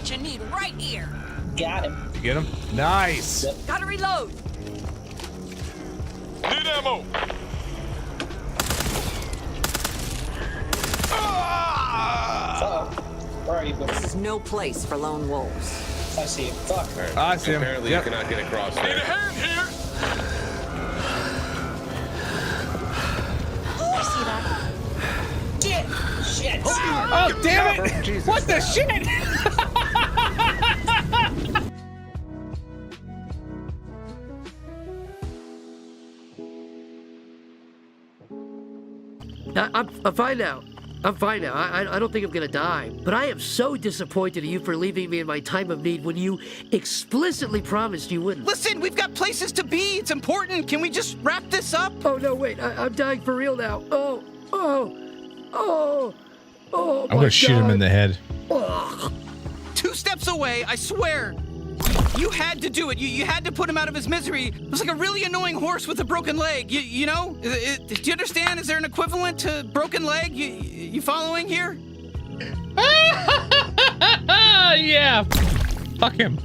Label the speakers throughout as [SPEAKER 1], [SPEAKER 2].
[SPEAKER 1] what you need right here.
[SPEAKER 2] Got him.
[SPEAKER 3] You get him? Nice.
[SPEAKER 2] Yep.
[SPEAKER 1] Gotta reload.
[SPEAKER 4] Need ammo.
[SPEAKER 2] Uh-oh. Where are you, buddy?
[SPEAKER 1] This is no place for lone wolves.
[SPEAKER 2] I see you. Fuck.
[SPEAKER 3] I see him.
[SPEAKER 5] Apparently
[SPEAKER 3] Yep.
[SPEAKER 5] you cannot get across
[SPEAKER 4] Need a
[SPEAKER 5] there.
[SPEAKER 4] hand here.
[SPEAKER 1] I see that.
[SPEAKER 2] Shit.
[SPEAKER 3] Oh, damn it!
[SPEAKER 5] Jesus.
[SPEAKER 3] What the shit?
[SPEAKER 6] I'm fine now. I'm fine now. I don't think I'm gonna die. But I am so disappointed in you for leaving me in my time of need when you explicitly promised you wouldn't.
[SPEAKER 7] Listen, we've got places to be. It's important. Can we just wrap this up?
[SPEAKER 6] Oh, no, wait. I'm dying for real now. Oh,
[SPEAKER 3] I'm gonna shoot him in the head.
[SPEAKER 7] 2 steps away, I swear. You had to do it. You had to put him out of his misery. It was like a really annoying horse with a broken leg. You know? Do you understand? Is there an equivalent to broken leg? You following here?
[SPEAKER 3] Yeah. Fuck him.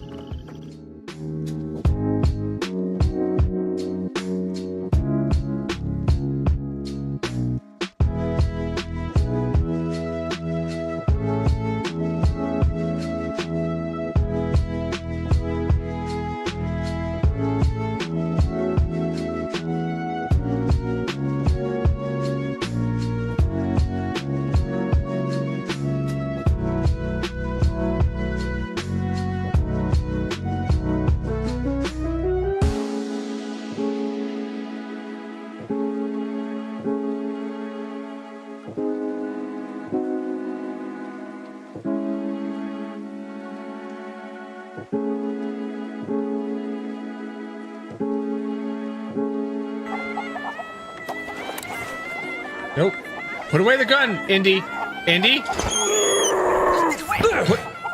[SPEAKER 3] Nope. Put away the gun, Indy. Indy.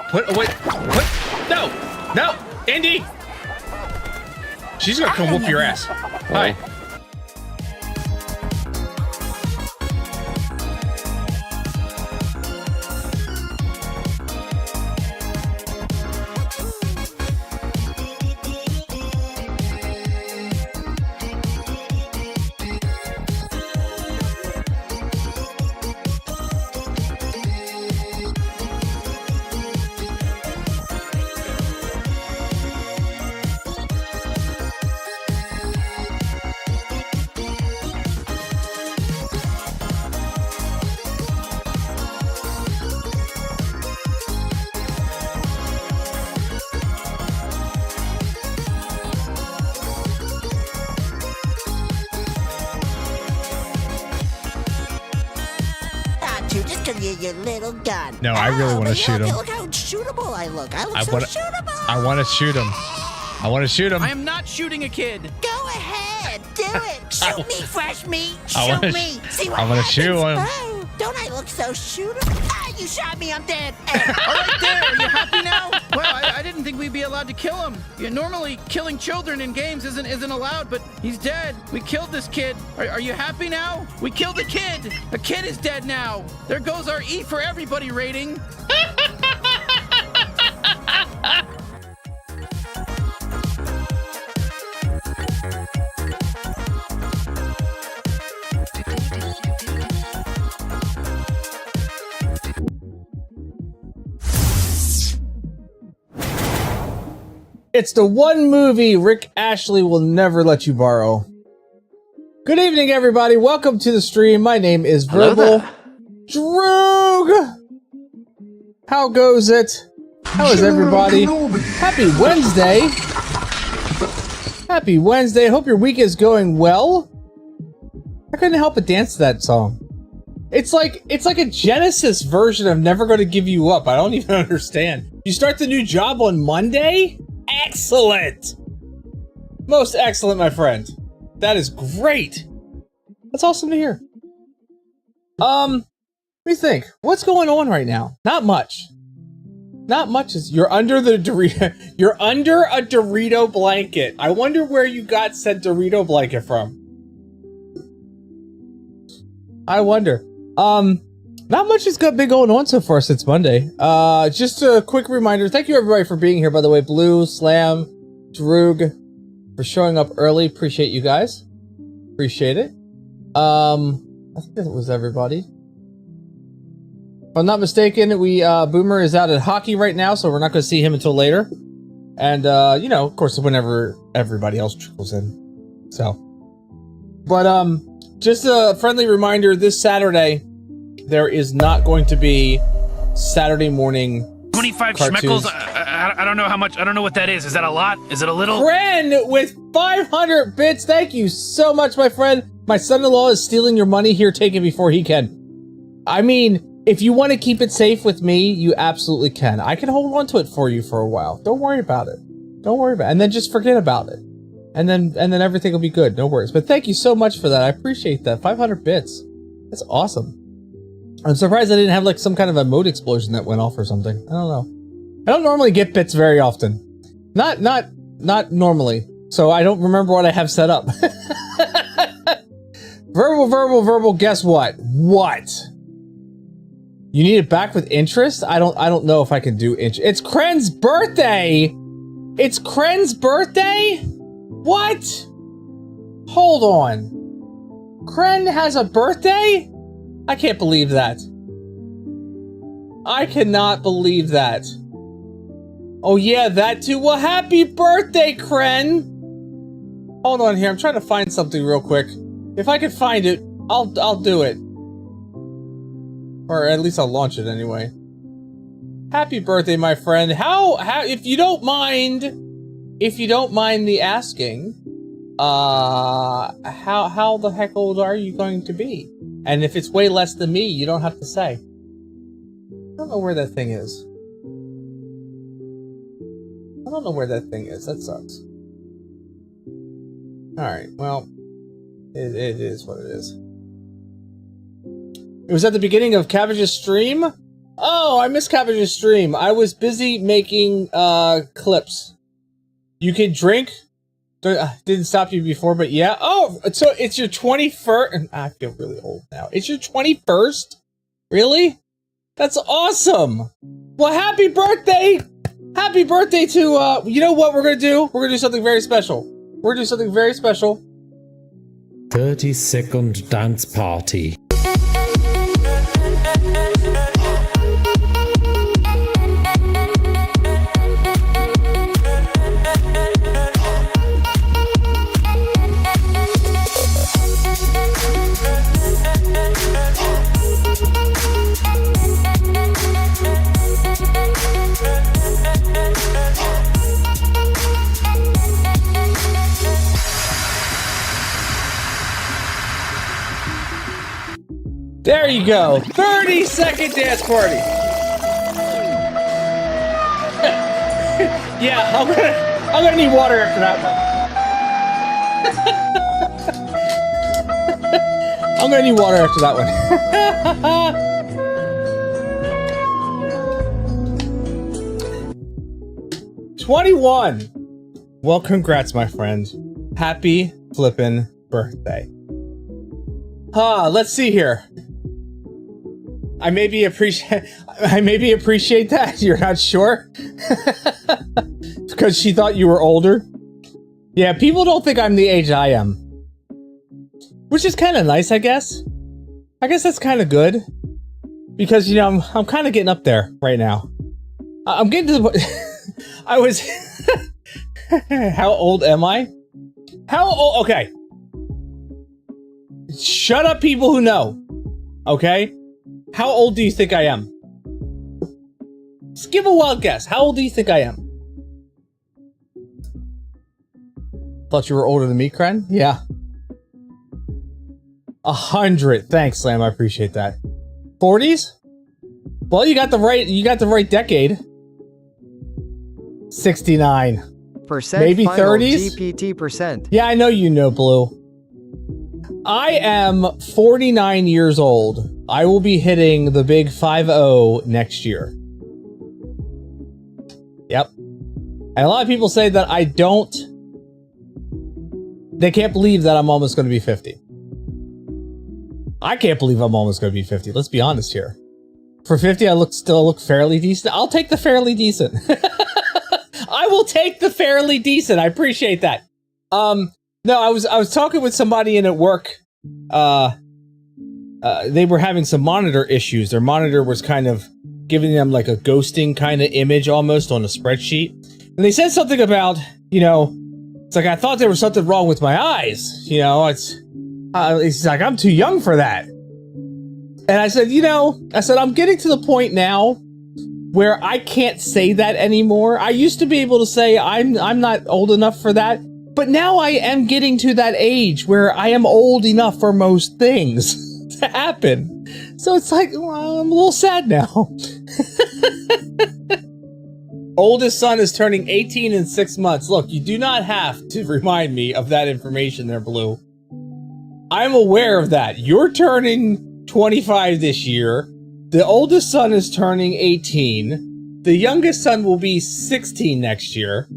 [SPEAKER 3] Put away. Put. No. No. Indy. She's gonna come whoop your ass. Hi.
[SPEAKER 8] You just because you're your little gun.
[SPEAKER 3] No, I really want to
[SPEAKER 8] but
[SPEAKER 3] shoot him.
[SPEAKER 8] Look how shootable I look. I look
[SPEAKER 3] I
[SPEAKER 8] so
[SPEAKER 3] wanna-
[SPEAKER 8] shootable.
[SPEAKER 3] I want to shoot him. I want to shoot him.
[SPEAKER 7] I am not shooting a kid.
[SPEAKER 8] Go ahead, do it. Shoot me, fresh meat.
[SPEAKER 3] I
[SPEAKER 8] Shoot
[SPEAKER 3] wanna
[SPEAKER 8] me. See what
[SPEAKER 3] I wanna
[SPEAKER 8] happens.
[SPEAKER 3] shoot him.
[SPEAKER 8] Oh, don't I look so shootable? Ah, you shot me. I'm dead.
[SPEAKER 7] All right, there. Are you happy now? Well, I didn't think we'd be allowed to kill him. Normally, killing children in games isn't allowed, but he's dead. We killed this kid. Are you happy now? We killed a kid. A kid is dead now. There goes our E for everybody rating.
[SPEAKER 9] It's the one movie Rick Ashley will never let you borrow. Good evening, everybody. Welcome to the stream. My name is Verbal Droog. How goes it? How is everybody? Happy Wednesday. Happy Wednesday. Hope your week is going well. I couldn't help but dance to that song. It's like a Genesis version of Never Gonna Give You Up. I don't even understand. You start the new job on Monday? Excellent! Most excellent, my friend. That is great. That's awesome to hear. Let me think. What's going on right now? Not much. Not much is you're under the Dorito. You're under a Dorito blanket. I wonder where you got said Dorito blanket from. I wonder. Not much has been going on so far since Monday. Just a quick reminder. Thank you everybody for being here, by the way. Blue, Slam, Droog, for showing up early. Appreciate you guys. Appreciate it. I think that was everybody. If I'm not mistaken, Boomer is out at hockey right now, so we're not going to see him until later. And, you know, of course, whenever everybody else trickles in. So. But, just a friendly reminder, this Saturday, there is not going to be Saturday morning
[SPEAKER 4] 25
[SPEAKER 9] cartoons.
[SPEAKER 4] schmeckles? I don't know how much. I don't know what that is. Is that a lot? Is it a little?
[SPEAKER 9] Kren with 500 bits. Thank you so much, my friend. My son-in-law is stealing your money here. Take it before he can. I mean, if you want to keep it safe with me, you absolutely can. I can hold on to it for you for a while. Don't worry about it. Don't worry about it. And then just forget about it. And then everything will be good. No worries. But thank you so much for that. I appreciate that. 500 bits. That's awesome. I'm surprised I didn't have like some kind of a mode explosion that went off or something. I don't know. I don't normally get bits very often. Not normally. So I don't remember what I have set up. Verbal, guess what? What? You need it back with interest? I don't know if I can do interest. It's Kren's birthday! It's Kren's birthday? What? Hold on. Kren has a birthday? I can't believe that. I cannot believe that. Oh yeah, that too. Well, happy birthday, Kren! Hold on here, I'm trying to find something real quick. If I can find it, I'll do it. Or at least I'll launch it anyway. Happy birthday, my friend. How if you don't mind the asking, how the heck old are you going to be? And if it's way less than me, you don't have to say. I don't know where that thing is. I don't know where that thing is. That sucks. Alright, well, it is what it is. It was at the beginning of Cabbage's stream? Oh, I missed Cabbage's stream. I was busy making clips. You can drink? Didn't stop you before, but yeah. Oh, so it's your 21st. I feel really old now. It's your 21st? Really? That's awesome. Well, happy birthday. Happy birthday to, you know what we're going to do? We're going to do something very special. We're going to do something very special.
[SPEAKER 5] 30-second dance party.
[SPEAKER 9] There you go. 30-second dance party. Yeah, I'm gonna need water after that one. I'm gonna need water after that one. 21. Well, congrats, my friend. Happy flippin' birthday. Let's see here. I maybe appreciate that. You're not sure? Because she thought you were older? Yeah, people don't think I'm the age I am. Which is kind of nice, I guess. I guess that's kind of good. Because, you know, I'm kind of getting up there right now. I'm getting to the... I was... How old am I? How old... Okay. Shut up, people who know. Okay? How old do you think I am? Just give a wild guess. How old do you think I am? Thought you were older than me, Kren? Yeah. 100. Thanks, Slam. I appreciate that. 40s? Well, you got the right decade. 69. Maybe 30s?
[SPEAKER 10] GPT percent.
[SPEAKER 9] Yeah, I know you know, Blue. I am 49 years old. I will be hitting the big 50 next year. Yep. And a lot of people say that I don't... They can't believe that I'm almost going to be 50. I can't believe I'm almost going to be 50. Let's be honest here. For 50, I still look fairly decent. I'll take the fairly decent. I will take the fairly decent. I appreciate that. No, I was talking with somebody in at work. They were having some monitor issues. Their monitor was kind of giving them like a ghosting kind of image almost on a spreadsheet. And they said something about, it's like, I thought there was something wrong with my eyes. It's like, I'm too young for that. And I said, I'm getting to the point now where I can't say that anymore. I used to be able to say I'm not old enough for that. But now I am getting to that age where I am old enough for most things to happen. So it's like, well, I'm a little sad now. Oldest son is turning 18 in 6 months. Look, you do not have to remind me of that information there, Blue. I'm aware of that. You're turning 25 this year. The oldest son is turning 18. The youngest son will be 16 next year.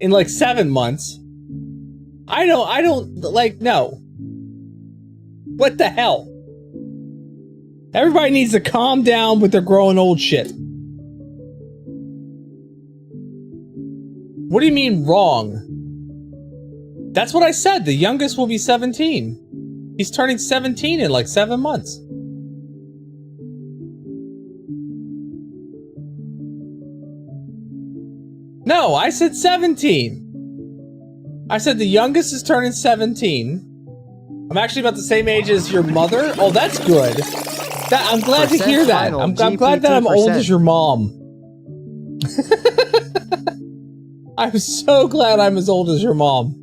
[SPEAKER 9] In 7 months. I don't, no. What the hell? Everybody needs to calm down with their growing old shit. What do you mean wrong? That's what I said. The youngest will be 17. He's turning 17 in 7 months. No, I said 17. I said the youngest is turning 17. I'm actually about the same age as your mother. Oh, that's good. I'm glad to hear that. I'm glad that I'm old as your mom. I'm so glad I'm as old as your mom.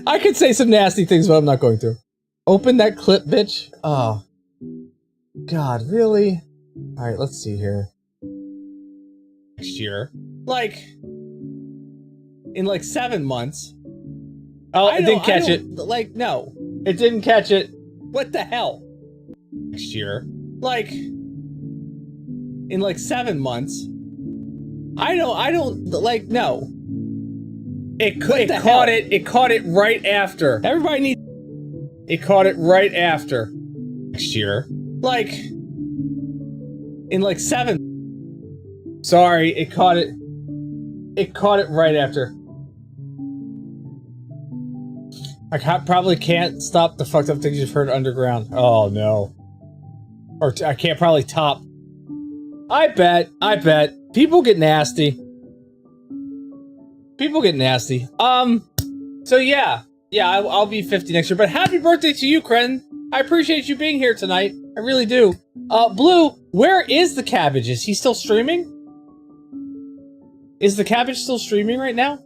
[SPEAKER 9] I could say some nasty things, but I'm not going to. Open that clip, bitch. Oh. God, really? Alright, let's see here. Next year. In 7 months. Oh, it didn't catch it. No. It didn't catch it. What the hell? Next year. In 7 months. No. It caught it right after. Everybody needs. It caught it right after. Next year. In 7. Sorry, it caught it. It caught it right after. I probably can't stop the fucked up things you've heard underground. Oh no. Or I can't probably top. I bet. People get nasty. People get nasty. So yeah. Yeah, I'll be 50 next year. But happy birthday to you, Kren. I appreciate you being here tonight. I really do. Blue, where is the cabbage? Is he still streaming? Is the cabbage still streaming right now?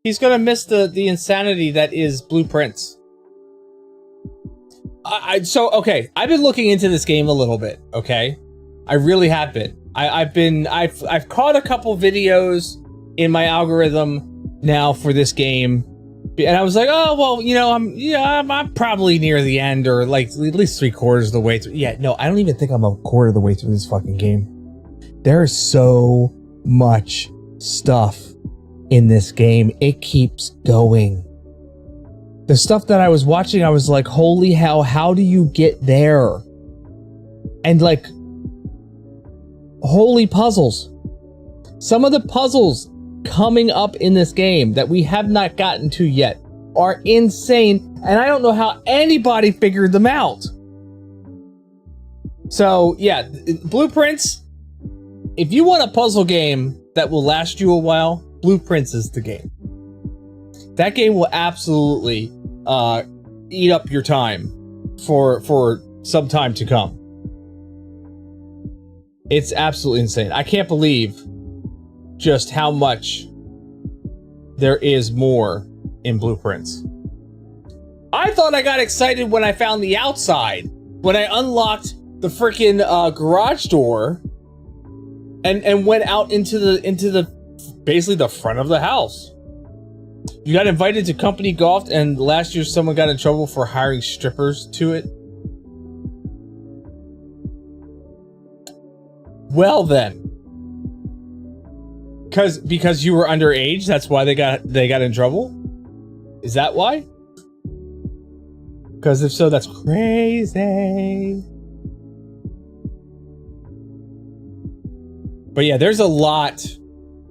[SPEAKER 9] He's gonna miss the insanity that is Blueprints. Okay, I've been looking into this game a little bit, okay? I really have been. I've caught a couple videos in my algorithm now for this game. And I was like, oh, well, I'm probably near the end or at least 3/4 of the way through. Yeah, no, I don't even think I'm a quarter of the way through this fucking game. There is so much stuff in this game. It keeps going. The stuff that I was watching, I was like, holy hell, how do you get there? And holy puzzles. Some of the puzzles coming up in this game that we have not gotten to yet are insane, and I don't know how anybody figured them out. So yeah, Blueprints, if you want a puzzle game that will last you a while, Blueprints is the game. That game will absolutely eat up your time for some time to come. It's absolutely insane. I can't believe just how much there is more in Blueprints. I thought I got excited when I found the outside, when I unlocked the freaking garage door and went out into the basically the front of the house. You got invited to company golf, and last year someone got in trouble for hiring strippers to it. Well then, because you were underage, that's why they got in trouble? Is that why? Because if so, that's crazy. But yeah, there's a lot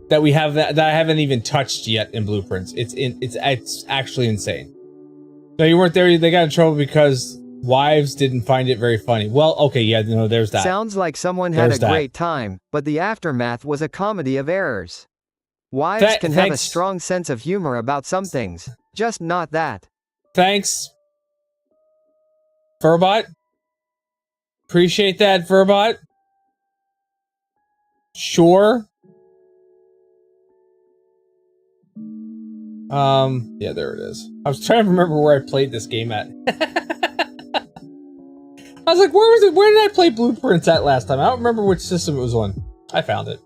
[SPEAKER 9] that we have that I haven't even touched yet in Blueprints. It's actually insane. No, you weren't there. They got in trouble because wives didn't find it very funny. Well, okay, yeah, no, there's that.
[SPEAKER 10] Sounds like someone had
[SPEAKER 9] There's
[SPEAKER 10] a
[SPEAKER 9] that.
[SPEAKER 10] great time, but the aftermath was a comedy of errors. Wives can have a
[SPEAKER 9] thanks.
[SPEAKER 10] strong sense of humor about some things, just not that.
[SPEAKER 9] Thanks, Furbot. Appreciate that, Furbot. Sure. Yeah, there it is. I was trying to remember where I played this game at. I was like, where was it? Where did I play Blueprints at last time? I don't remember which system it was on. I found it.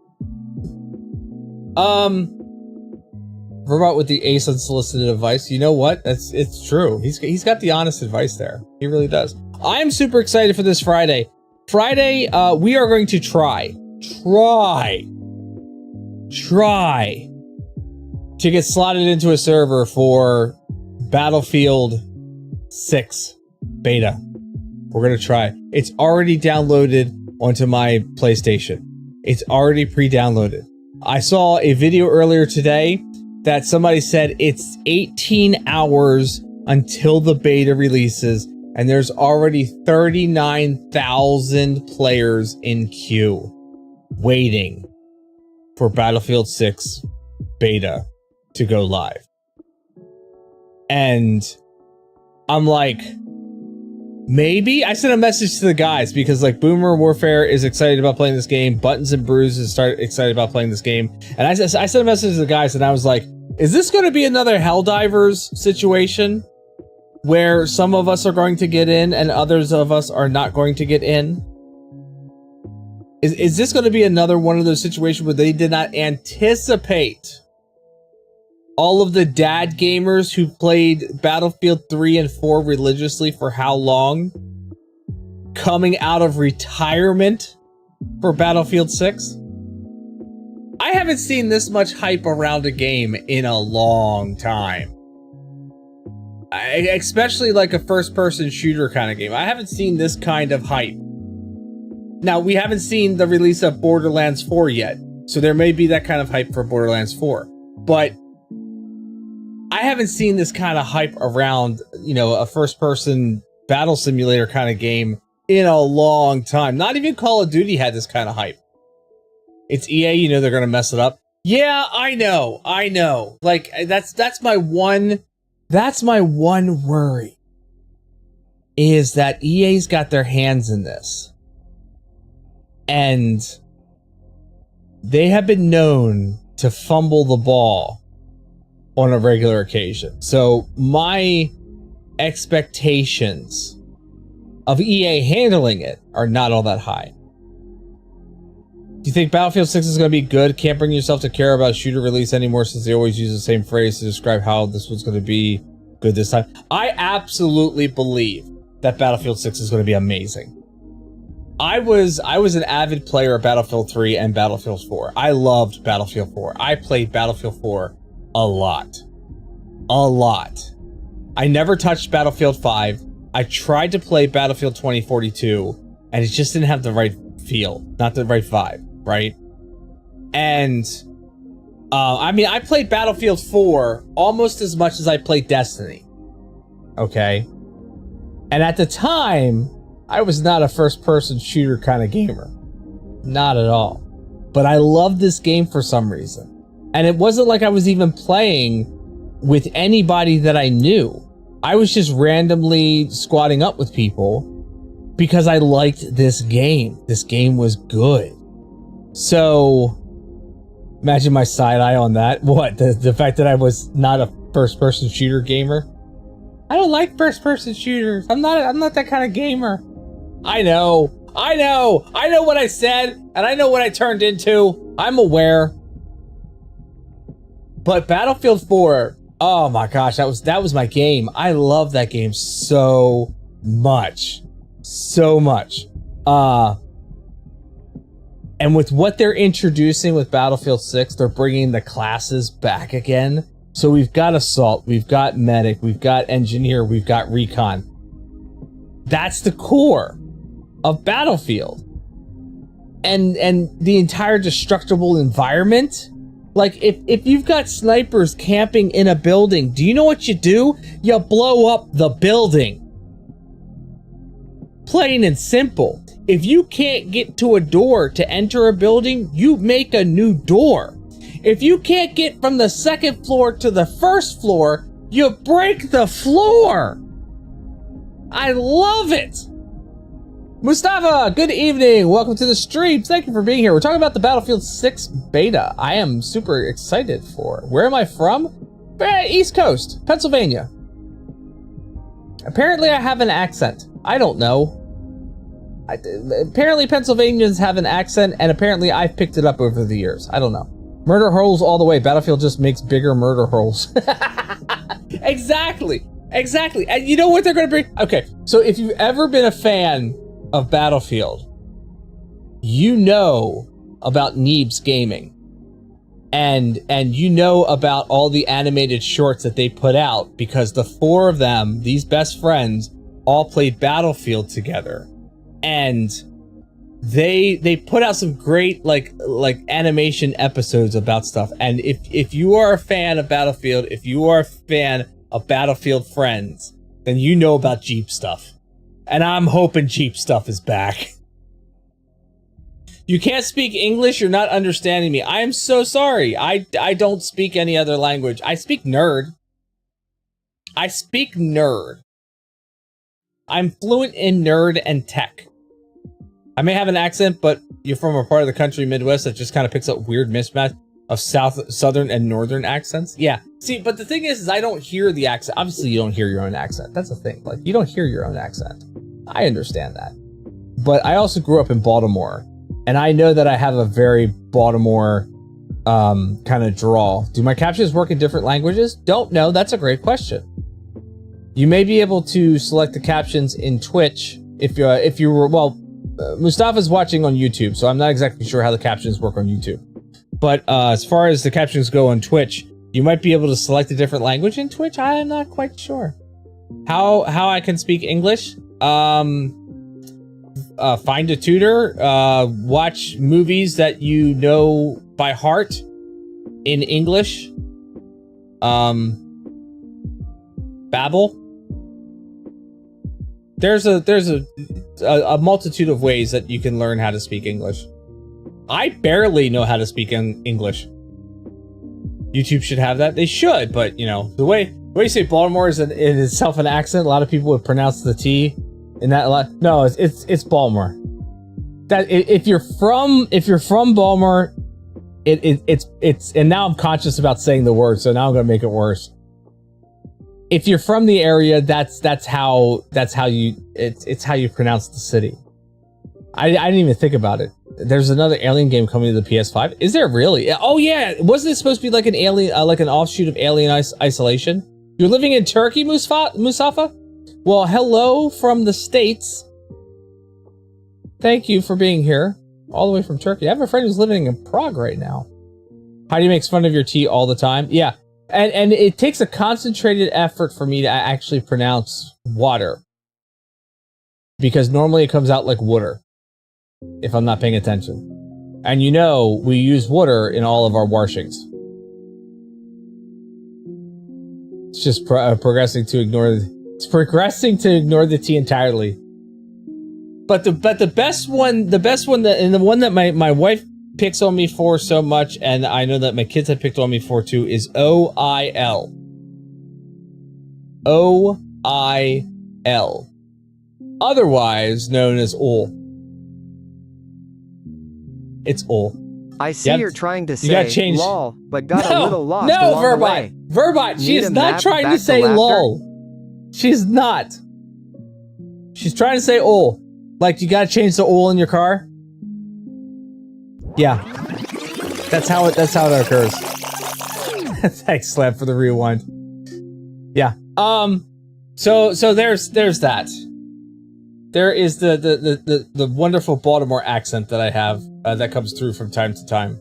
[SPEAKER 9] Robot with the ace unsolicited advice. You know what? It's true. He's got the honest advice there. He really does. I am super excited for this Friday. Friday, we are going to try to get slotted into a server for Battlefield 6 beta. We're gonna try. It's already downloaded onto my PlayStation. It's already pre-downloaded. I saw a video earlier today that somebody said it's 18 hours until the beta releases, and there's already 39,000 players in queue waiting for Battlefield 6 beta to go live. And I'm like, maybe I sent a message to the guys because like Boomer Warfare is excited about playing this game. Buttons and Bruises is excited about playing this game. And I sent a message to the guys and I was like, is this going to be another Helldivers situation where some of us are going to get in and others of us are not going to get in? Is this going to be another one of those situations where they did not anticipate all of the dad gamers who played Battlefield 3 and 4 religiously for how long coming out of retirement for Battlefield 6? I haven't seen this much hype around a game in a long time. Especially like a first-person shooter kind of game. I haven't seen this kind of hype. Now, we haven't seen the release of Borderlands 4 yet, so there may be that kind of hype for Borderlands 4. But I haven't seen this kind of hype around, you know, a first-person battle simulator kind of game in a long time. Not even Call of Duty had this kind of hype. It's EA, you know they're going to mess it up. Yeah, I know. Like, that's my one worry. Is that EA's got their hands in this. And they have been known to fumble the ball on a regular occasion. So my expectations of EA handling it are not all that high. Do you think Battlefield 6 is going to be good? Can't bring yourself to care about shooter release anymore since they always use the same phrase to describe how this was going to be good this time. I absolutely believe that Battlefield 6 is going to be amazing. I was an avid player of Battlefield 3 and Battlefield 4. I loved Battlefield 4. I played Battlefield 4 a lot. I never touched Battlefield 5. I tried to play Battlefield 2042, and it just didn't have the right feel, not the right vibe, right? And I mean, I played Battlefield 4 almost as much as I played Destiny. Okay? And at the time, I was not a first-person shooter kind of gamer. Not at all. But I loved this game for some reason. And it wasn't like I was even playing with anybody that I knew. I was just randomly squatting up with people because I liked this game. This game was good. So, imagine my side eye on that. What? The fact that I was not a first-person shooter gamer? I don't like first-person shooters. I'm not that kind of gamer. I know what I said, and I know what I turned into. I'm aware. But Battlefield 4, oh my gosh, that was my game. I love that game so much. So much. And with what they're introducing with Battlefield 6, they're bringing the classes back again. So we've got Assault, we've got Medic, we've got Engineer, we've got Recon. That's the core of Battlefield. And the entire destructible environment. Like, if you've got snipers camping in a building, do you know what you do? You blow up the building. Plain and simple. If you can't get to a door to enter a building, you make a new door. If you can't get from the second floor to the first floor, you break the floor. I love it. Mustafa, good evening. Welcome to the stream. Thank you for being here. We're talking about the Battlefield 6 beta. I am super excited for. Where am I from? East Coast, Pennsylvania. Apparently I have an accent. I don't know. Apparently Pennsylvanians have an accent, and apparently I've picked it up over the years. I don't know. Murder holes all the way. Battlefield just makes bigger murder holes. Exactly. Exactly. And you know what they're going to bring? Okay, so if you've ever been a fan of Battlefield, you know about Neebs Gaming. And you know about all the animated shorts that they put out, because the four of them, these best friends, all played Battlefield together. And they put out some great like animation episodes about stuff. And if you are a fan of Battlefield, if you are a fan of Battlefield Friends, then you know about Jeep stuff. And I'm hoping Jeep stuff is back. You can't speak English, you're not understanding me. I am so sorry. I don't speak any other language. I speak nerd. I speak nerd. I'm fluent in nerd and tech. I may have an accent, but you're from a part of the country, Midwest, that just kind of picks up weird mismatch of southern and northern accents. Yeah. See, but the thing is I don't hear the accent. Obviously, you don't hear your own accent. That's the thing. Like, you don't hear your own accent. I understand that. But I also grew up in Baltimore, and I know that I have a very Baltimore kind of drawl. Do my captions work in different languages? Don't know. That's a great question. You may be able to select the captions in Twitch if you were, well, Mustafa's watching on YouTube, so I'm not exactly sure how the captions work on YouTube. But as far as the captions go on Twitch, you might be able to select a different language in Twitch. I am not quite sure. How I can speak English? Find a tutor. Watch movies that you know by heart in English. Babble. There's a multitude of ways that you can learn how to speak English. I barely know how to speak English. YouTube should have that. They should, but you know, the way you say Baltimore is in itself an accent. A lot of people would pronounce the T in that a lot. No, it's Baltimore. That if you're from Baltimore, it's and now I'm conscious about saying the word, so now I'm gonna make it worse. If you're from the area, it's how you pronounce the city. I didn't even think about it. There's another Alien game coming to the PS5. Is there really? Oh yeah, wasn't it supposed to be like an Alien, like an offshoot of Alien Isolation? You're living in Turkey, Mustafa? Well, hello from the States. Thank you for being here, all the way from Turkey. I have a friend who's living in Prague right now. Heidi makes fun of your tea all the time. Yeah. And it takes a concentrated effort for me to actually pronounce water. Because normally it comes out like water. If I'm not paying attention. And you know, we use water in all of our washings. It's just progressing to ignore the T entirely. But the best one and the one that my wife picks on me for so much, and I know that my kids have picked on me for too, is OIL. OIL. Otherwise known as OL. It's OL.
[SPEAKER 10] I see you're trying to say
[SPEAKER 9] change.
[SPEAKER 10] lol, but got a little lost along the way.
[SPEAKER 9] Verbot, she is not trying to say lol. She's not. She's trying to say OL. Like, you gotta change the OL in your car? Yeah. That's how it occurs. Thanks, Slab, for the rewind. Yeah. So there's that. There is the wonderful Baltimore accent that I have that comes through from time to time.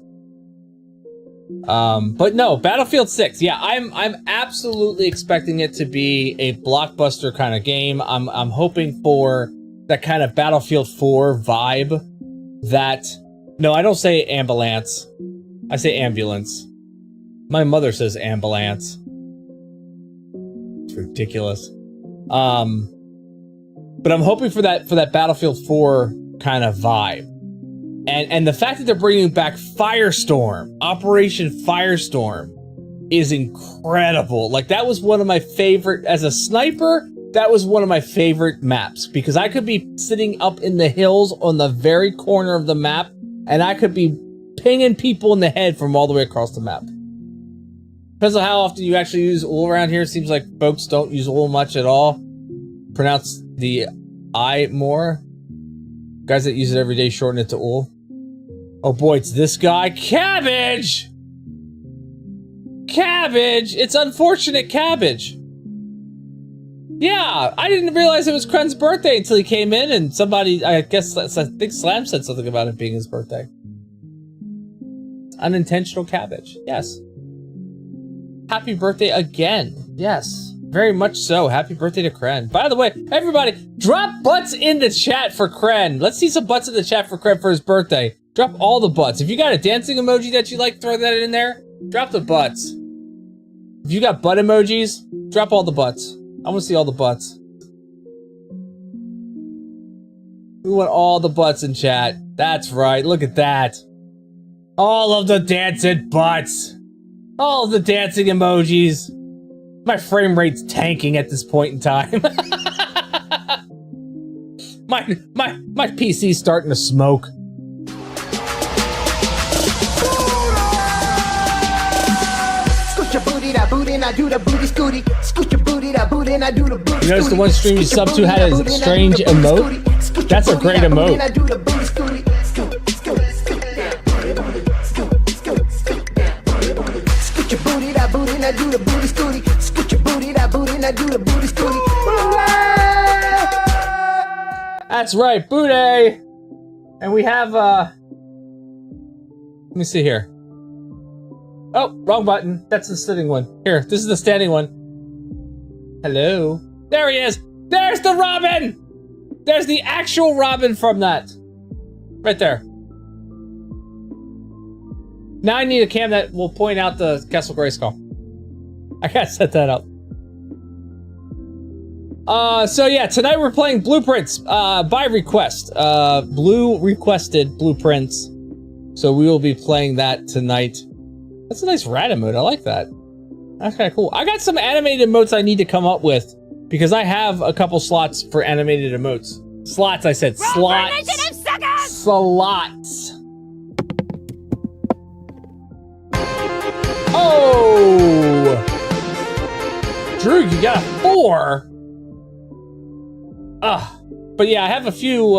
[SPEAKER 9] But no, Battlefield 6. Yeah, I'm absolutely expecting it to be a blockbuster kind of game. I'm hoping for that kind of Battlefield 4 vibe. No, I don't say ambulance. I say ambulance. My mother says ambulance. It's ridiculous. But I'm hoping for that Battlefield 4 kind of vibe. And the fact that they're bringing back Firestorm, Operation Firestorm, is incredible. Like, that was one of my favorite, as a sniper, that was one of my favorite maps, because I could be sitting up in the hills on the very corner of the map, and I could be pinging people in the head from all the way across the map. Depends on how often you actually use UL around here. It seems like folks don't use UL much at all. Pronounce the I more. Guys that use it every day shorten it to UL. Oh boy, it's this guy. Cabbage! Cabbage! It's unfortunate Cabbage. Yeah, I didn't realize it was Kren's birthday until he came in, and somebody, I think Slam said something about it being his birthday. Unintentional Cabbage, yes. Happy birthday again, yes. Very much so. Happy birthday to Kren. By the way, everybody, drop butts in the chat for Kren. Let's see some butts in the chat for Kren for his birthday. Drop all the butts. If you got a dancing emoji that you like, throw that in there. Drop the butts. If you got butt emojis, drop all the butts. I want to see all the butts. We want all the butts in chat. That's right. Look at that. All of the dancing butts. All of the dancing emojis. My frame rate's tanking at this point in time. my PC's starting to smoke. You notice the one stream you sub to had a strange emote? That's a great emote. That's right, booty! And we have, let me see here. Oh, wrong button. That's the sitting one. Here, this is the standing one. Hello. There he is! There's the Robin! There's the actual Robin from that. Right there. Now I need a cam that will point out the Castle Grayskull. I gotta set that up. So yeah, tonight we're playing Blueprints, by request. Blue requested Blueprints. So we will be playing that tonight. That's a nice rat emote, I like that. That's kinda cool. I got some animated emotes I need to come up with, because I have a couple slots for animated emotes. Slots, I said. Slots. Slots. Oh! Drew, you got a 4. But yeah, I have a few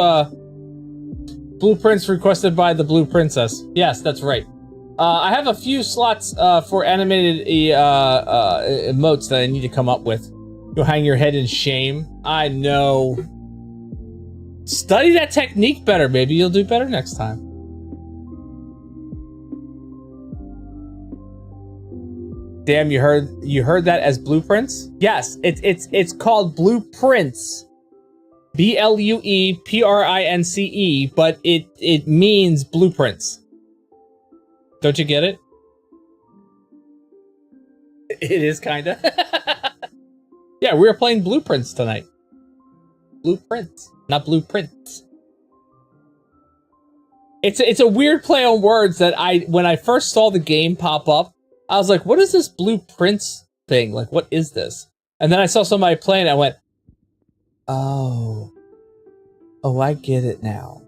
[SPEAKER 9] blueprints requested by the Blue Princess. Yes, that's right. I have a few slots for animated emotes that I need to come up with. You'll hang your head in shame. I know. Study that technique better, maybe you'll do better next time. Damn, you heard that as Blueprints? Yes, it's called Blueprints. B-L-U-E-P-R-I-N-C-E, but it means blueprints. Don't you get it? It is kinda. Yeah, we are playing Blueprints tonight. Blueprints, not blueprints. It's a weird play on words that when I first saw the game pop up, I was like, what is this Blueprints thing? Like, what is this? And then I saw somebody playing it, I went, oh, I get it now.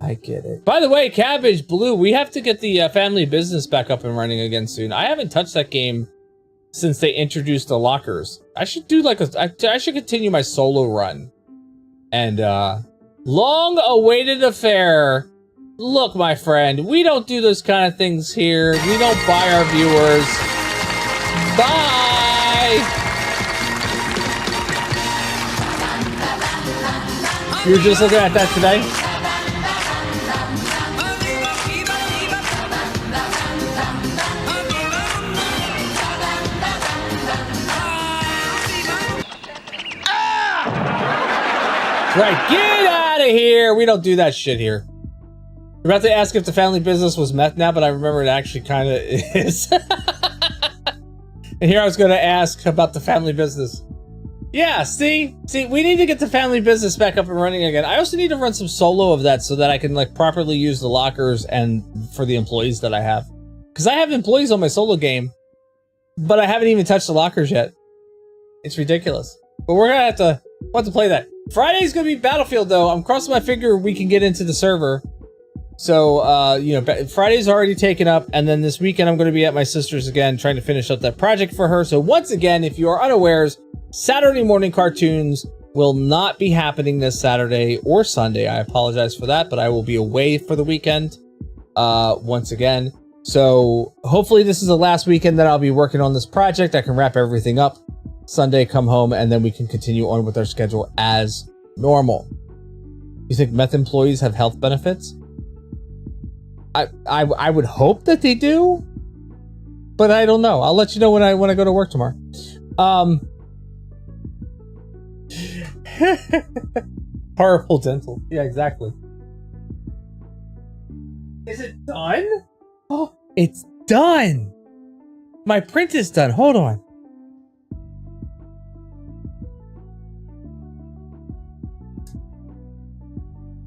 [SPEAKER 9] I get it. By the way, Cabbage Blue, we have to get the family business back up and running again soon. I haven't touched that game since they introduced the lockers. I should do like I should continue my solo run. And long-awaited affair. Look, my friend, we don't do those kind of things here. We don't buy our viewers. Bye. You were just looking at that today? Right, get out of here! We don't do that shit here. I'm about to ask if the family business was meth now, but I remember it actually kind of is. And here I was going to ask about the family business. Yeah, see, we need to get the family business back up and running again. I also need to run some solo of that so that I can like properly use the lockers and for the employees that I have. Because I have employees on my solo game, but I haven't even touched the lockers yet. It's ridiculous. But we're gonna have to play that. Friday's gonna be Battlefield though. I'm crossing my finger we can get into the server. So, you know, Friday's already taken up, and then this weekend I'm going to be at my sister's again, trying to finish up that project for her. So once again, if you are unawares, Saturday morning cartoons will not be happening this Saturday or Sunday. I apologize for that, but I will be away for the weekend, once again. So hopefully this is the last weekend that I'll be working on this project. I can wrap everything up. Sunday, come home, and then we can continue on with our schedule as normal. You think meth employees have health benefits? I would hope that they do, but I don't know. I'll let you know when I go to work tomorrow. Horrible dental. Yeah, exactly. Is it done? Oh, it's done. My print is done. Hold on.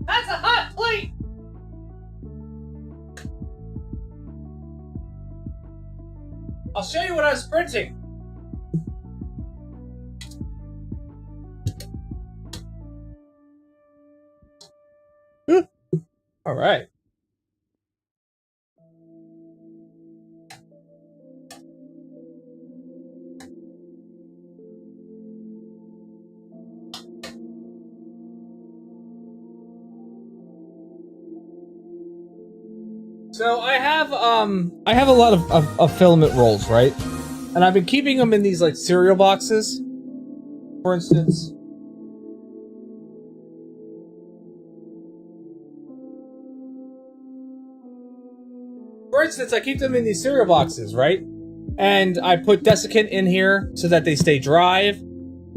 [SPEAKER 9] That's a hot plate. I'll show you what I was printing. All right. So I have a lot of filament rolls, right? And I've been keeping them in these like cereal boxes. For instance, I keep them in these cereal boxes, right? And I put desiccant in here so that they stay dry.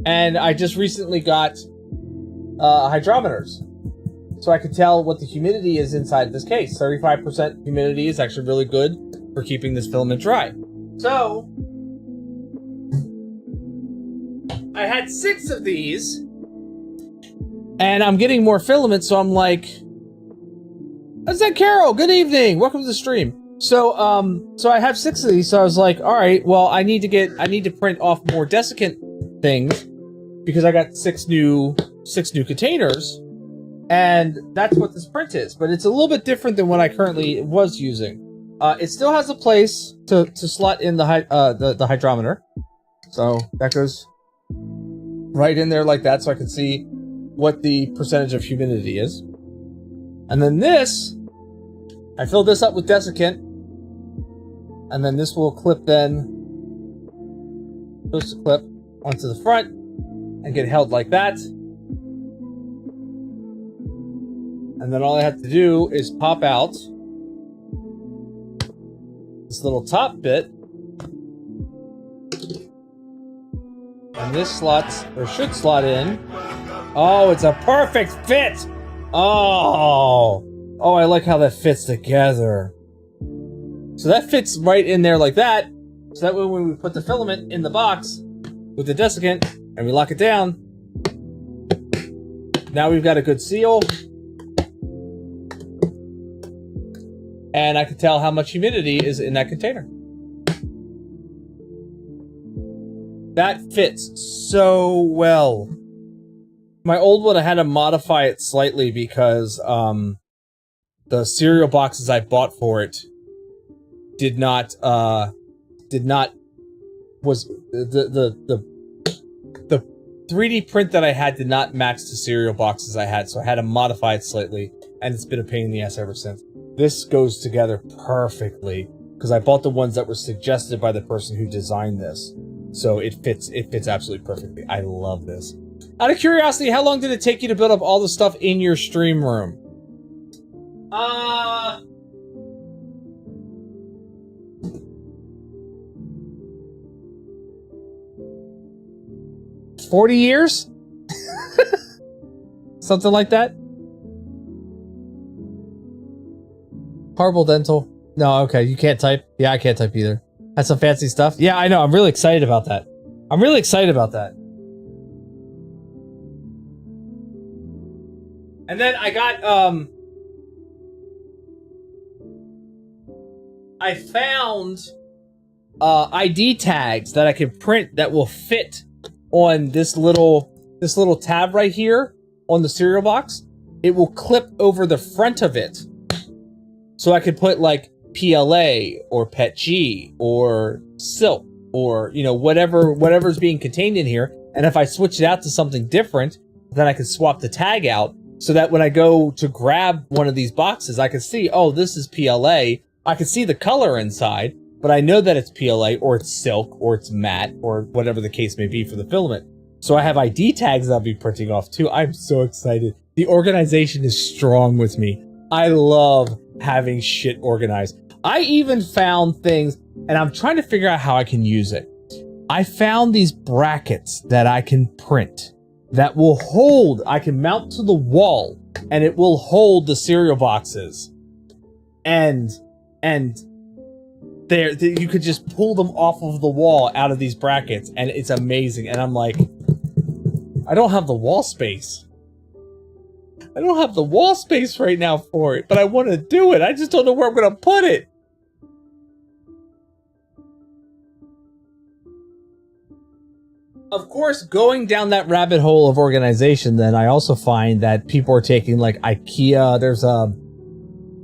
[SPEAKER 9] And I just recently got hydrometers, so I could tell what the humidity is inside this case. 35% humidity is actually really good for keeping this filament dry. So I had 6 of these, and I'm getting more filament, so I'm like, "Is that Carol? Good evening. Welcome to the stream." So I have 6 of these, so I was like, all right, well, I need to print off more desiccant things because I got 6 new containers, and that's what this print is. But it's a little bit different than what I currently was using. It still has a place to slot in the hydrometer, so that goes right in there like that, so I can see what the percentage of humidity is. And then this, I fill this up with desiccant, and then this will clip then, supposed to clip onto the front and get held like that. And then all I have to do is pop out this little top bit, and this slots, or should slot in. Oh, it's a perfect fit! Oh, I like how that fits together. So that fits right in there like that. So that way when we put the filament in the box with the desiccant and we lock it down, now we've got a good seal. And I can tell how much humidity is in that container. That fits so well. My old one, I had to modify it slightly because the cereal boxes I bought for it did not was the 3D print that I had did not match the cereal boxes I had, so I had to modify it slightly, and it's been a pain in the ass ever since. This goes together perfectly because I bought the ones that were suggested by the person who designed this, so it fits absolutely perfectly. I love this. Out of curiosity, how long did it take you to build up all the stuff in your stream room? 40 years? Something like that? Horrible dental. No, okay, you can't type. Yeah, I can't type either. That's some fancy stuff. Yeah, I know. I'm really excited about that. I'm really excited about that. And then I got, I found ID tags that I can print that will fit on this little tab right here on the cereal box. It will clip over the front of it. So I could put like PLA or PETG or Silk or, you know, whatever's being contained in here. And if I switch it out to something different, then I can swap the tag out so that when I go to grab one of these boxes, I can see, oh, this is PLA. I can see the color inside, but I know that it's PLA or it's Silk or it's matte or whatever the case may be for the filament. So I have ID tags that I'll be printing off too. I'm so excited. The organization is strong with me. I love having shit organized. I even found things, and I'm trying to figure out how I can use it. I found these brackets that I can print that will hold, I can mount to the wall, and it will hold the cereal boxes. And there, you could just pull them off of the wall out of these brackets, and it's amazing. And I'm like, I don't have the wall space. I don't have the wall space right now for it, but I want to do it. I just don't know where I'm going to put it. Of course, going down that rabbit hole of organization, then I also find that people are taking like IKEA. There's what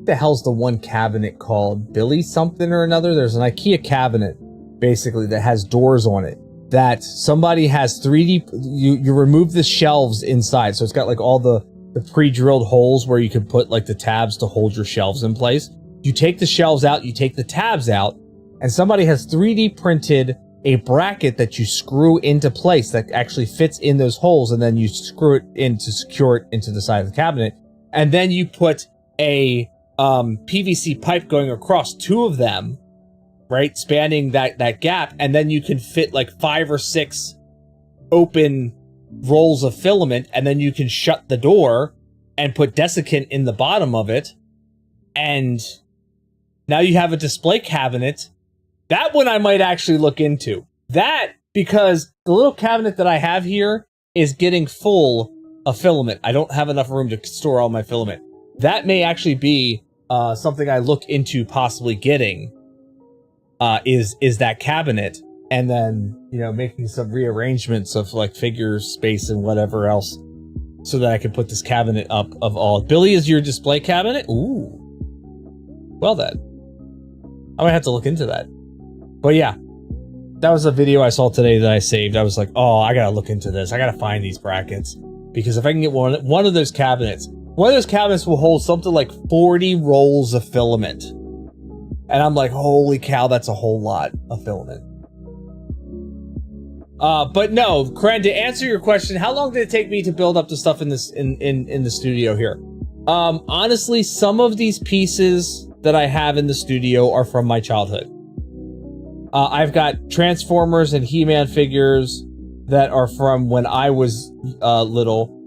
[SPEAKER 9] the hell's the one cabinet called? Billy something or another? There's an IKEA cabinet, basically, that has doors on it. That somebody has 3D, you remove the shelves inside. So it's got like all the pre-drilled holes where you can put like the tabs to hold your shelves in place. You take the shelves out, you take the tabs out, and somebody has 3D printed a bracket that you screw into place that actually fits in those holes, and then you screw it in to secure it into the side of the cabinet. And then you put a PVC pipe going across two of them, right, spanning that gap, and then you can fit like 5 or 6 open rolls of filament, and then you can shut the door and put desiccant in the bottom of it, and now you have a display cabinet. That one I might actually look into. That, because the little cabinet that I have here is getting full of filament. I don't have enough room to store all my filament. That may actually be something I look into possibly getting, is that cabinet. And then, you know, making some rearrangements of like figure space and whatever else so that I can put this cabinet up of all. Billy is your display cabinet? Ooh. Well then. I might have to look into that. But yeah, that was a video I saw today that I saved. I was like, oh, I gotta look into this. I gotta find these brackets. Because if I can get one of those cabinets will hold something like 40 rolls of filament. And I'm like, holy cow, that's a whole lot of filament. But no, Kren, to answer your question, how long did it take me to build up the stuff in this in the studio here? Honestly, some of these pieces that I have in the studio are from my childhood. I've got Transformers and He-Man figures that are from when I was little.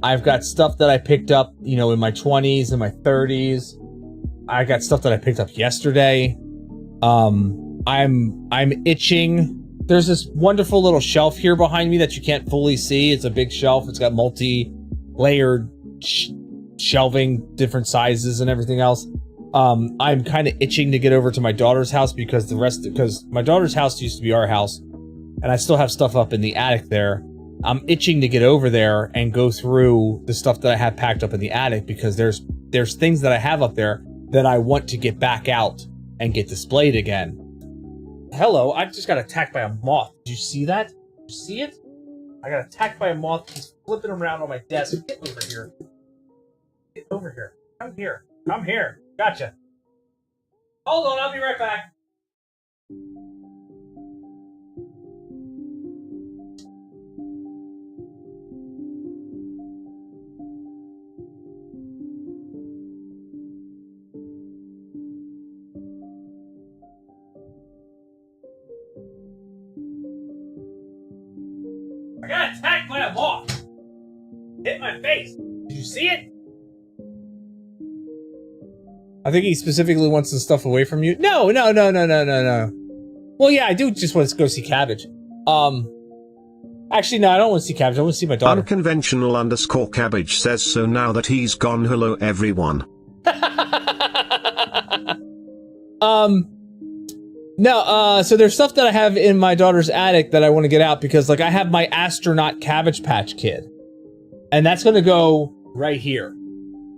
[SPEAKER 9] I've got stuff that I picked up, you know, in my 20s and my 30s. I got stuff that I picked up yesterday. I'm itching. There's this wonderful little shelf here behind me that you can't fully see. It's a big shelf. It's got multi-layered shelving, different sizes and everything else. I'm kind of itching to get over to my daughter's house because my daughter's house used to be our house, and I still have stuff up in the attic there. I'm itching to get over there and go through the stuff that I have packed up in the attic because there's things that I have up there that I want to get back out and get displayed again. Hello, I just got attacked by a moth. Did you see that? Did you see it? I got attacked by a moth. He's flipping around on my desk. Get over here. Get over here. Come here. Come here. Gotcha. Hold on, I'll be right back. I got attacked by a moth.
[SPEAKER 3] Hit my face. Did you see it?
[SPEAKER 9] I think he specifically wants the stuff away from you. No. Well, yeah, I do just want to go see Cabbage. Actually, no, I don't want to see Cabbage. I want to see my daughter.
[SPEAKER 11] Unconventional_cabbage says so now that he's gone. Hello, everyone.
[SPEAKER 9] No, so there's stuff that I have in my daughter's attic that I want to get out because, like, I have my astronaut Cabbage Patch Kid. And that's going to go right here.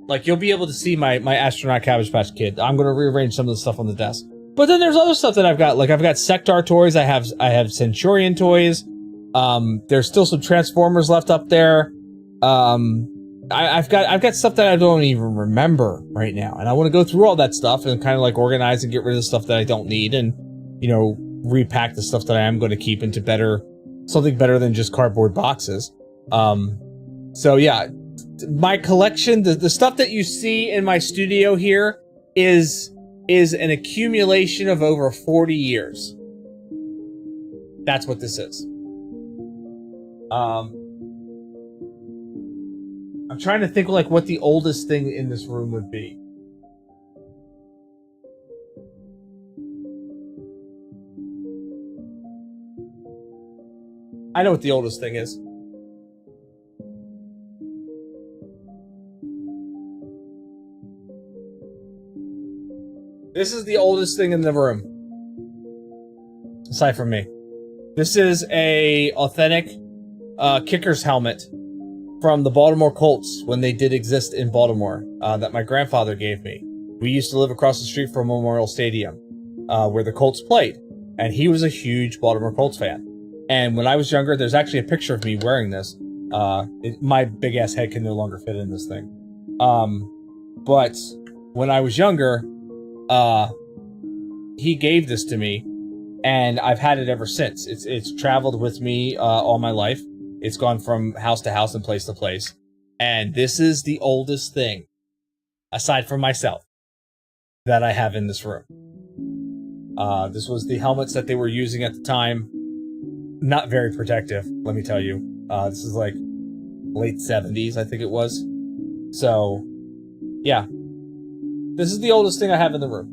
[SPEAKER 9] Like, you'll be able to see my astronaut Cabbage Patch Kid. I'm going to rearrange some of the stuff on the desk. But then there's other stuff that I've got. Like, I've got Sectar toys. I have Centurion toys. There's still some Transformers left up there. I've got stuff that I don't even remember right now. And I want to go through all that stuff and kind of like organize and get rid of the stuff that I don't need and, you know, repack the stuff that I am going to keep into something better than just cardboard boxes. So yeah, my collection, the stuff that you see in my studio here is an accumulation of over 40 years. That's what this is. I'm trying to think like what the oldest thing in this room would be. I know what the oldest thing is. This is the oldest thing in the room. Aside from me. This is a authentic kicker's helmet from the Baltimore Colts when they did exist in Baltimore that my grandfather gave me. We used to live across the street from Memorial Stadium where the Colts played. And he was a huge Baltimore Colts fan. And when I was younger, there's actually a picture of me wearing this. My big ass head can no longer fit in this thing. But when I was younger, he gave this to me and I've had it ever since. It's traveled with me all my life. It's gone from house to house and place to place. And this is the oldest thing, aside from myself, that I have in this room. This was the helmets that they were using at the time. Not very protective, let me tell you. This is like late 70s, I think it was. So, yeah. This is the oldest thing I have in the room.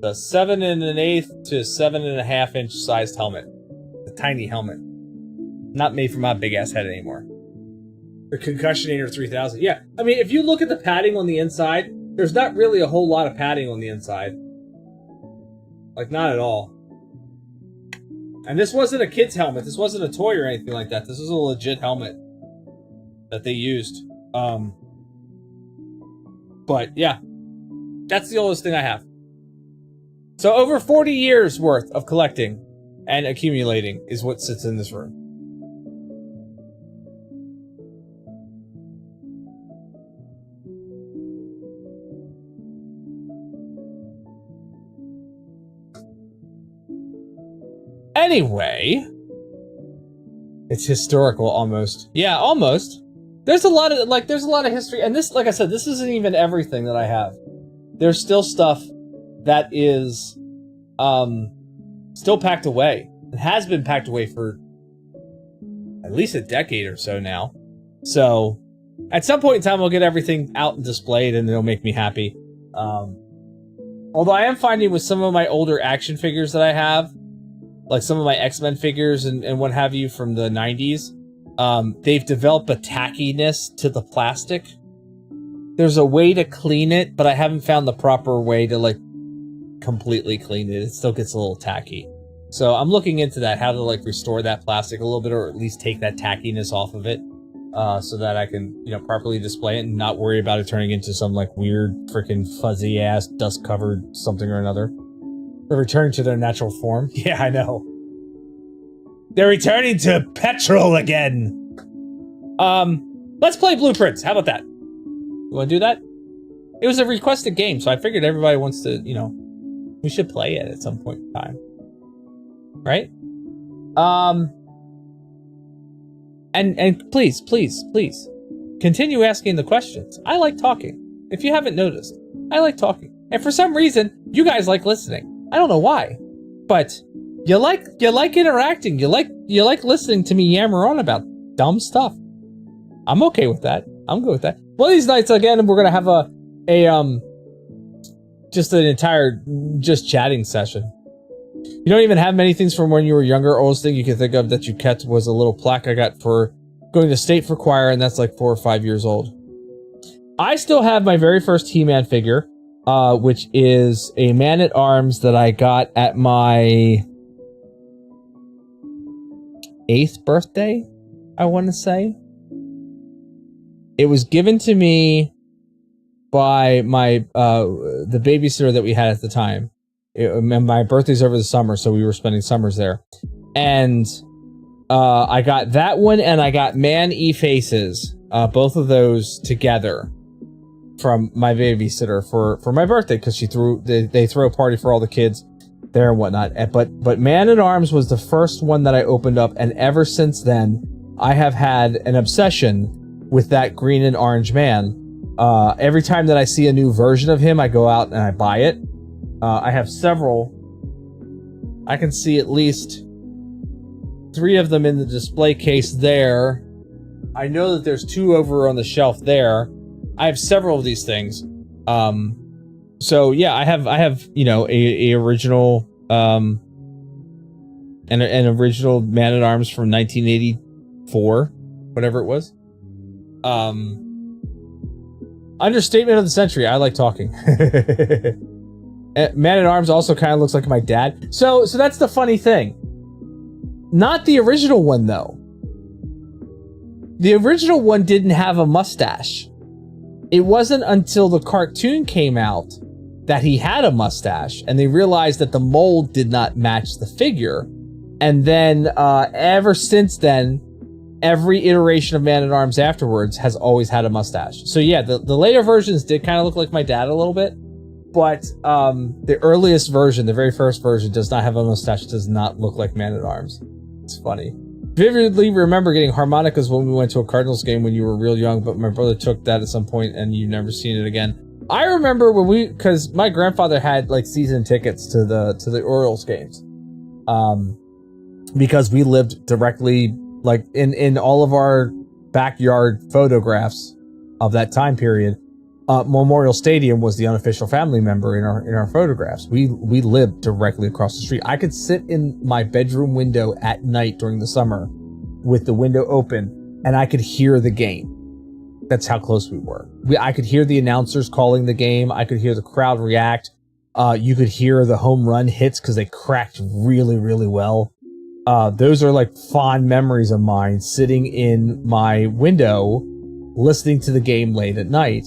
[SPEAKER 9] The 7 1/8 to 7 1/2 inch sized helmet. The tiny helmet. Not made for my big ass head anymore. The Concussionator 3000. Yeah, I mean, if you look at the padding on the inside, there's not really a whole lot of padding on the inside. Like, not at all. And this wasn't a kid's helmet. This wasn't a toy or anything like that. This was a legit helmet that they used. But, yeah. That's the oldest thing I have. So, over 40 years worth of collecting and accumulating is what sits in this room. Anyway, it's historical almost. Yeah, almost. There's a lot of history, and this, like I said, this isn't even everything that I have. There's still stuff that is still packed away. It has been packed away for at least a decade or so now. So at some point in time, we'll get everything out and displayed, and it'll make me happy. Although I am finding with some of my older action figures that I have, like some of my X-Men figures and what have you from the 90s, they've developed a tackiness to the plastic. There's a way to clean it, but I haven't found the proper way to, like, completely clean it. It still gets a little tacky. So I'm looking into that, how to, like, restore that plastic a little bit, or at least take that tackiness off of it, so that I can, you know, properly display it and not worry about it turning into some, like, weird, freaking fuzzy-ass, dust-covered something or another. They're returning to their natural form. Yeah, I know. They're returning to petrol again. Let's play Blueprints. How about that? You want to do that? It was a requested game, so I figured everybody wants to, you know, we should play it at some point in time. Right? And please, continue asking the questions. I like talking. If you haven't noticed, I like talking. And for some reason, you guys like listening. I don't know why, but you like interacting. You like listening to me yammer on about dumb stuff. I'm okay with that. I'm good with that. One of these nights, again, we're gonna have just an entire just chatting session. You don't even have many things from when you were younger. Oldest thing you can think of that you kept was a little plaque I got for going to state for choir, and that's like 4 or 5 years old. I still have my very first He-Man figure, which is a Man-at-Arms that I got at my 8th birthday, I want to say. It was given to me by my the babysitter that we had at the time. My birthday's over the summer, so we were spending summers there. And I got that one, and I got Man-E-Faces, both of those together from my babysitter for my birthday, because they throw a party for all the kids there and whatnot. But Man-at-Arms was the first one that I opened up, and ever since then, I have had an obsession with that green and orange man. Every time that I see a new version of him, I go out and I buy it. I have several. I can see at least 3 of them in the display case there. I know that there's 2 over on the shelf there. I have several of these things. So yeah, I have you know a original an original Man-at-Arms from 1984, whatever it was. Understatement of the century. I like talking. Man-at-Arms also kind of looks like my dad. So that's the funny thing. Not the original one, though. The original one didn't have a mustache. It wasn't until the cartoon came out that he had a mustache, and they realized that the mold did not match the figure. And then, ever since then, every iteration of Man-at-Arms afterwards has always had a mustache. So yeah, the later versions did kind of look like my dad a little bit, but the earliest version, the very first version, does not have a mustache, does not look like Man-at-Arms. It's funny. Vividly remember getting harmonicas when we went to a Cardinals game when you were real young, but my brother took that at some point and you've never seen it again. I remember when because my grandfather had like season tickets to the Orioles games, because we lived directly like in all of our backyard photographs of that time period. Memorial Stadium was the unofficial family member in our photographs. We lived directly across the street. I could sit in my bedroom window at night during the summer with the window open, and I could hear the game. That's how close we were. I could hear the announcers calling the game. I could hear the crowd react. You could hear the home run hits because they cracked really, really well. Those are like fond memories of mine, sitting in my window, listening to the game late at night,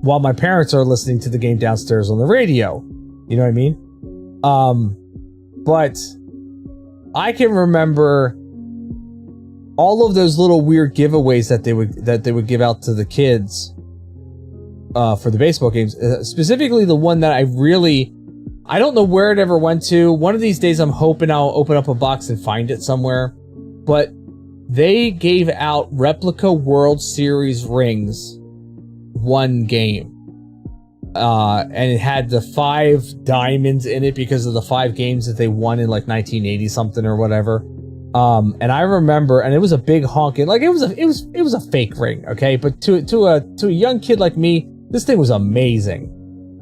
[SPEAKER 9] while my parents are listening to the game downstairs on the radio. You know what I mean? But I can remember all of those little weird giveaways that they would give out to the kids for the baseball games. Specifically, the one that I don't know where it ever went to. One of these days, I'm hoping I'll open up a box and find it somewhere. But they gave out replica World Series rings, one game. And it had the 5 diamonds in it because of the 5 games that they won in like 1980 something or whatever. And I remember, and it was a big honking, like it was a fake ring, okay? But to a young kid like me, this thing was amazing.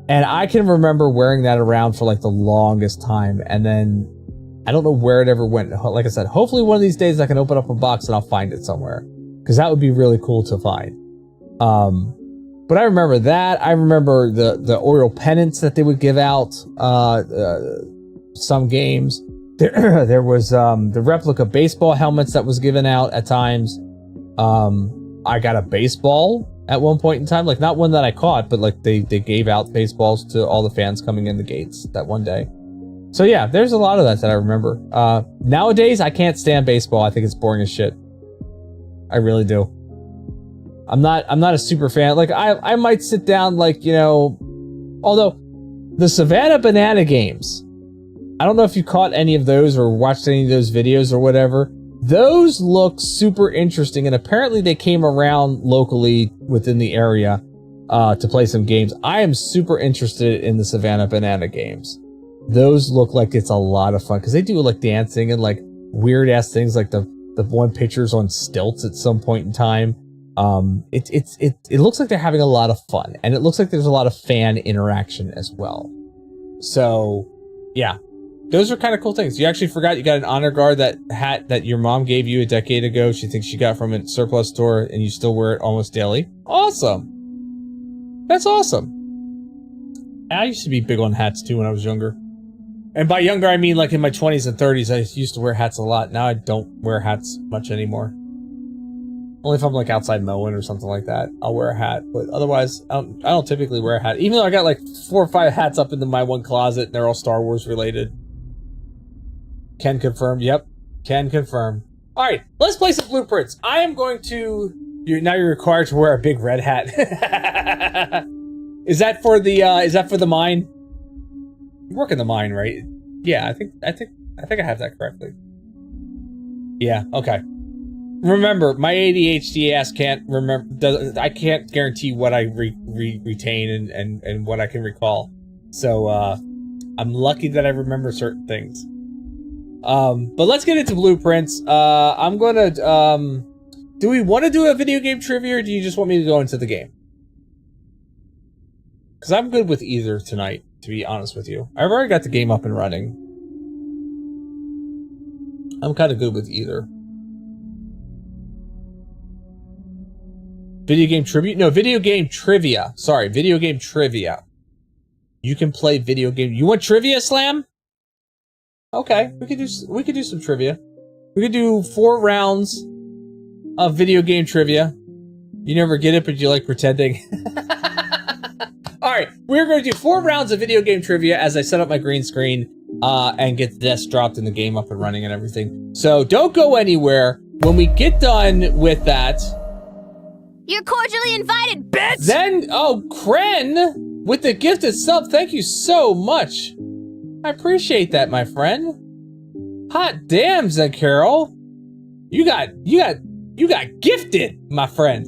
[SPEAKER 9] And I can remember wearing that around for like the longest time. And then I don't know where it ever went. Like I said, hopefully one of these days I can open up a box and I'll find it somewhere, because that would be really cool to find. But I remember that. I remember the Oriole pennants that they would give out, some games. There was the replica baseball helmets that was given out at times. I got a baseball at one point in time, like not one that I caught, but like they gave out baseballs to all the fans coming in the gates that one day. So yeah, there's a lot of that I remember. Nowadays, I can't stand baseball. I think it's boring as shit. I really do. I'm not a super fan. Like I might sit down, like, you know, although the Savannah Banana games, I don't know if you caught any of those or watched any of those videos or whatever. Those look super interesting, and apparently they came around locally within the area to play some games. I am super interested in the Savannah Banana games. Those look like it's a lot of fun because they do like dancing and like weird ass things, like the one pitcher's on stilts at some point in time. It looks like they're having a lot of fun, and it looks like there's a lot of fan interaction as well. So, yeah, those are kind of cool things. You actually forgot you got an Honor Guard, that hat that your mom gave you a decade ago. She thinks she got from a surplus store, and you still wear it almost daily. Awesome. That's awesome. I used to be big on hats too when I was younger. And by younger, I mean like in my 20s and 30s, I used to wear hats a lot. Now I don't wear hats much anymore. Only if I'm like outside mowing or something like that, I'll wear a hat. But otherwise, I don't typically wear a hat. Even though I got like 4 or 5 hats up into my one closet, and they're all Star Wars related. Can confirm. Yep, can confirm. All right, let's play some Blueprints. I am going to. Now you're required to wear a big red hat. Is that for the? Is that for the mine? You work in the mine, right? Yeah, I think I have that correctly. Yeah. Okay. Remember, my ADHD ass can't remember. I can't guarantee what I retain and what I can recall. So I'm lucky that I remember certain things. But let's get into Blueprints. I'm gonna. Do we want to do a video game trivia, or do you just want me to go into the game? Because I'm good with either tonight, to be honest with you. I've already got the game up and running. I'm kind of good with either. Video game tribute? No, video game trivia. Sorry, video game trivia. You can play video game. You want trivia, Slam? Okay, we could do some trivia. We could do 4 rounds of video game trivia. You never get it, but you like pretending. All right, we're going to do 4 rounds of video game trivia as I set up my green screen and get the desk dropped and the game up and running and everything. So don't go anywhere. When we get done with that,
[SPEAKER 12] you're cordially invited, bitch!
[SPEAKER 9] Then, oh, Kren, with the gifted sub, thank you so much. I appreciate that, my friend. Hot damn, Zed Carroll. You got gifted, my friend.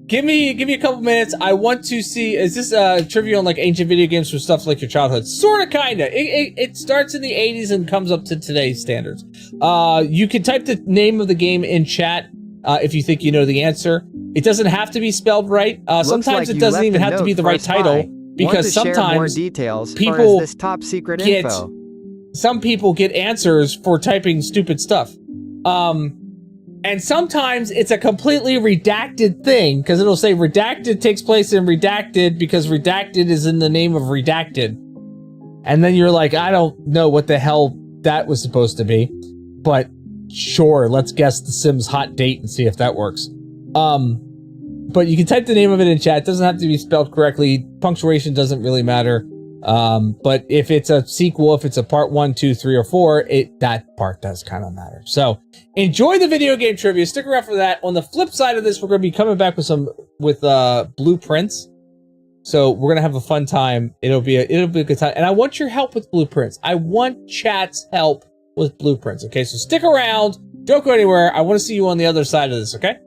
[SPEAKER 9] Give me a couple minutes. I want to see, is this trivia on like ancient video games for stuff like your childhood? Sorta, kinda. It starts in the 80s and comes up to today's standards. You can type the name of the game in chat if you think you know the answer. It doesn't have to be spelled right. Sometimes
[SPEAKER 10] like
[SPEAKER 9] it doesn't even have to be the right title, because sometimes
[SPEAKER 10] details,
[SPEAKER 9] people
[SPEAKER 10] this top secret
[SPEAKER 9] get
[SPEAKER 10] info?
[SPEAKER 9] Some people get answers for typing stupid stuff. And sometimes it's a completely redacted thing, because it'll say redacted takes place in redacted because redacted is in the name of redacted. And then you're like, I don't know what the hell that was supposed to be, but sure, let's guess The Sims hot date and see if that works. But you can type the name of it in chat. It doesn't have to be spelled correctly. Punctuation doesn't really matter. But if it's a sequel, if it's a part 1, 2, 3, or 4, that part does kind of matter. So enjoy the video game trivia. Stick around for that. On the flip side of this, we're going to be coming back with Blueprints. So we're going to have a fun time. It'll be a good time. And I want your help with Blueprints. I want chat's help with Blueprints. Okay, so stick around. Don't go anywhere. I want to see you on the other side of this, okay?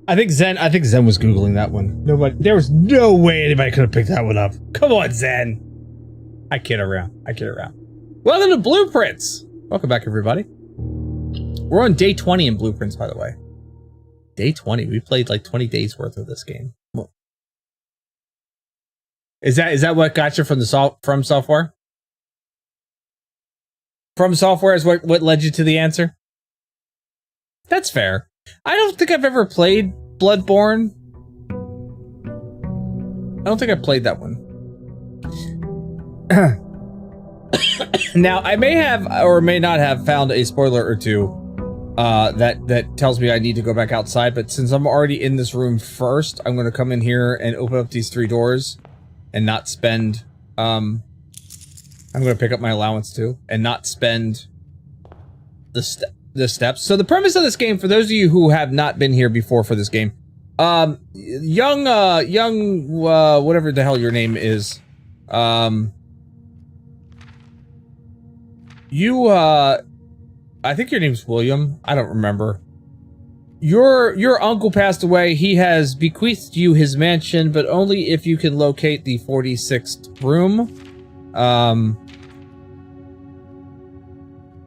[SPEAKER 9] I think Zen was Googling that one. There was no way anybody could have picked that one up. Come on, Zen. I kid around. Welcome to Blueprints. Welcome back, everybody. We're on day 20 in Blueprints, by the way. Day 20. We played like 20 days worth of this game. Well, is that what got you from From Software? From Software is what led you to the answer? That's fair. I don't think I've ever played Bloodborne. I don't think I played that one. Now, I may have or may not have found a spoiler or two that tells me I need to go back outside, but since I'm already in this room first, I'm going to come in here and open up these 3 doors and not spend... I'm going to pick up my allowance too, and not spend the steps. So the premise of this game, for those of you who have not been here before for this game, young, whatever the hell your name is, I think your name's William. I don't remember. Your uncle passed away. He has bequeathed you his mansion, but only if you can locate the 46th room.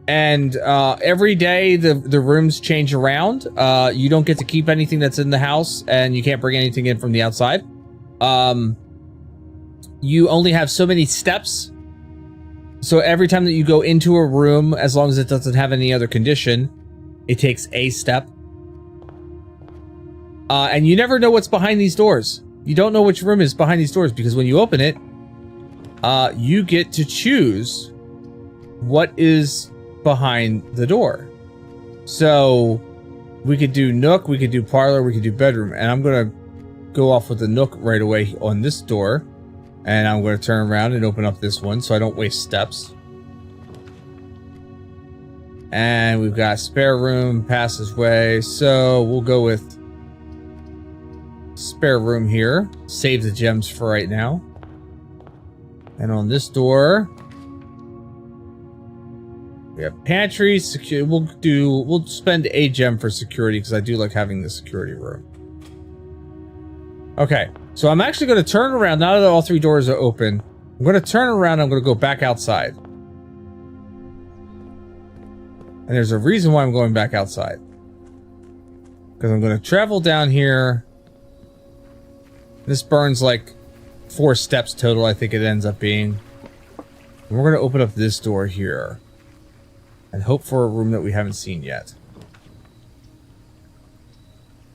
[SPEAKER 9] And every day the rooms change around. You don't get to keep anything that's in the house, and you can't bring anything in from the outside. You only have so many steps. So every time that you go into a room, as long as it doesn't have any other condition, it takes a step. And you never know what's behind these doors. You don't know which room is behind these doors, because when you open it, you get to choose what is behind the door. So we could do nook, we could do parlor, we could do bedroom, and I'm gonna go off with the nook right away on this door, and I'm gonna turn around and open up this one so I don't waste steps. And we've got spare room, passageway, so we'll go with spare room here. Save the gems for right now. And on this door, we have pantry, security. We'll spend a gem for security because I do like having the security room. Okay, so I'm actually going to turn around now that all 3 doors are open. I'm going to turn around. I'm going to go back outside. And there's a reason why I'm going back outside. Because I'm going to travel down here. This burns like 4 steps total, I think it ends up being. And we're going to open up this door here. And hope for a room that we haven't seen yet.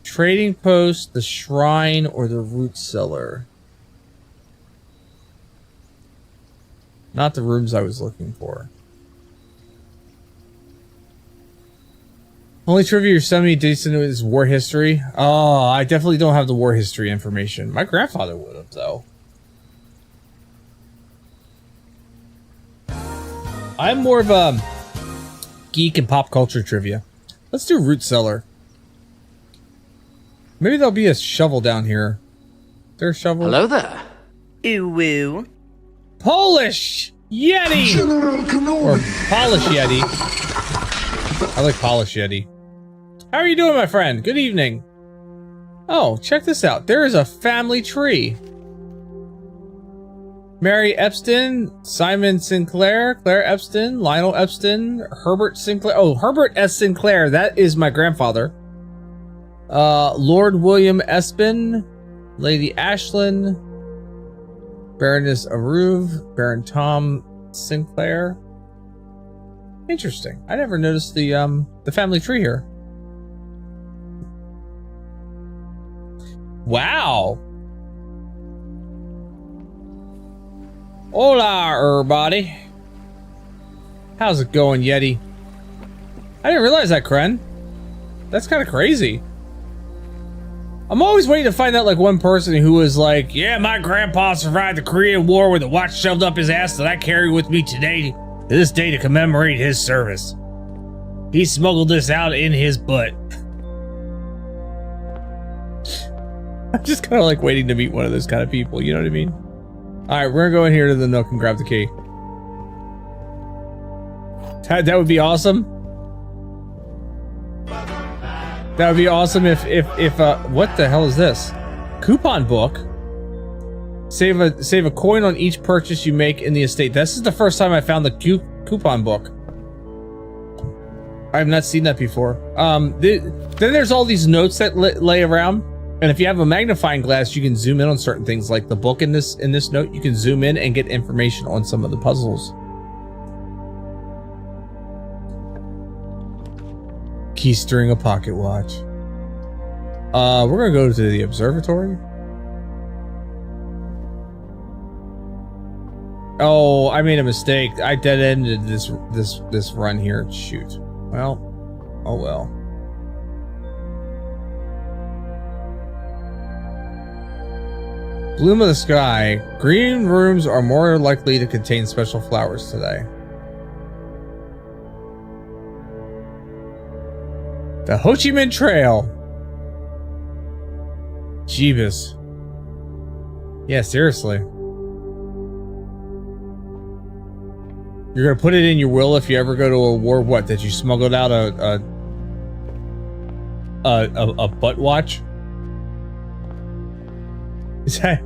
[SPEAKER 9] Trading post, the shrine, or the root cellar. Not the rooms I was looking for. Only trivia you're sending me decent is war history. Oh, I definitely don't have the war history information. My grandfather would have, though. I'm more of a geek and pop culture trivia. Let's do root cellar. Maybe there'll be a shovel down here. Is there a shovel?
[SPEAKER 6] Hello there.
[SPEAKER 1] Ew woo.
[SPEAKER 9] Polish Yeti! Or Polish Yeti. I like Polish Yeti. How are you doing, my friend? Good evening. Oh, check this out. There is a family tree. Mary Epstein, Simon Sinclair, Claire Epstein, Lionel Epstein, Herbert Sinclair. Oh, Herbert S. Sinclair. That is my grandfather. Lord William Espin, Lady Ashlyn, Baroness Aruve, Baron Tom Sinclair. Interesting. I never noticed the family tree here. Wow. Hola, everybody. How's it going, Yeti? I didn't realize that, Kren. That's kind of crazy. I'm always waiting to find out, like, one person who was like, yeah, my grandpa survived the Korean War with a watch shoved up his ass that I carry with me today, to this day, to commemorate his service. He smuggled this out in his butt. I'm just kind of like waiting to meet one of those kind of people, you know what I mean? Alright, we're gonna go in here to the nook and grab the key. That would be awesome. That would be awesome if what the hell is this? Coupon book. Save a coin on each purchase you make in the estate. This is the first time I found the coupon book. I've not seen that before. Then there's all these notes that lay around, and if you have a magnifying glass, you can zoom in on certain things, like the book in this note. You can zoom in and get information on some of the puzzles. Keystring a pocket watch. We're gonna go to the observatory. Oh, I made a mistake. I dead-ended this run here. Shoot. Well, oh well. Bloom of the sky. Green rooms are more likely to contain special flowers today. The Ho Chi Minh Trail. Jeebus. Yeah, seriously. You're gonna put it in your will if you ever go to a war. What? That you smuggled out a butt watch? Is that?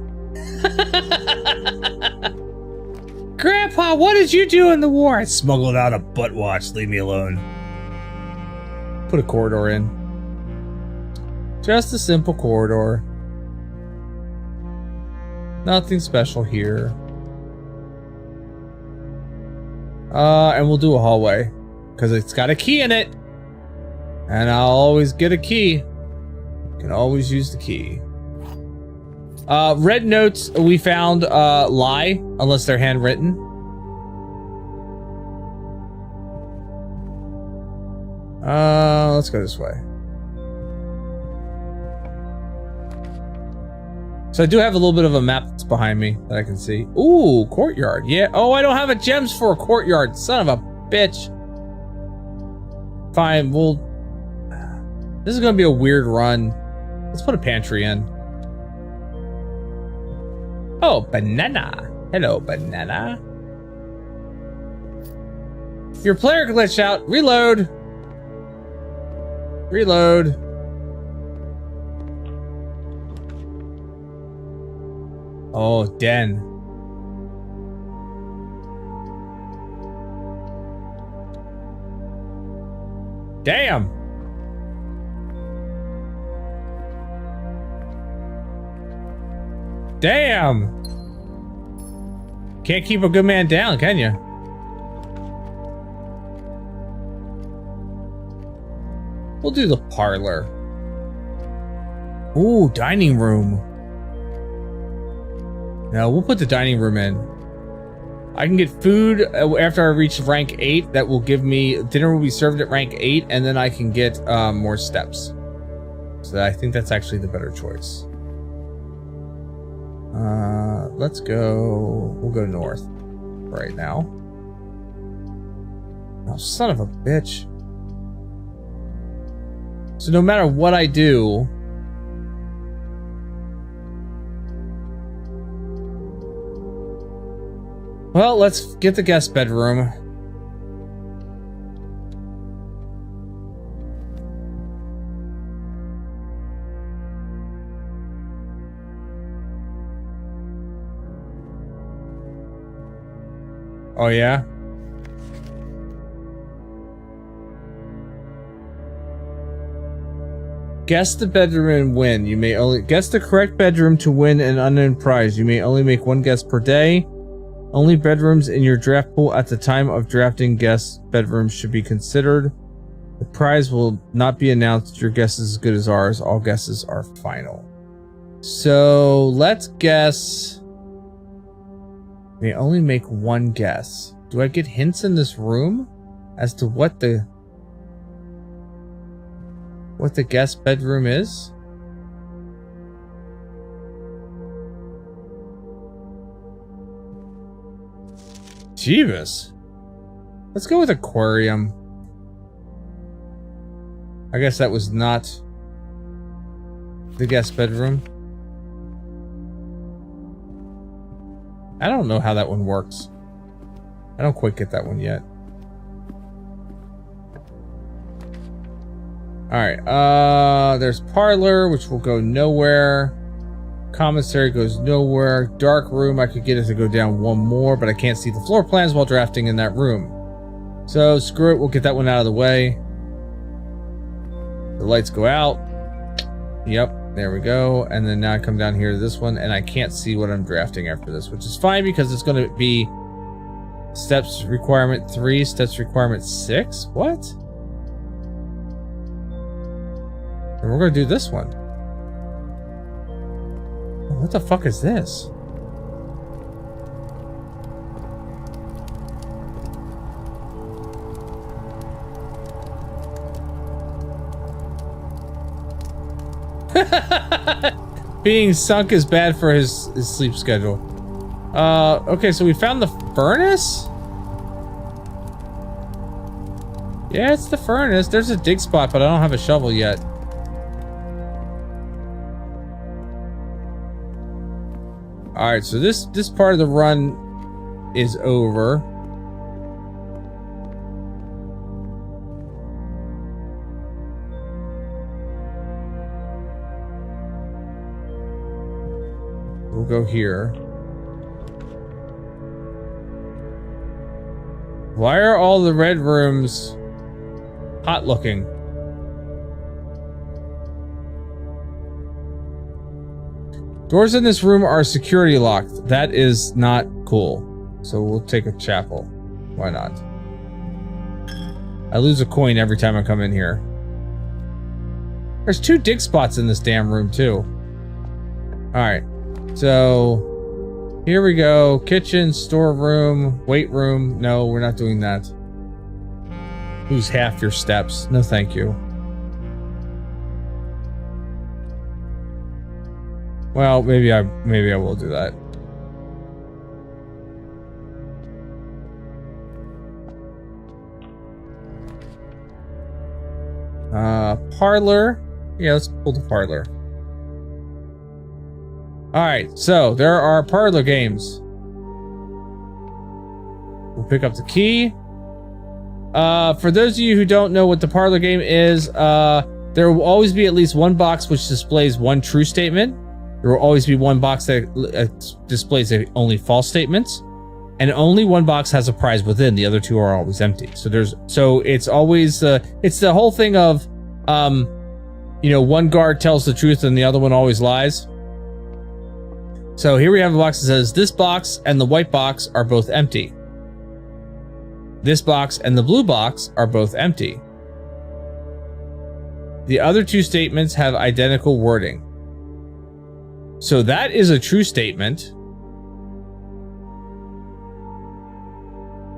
[SPEAKER 9] Grandpa, what did you do in the war? I smuggled out a butt watch. Leave me alone. Put a corridor in. Just a simple corridor. Nothing special here. And we'll do a hallway because it's got a key in it, and I'll always get a key. Can always use the key. Red notes we found lie unless they're handwritten. Let's go this way. So I do have a little bit of a map that's behind me that I can see. Ooh, courtyard. Yeah. Oh, I don't have a gems for a courtyard. Son of a bitch. Fine. Well, this is going to be a weird run. Let's put a pantry in. Oh, banana. Hello, banana. Your player glitched out. Reload. Reload. Oh, den. Damn. Damn. Can't keep a good man down, can you? We'll do the parlor. Ooh, dining room. No, we'll put the dining room in. I can get food after I reach rank 8. That will give me... Dinner will be served at rank 8, and then I can get more steps. So I think that's actually the better choice. Let's go... We'll go north right now. Oh, son of a bitch. So no matter what I do... Well, let's get the guest bedroom. Oh, yeah? Guess the bedroom and win. You may only guess the correct bedroom to win an unknown prize. You may only make one guess per day. Only bedrooms in your draft pool at the time of drafting guest bedrooms should be considered. The prize will not be announced. Your guess is as good as ours. All guesses are final. So let's guess. We only make one guess. Do I get hints in this room as to what the guest bedroom is? Jeebus. Let's go with aquarium. I guess that was not the guest bedroom. I don't know how that one works. I don't quite get that one yet. Alright, there's parlor, which will go nowhere. Commissary goes nowhere. Dark room, I could get it to go down one more, but I can't see the floor plans while drafting in that room. So, screw it, we'll get that one out of the way. The lights go out. Yep, there we go. And then now I come down here to this one, and I can't see what I'm drafting after this, which is fine because it's going to be steps requirement 3, steps requirement 6. What? And we're going to do this one. What the fuck is this? Being sunk is bad for his sleep schedule. Okay, so we found the furnace? Yeah, it's the furnace. There's a dig spot, but I don't have a shovel yet. Alright, so this part of the run is over. We'll go here. Why are all the red rooms hot looking? Doors in this room are security locked. That is not cool. So we'll take a chapel. Why not? I lose a coin every time I come in here. There's 2 dig spots in this damn room too. Alright. So here we go. Kitchen, storeroom, weight room. No, we're not doing that. Lose half your steps. No thank you. Well, maybe I will do that. Parlor. Yeah, let's pull the parlor. Alright, so there are parlor games. We'll pick up the key. For those of you who don't know what the parlor game is, there will always be at least one box which displays one true statement. There will always be one box that displays only false statements, and only one box has a prize within. The other 2 are always empty. So it's always it's the whole thing of you know, one guard tells the truth and the other one always lies. So here we have a box that says this box and the white box are both empty. This box and the blue box are both empty. The other 2 statements have identical wording. So that is a true statement.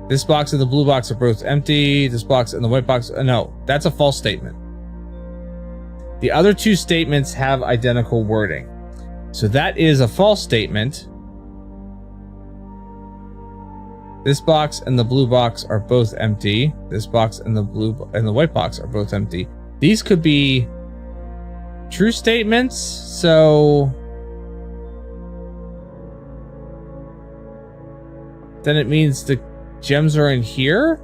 [SPEAKER 9] This box and the blue box are both empty. This box and the white box, no, that's a false statement. The other 2 statements have identical wording. So that is a false statement. This box and the blue box are both empty. This box and the white box are both empty. These could be true statements, so then it means the gems are in here?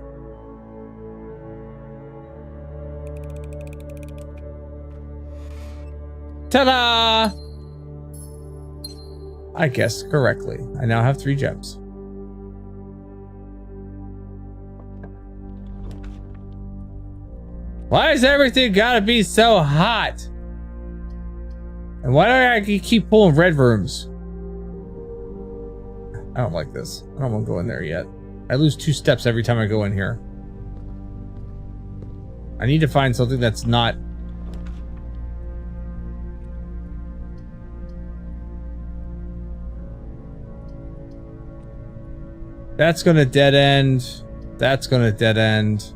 [SPEAKER 9] Ta-da! I guessed correctly. I now have 3 gems. Why is everything gotta be so hot? And why do I keep pulling red rooms? I don't like this. I don't want to go in there yet. I lose 2 steps every time I go in here. I need to find something that's not... That's gonna dead end. That's gonna dead end.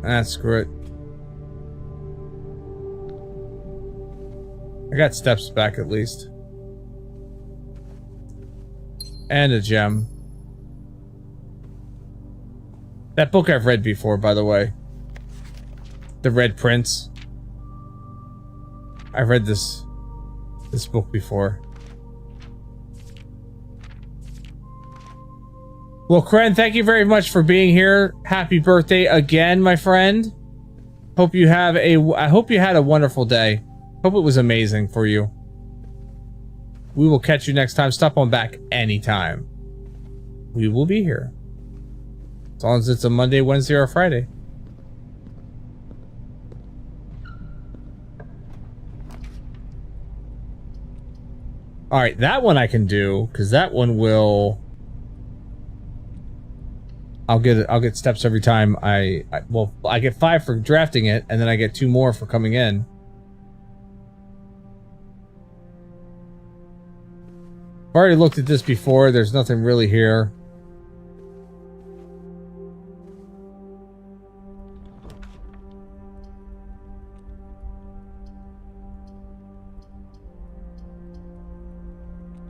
[SPEAKER 9] Ah, screw it. I got steps back at least. And a gem. That book I've read before, by the way. The Red Prince. I've read this book before. Well, Kren, thank you very much for being here. Happy birthday again, my friend. I hope you had a wonderful day. Hope it was amazing for you. We will catch you next time. Stop on back anytime. We will be here. As long as it's a Monday, Wednesday, or Friday. Alright, that one I can do, because that one will... I'll get steps every time I get 5 for drafting it, and then I get 2 more for coming in. I've already looked at this before. There's nothing really here.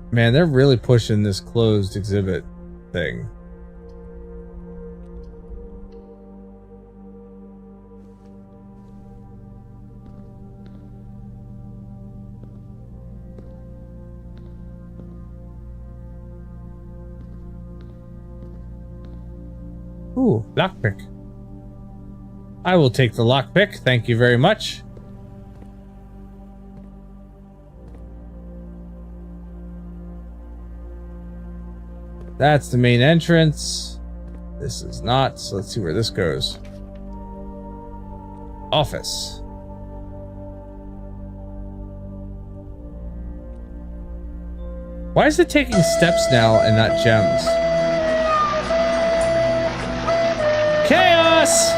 [SPEAKER 9] Man, they're really pushing this closed exhibit thing. Ooh, lockpick. I will take the lockpick. Thank you very much. That's the main entrance. This is not, so let's see where this goes. Office. Why is it taking steps now and not gems? Chaos!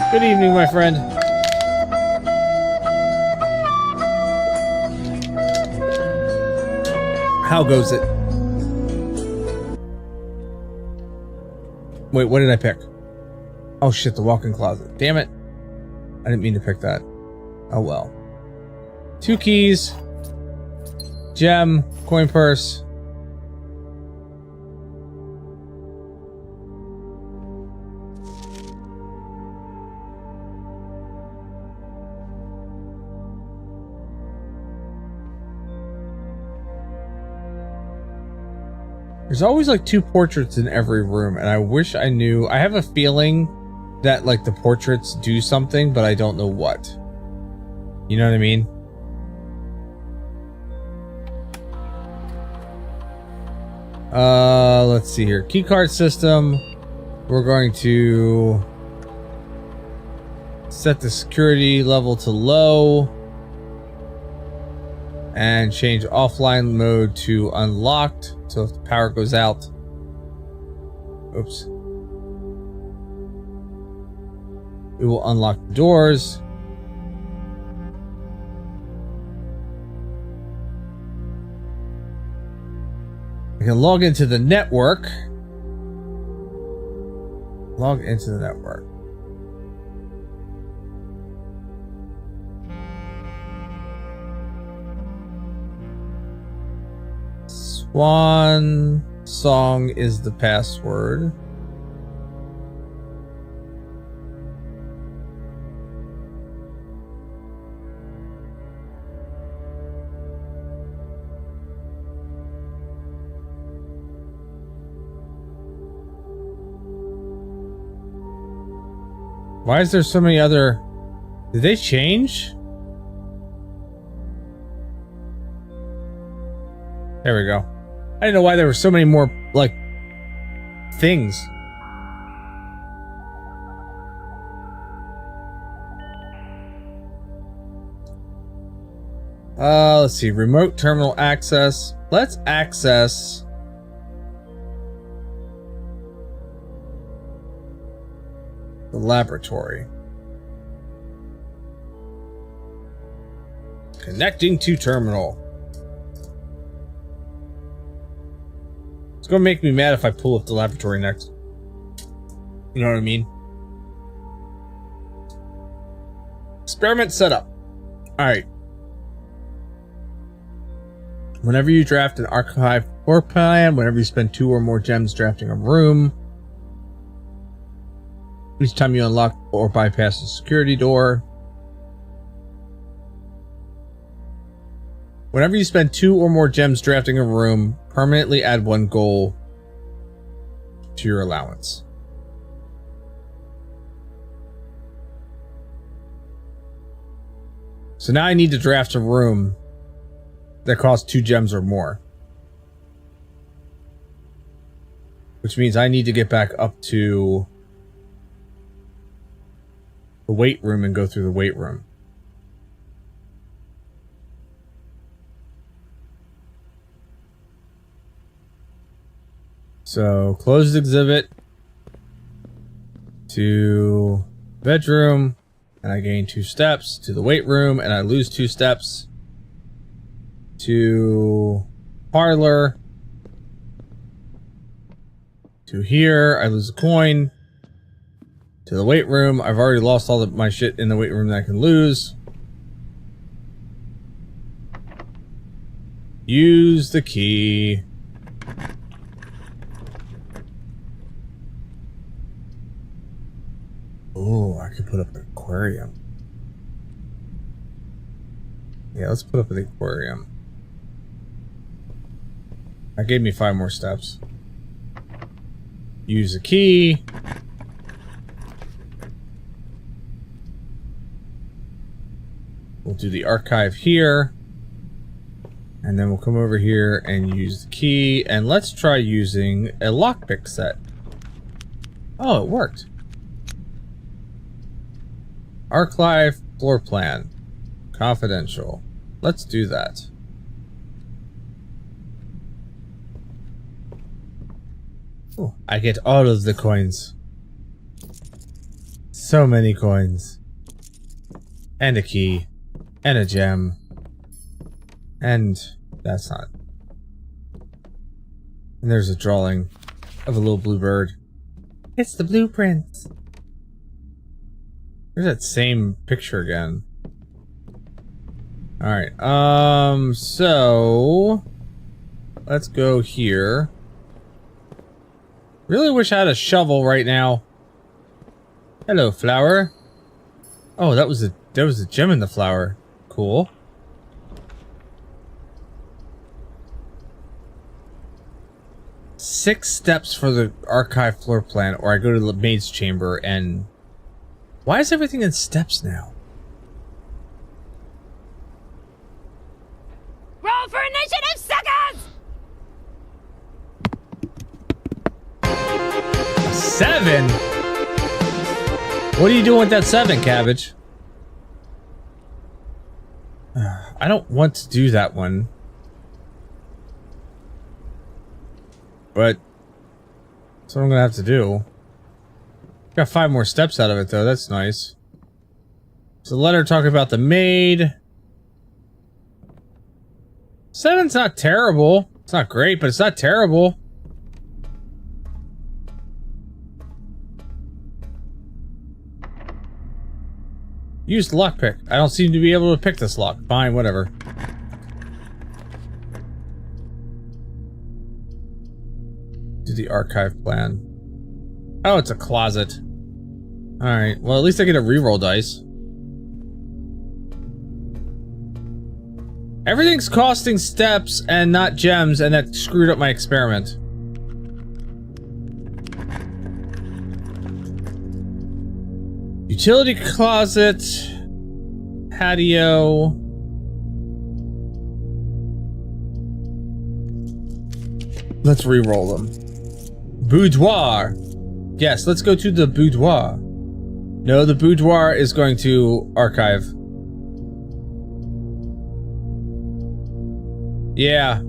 [SPEAKER 9] Good evening, my friend. How goes it? Wait, what did I pick? Oh shit, the walk-in closet. Damn it. I didn't mean to pick that. Oh well. 2 keys. Gem. Coin purse. There's always like 2 portraits in every room, and I wish I knew. I have a feeling that like the portraits do something, but I don't know what. You know what I mean? Let's see here. Keycard system. We're going to set the security level to low and change offline mode to unlocked. So if the power goes out, oops, we will unlock the doors. I can log into the network. Log into the network. Swan song is the password. Why is there so many other... Did they change? There we go. I didn't know why there were so many more, like, things. Let's see. Remote terminal access. Let's access... the laboratory. Connecting to terminal. It's gonna make me mad if I pull up the laboratory next. You know what I mean? Experiment setup. Alright. Whenever you draft an archive floor plan, whenever you spend 2 or more gems drafting a room, each time you unlock or bypass a security door, whenever you spend 2 or more gems drafting a room, permanently add 1 goal to your allowance. So now I need to draft a room that costs 2 gems or more. Which means I need to get back up to the weight room and go through the weight room. So, closed exhibit to bedroom, and I gain 2 steps to the weight room, and I lose 2 steps to parlor. To here, I lose a coin. To the weight room, I've already lost all my shit in the weight room that I can lose. Use the key. Oh, I could put up an aquarium. Yeah, let's put up an aquarium. That gave me 5 more steps. Use a key. We'll do the archive here. And then we'll come over here and use the key. And let's try using a lockpick set. Oh, it worked. Archive floor plan. Confidential. Let's do that. Oh, I get all of the coins. So many coins. And a key. And a gem. And that's not. And there's a drawing of a little blue bird. It's the blueprints. There's that same picture again. Alright, so let's go here. Really wish I had a shovel right now. Hello, flower. Oh, there was a gem in the flower. Cool. Six steps for the archive floor plan, or I go to the maid's chamber and... Why is everything in steps now?
[SPEAKER 12] Roll for initiative, suckers!
[SPEAKER 9] 7? What are you doing with that 7, Cabbage? I don't want to do that one. But that's what I'm gonna have to do. Got 5 more steps out of it though, that's nice. So letter talking about the maid. 7's not terrible. It's not great, but it's not terrible. Use the lockpick. I don't seem to be able to pick this lock. Fine, whatever. Do the archive plan. Oh, it's a closet. Alright, well at least I get a reroll dice. Everything's costing steps and not gems, and that screwed up my experiment. Utility closet. Patio. Let's re-roll them. Boudoir. Yes, let's go to the boudoir. No, the boudoir is going to archive. Yeah.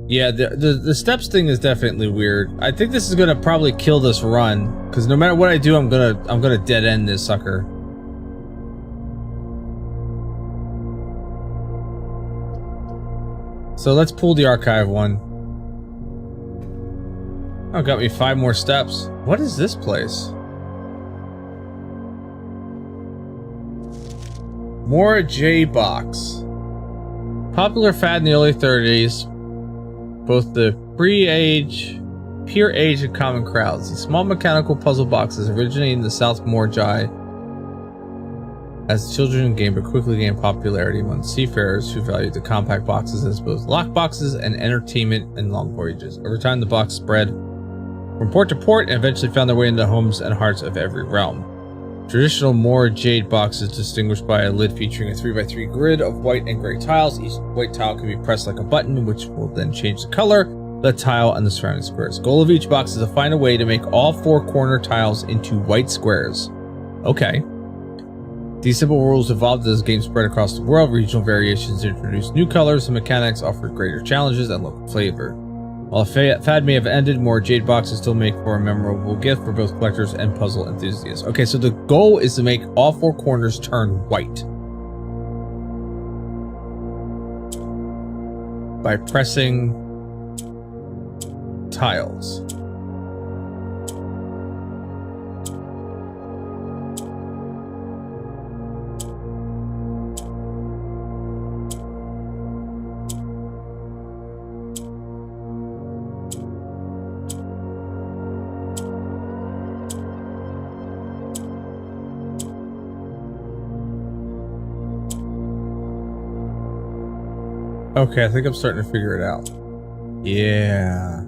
[SPEAKER 9] Yeah, the steps thing is definitely weird. I think this is gonna probably kill this run, because no matter what I do, I'm gonna dead end this sucker. So let's pull the archive one. Oh, got me 5 more steps. What is this place? More J box. Popular fad in the early 30s. Both the pure age and common crowds. These small mechanical puzzle boxes originated in the South Morjai as children gained but quickly gained popularity among seafarers who valued the compact boxes as both lock boxes and entertainment and long voyages. Over time, the box spread from port to port and eventually found their way into the homes and hearts of every realm. Traditional Moor jade box is distinguished by a lid featuring a 3x3 grid of white and gray tiles. Each white tile can be pressed like a button, which will then change the color of the tile and the surrounding squares. The goal of each box is to find a way to make all 4 corner tiles into white squares. Okay. These simple rules evolved as the game spread across the world. Regional variations introduced new colors and mechanics, offered greater challenges and local flavor. While a fad may have ended, more jade boxes still make for a memorable gift for both collectors and puzzle enthusiasts. Okay, so the goal is to make all 4 corners turn white by pressing tiles. Okay, I think I'm starting to figure it out. Yeah.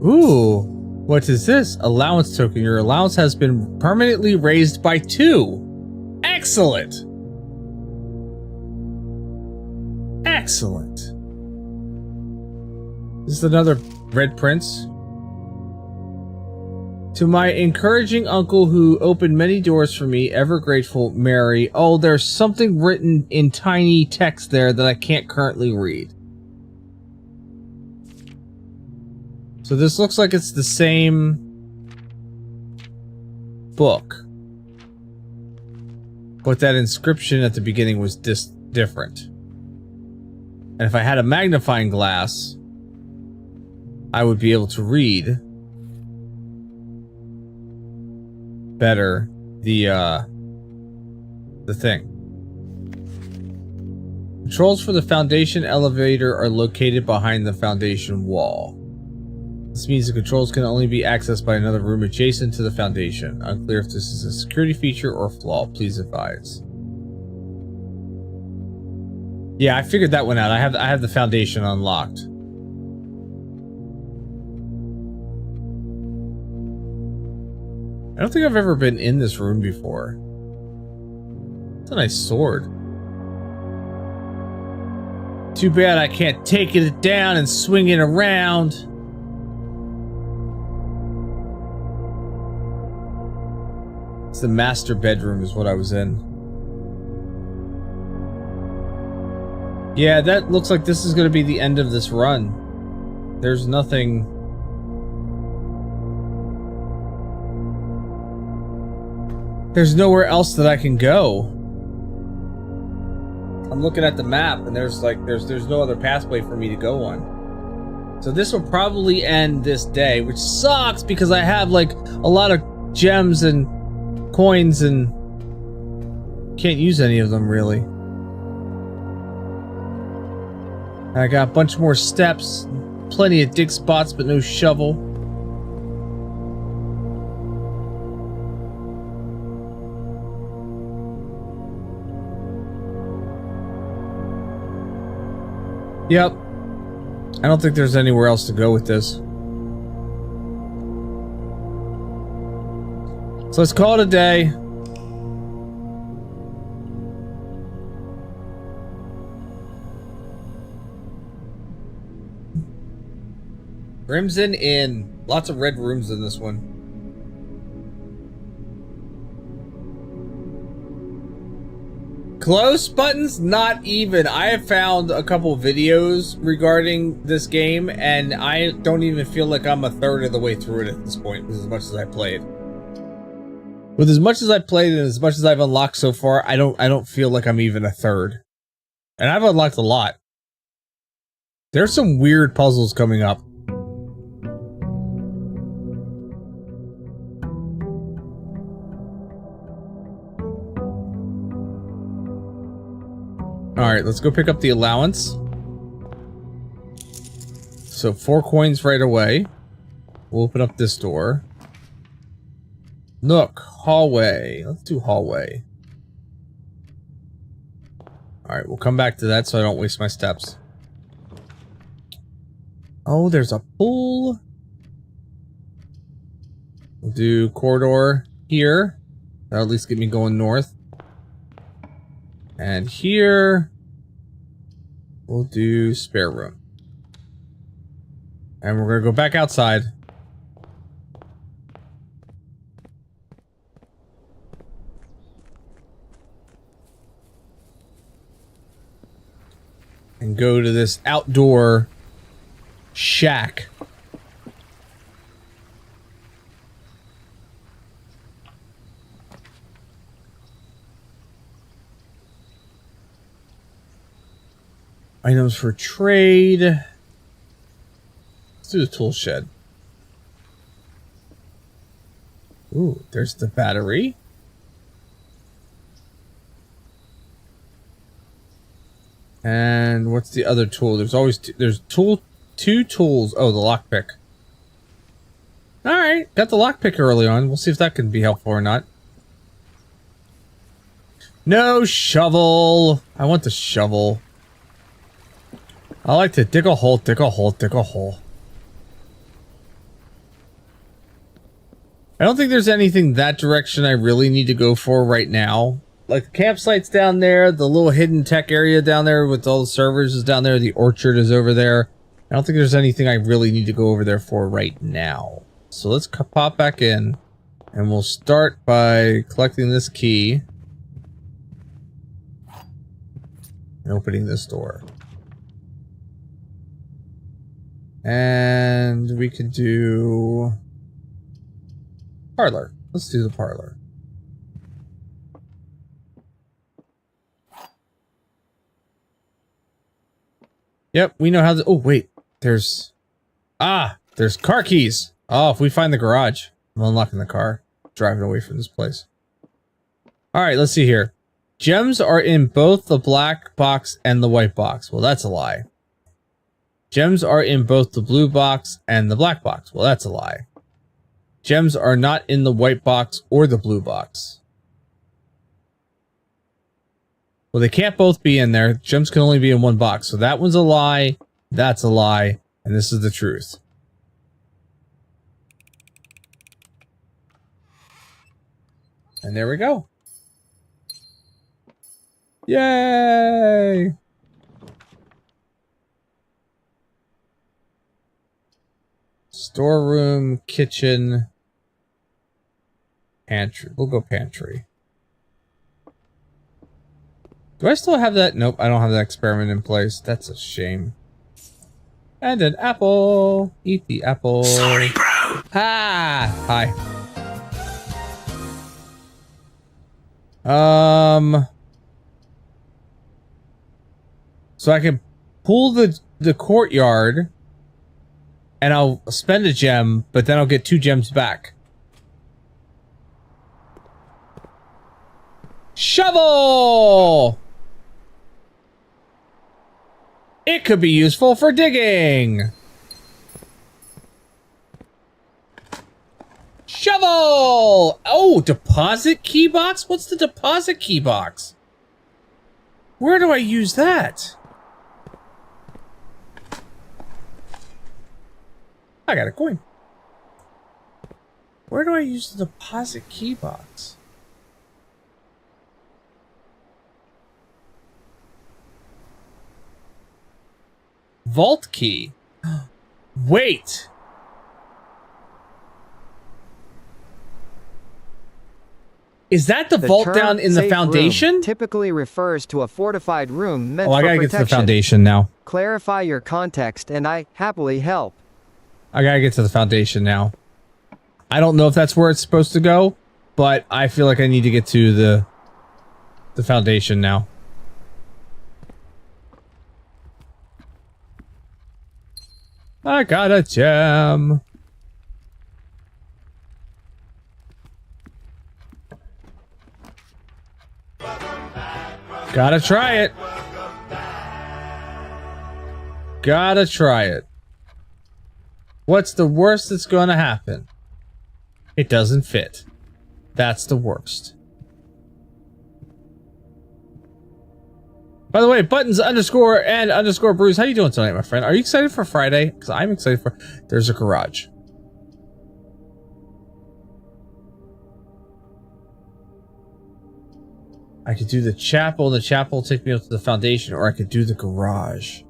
[SPEAKER 9] Ooh, what is this? Allowance token. Your allowance has been permanently raised by 2. Excellent. Excellent. This is another Red Prince. To my encouraging uncle who opened many doors for me, ever grateful, Mary. Oh, there's something written in tiny text there that I can't currently read. So this looks like it's the same book, but that inscription at the beginning was different. And if I had a magnifying glass, I would be able to read better the thing. Controls for the Foundation elevator are located behind the Foundation wall. This means the controls can only be accessed by another room adjacent to the Foundation. Unclear if this is a security feature or flaw. Please advise. Yeah, I figured that one out. I have the Foundation unlocked. I don't think I've ever been in this room before. It's a nice sword. Too bad I can't take it down and swing it around. The master bedroom is what I was in. Yeah, that looks like this is going to be the end of this run. There's nothing. There's nowhere else that I can go. I'm looking at the map and there's no other pathway for me to go on. So this will probably end this day, which sucks because I have like a lot of gems and coins and can't use any of them really. I got a bunch more steps, plenty of dig spots, but no shovel. Yep. I don't think there's anywhere else to go with this. So let's call it a day. Crimson Inn. Lots of red rooms in this one. Close buttons? Not even. I have found a couple videos regarding this game, and I don't even feel like I'm a third of the way through it at this point, as much as I played. With as much as I've played and as much as I've unlocked so far, I don't feel like I'm even a third. And I've unlocked a lot. There's some weird puzzles coming up. Alright, let's go pick up the allowance. So 4 coins right away. We'll open up this door. Look, hallway. Let's do hallway. Alright, we'll come back to that so I don't waste my steps. Oh, there's a pool. We'll do corridor here. That'll at least get me going north. And here, we'll do spare room. And we're going to go back outside. And go to this outdoor shack. Items for trade. Let's do the tool shed. Ooh, there's the battery. And what's the other tool? There's always two tools. Oh, the lockpick. All right, got the lockpick early on. We'll see if that can be helpful or not. No shovel. I want the shovel. I like to dig a hole, dig a hole, dig a hole. I don't think there's anything that direction I really need to go for right now. Like the campsite's down there, the little hidden tech area down there with all the servers is down there, the orchard is over there. I don't think there's anything I really need to go over there for right now. So let's pop back in and we'll start by collecting this key and opening this door. And we could do parlor. Let's do the parlor. Yep, we know how to... Oh, wait. There's car keys. Oh, if we find the garage. I'm unlocking the car. Driving away from this place. Alright, let's see here. Gems are in both the black box and the white box. Well, that's a lie. Gems are in both the blue box and the black box. Well, that's a lie. Gems are not in the white box or the blue box. Well, they can't both be in there. Gems can only be in one box. So that one's a lie. That's a lie. And this is the truth. And there we go. Yay! Storeroom, kitchen, pantry. We'll go pantry. Do I still have that? Nope, I don't have that experiment in place. That's a shame. And an apple. Eat the apple.
[SPEAKER 4] Sorry, bro.
[SPEAKER 9] Ah! Hi. So I can pull the courtyard and I'll spend a gem, but then I'll get 2 gems back. Shovel! It could be useful for digging. Shovel! Oh, deposit key box? What's the deposit key box? Where do I use that? I got a coin. Where do I use the deposit key box? Vault key. Wait. Is that the vault
[SPEAKER 10] term
[SPEAKER 9] down in the
[SPEAKER 10] safe
[SPEAKER 9] foundation?
[SPEAKER 10] room typically refers to a fortified room meant
[SPEAKER 9] Oh, I
[SPEAKER 10] for
[SPEAKER 9] gotta
[SPEAKER 10] protection.
[SPEAKER 9] get to the foundation now.
[SPEAKER 10] Clarify your context and I happily help.
[SPEAKER 9] I gotta get to the foundation now. I don't know if that's where it's supposed to go, but I feel like I need to get to the foundation now. I got a gem. Gotta try it. Gotta try it. What's the worst that's gonna happen? It doesn't fit. That's the worst. By the way, buttons underscore and underscore Bruce, how you doing tonight, my friend? Are you excited for Friday? Because I'm excited for... There's a garage. I could do the chapel. The chapel will take me up to the foundation, or I could do the garage.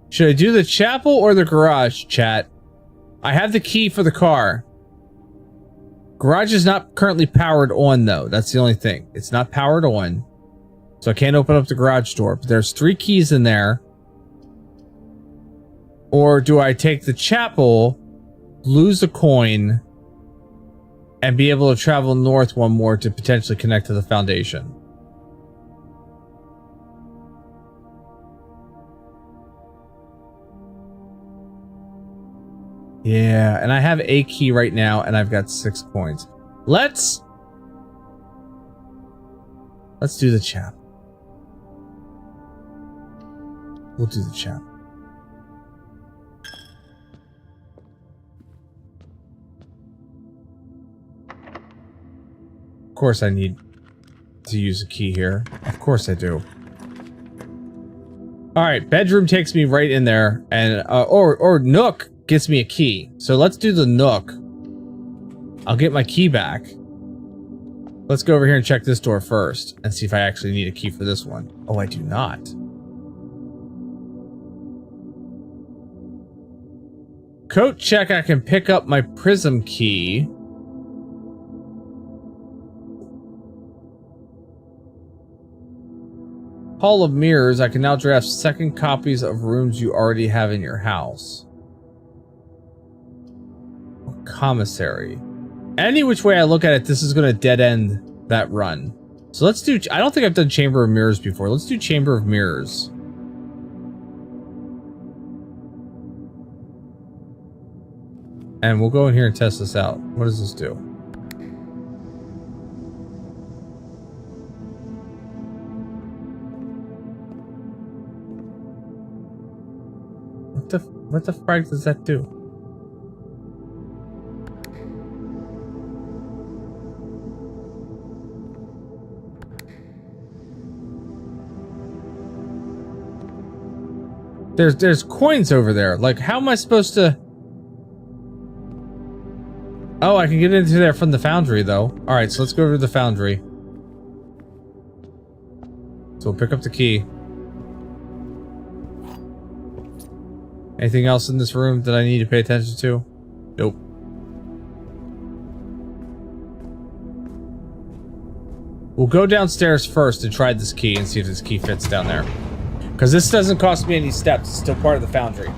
[SPEAKER 9] Should I do the chapel or the garage, chat? I have the key for the car. Garage is not currently powered on, though. That's the only thing. It's not powered on. So I can't open up the garage door. But there's 3 keys in there. Or do I take the chapel, lose a coin, and be able to travel north one more to potentially connect to the foundation? Yeah, and I have a key right now, and I've got 6 coins. Let's do the chapel. We'll do the chapel. Of course I need to use a key here. Of course I do. Alright, bedroom takes me right in there, and or Nook gets me a key. So let's do the Nook. I'll get my key back. Let's go over here and check this door first and see if I actually need a key for this one. Oh, I do not. Coat check, I can pick up my prism key. Hall of Mirrors, I can now draft second copies of rooms you already have in your house. Commissary. Any which way I look at it, this is going to dead end that run. So let's do... I don't think I've done Chamber of Mirrors before. Let's do Chamber of Mirrors. And we'll go in here and test this out. What does this do? What the frick does that do? There's coins over there. Like, how am I supposed to... Oh, I can get into there from the foundry, though. Alright, so let's go over to the foundry. So we'll pick up the key. Anything else in this room that I need to pay attention to? Nope. We'll go downstairs first and try this key and see if this key fits down there. Because this doesn't cost me any steps. It's still part of the foundry.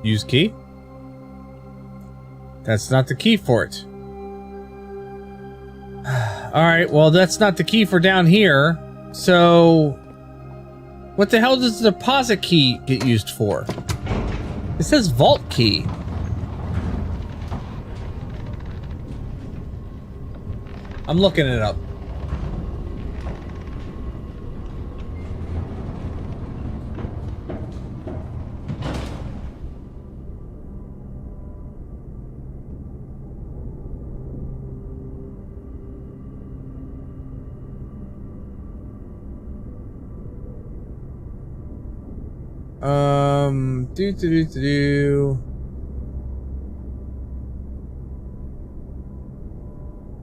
[SPEAKER 9] Use key? That's not the key for it. Alright, well, that's not the key for down here. So, what the hell does the deposit key get used for? It says vault key. I'm looking it up.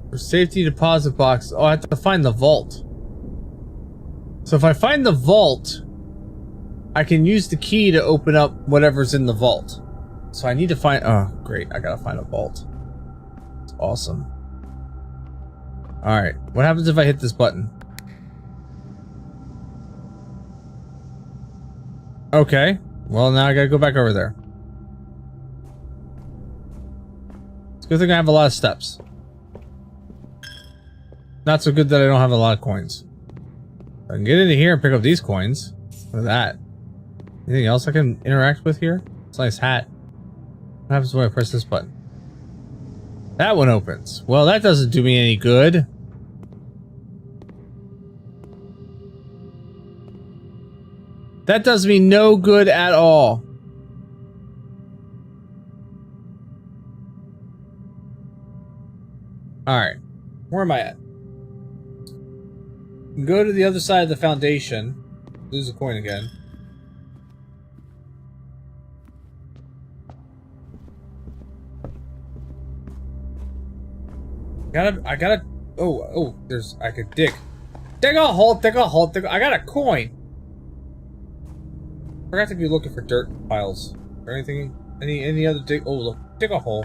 [SPEAKER 9] For safety deposit box. Oh, I have to find the vault. So So if I find the vault, I can use the key to open up whatever's in the vault. So I need to find... Oh, great. I gotta find a vault. It's awesome. Alright. What happens if I hit this button? Okay. Well, now I gotta go back over there. It's a good thing I have a lot of steps. Not so good that I don't have a lot of coins. I can get into here and pick up these coins. Look at that. Anything else I can interact with here? It's a nice hat. What happens when I press this button? That one opens. Well, that doesn't do me any good. That does me no good at all. Alright. Where am I at? Go to the other side of the foundation. Lose a coin again. I could dig. Dig a hole, dig a hole, dig a, I got a coin! Forgot to be looking for dirt piles. Or anything, any other dig, oh look, dig a hole.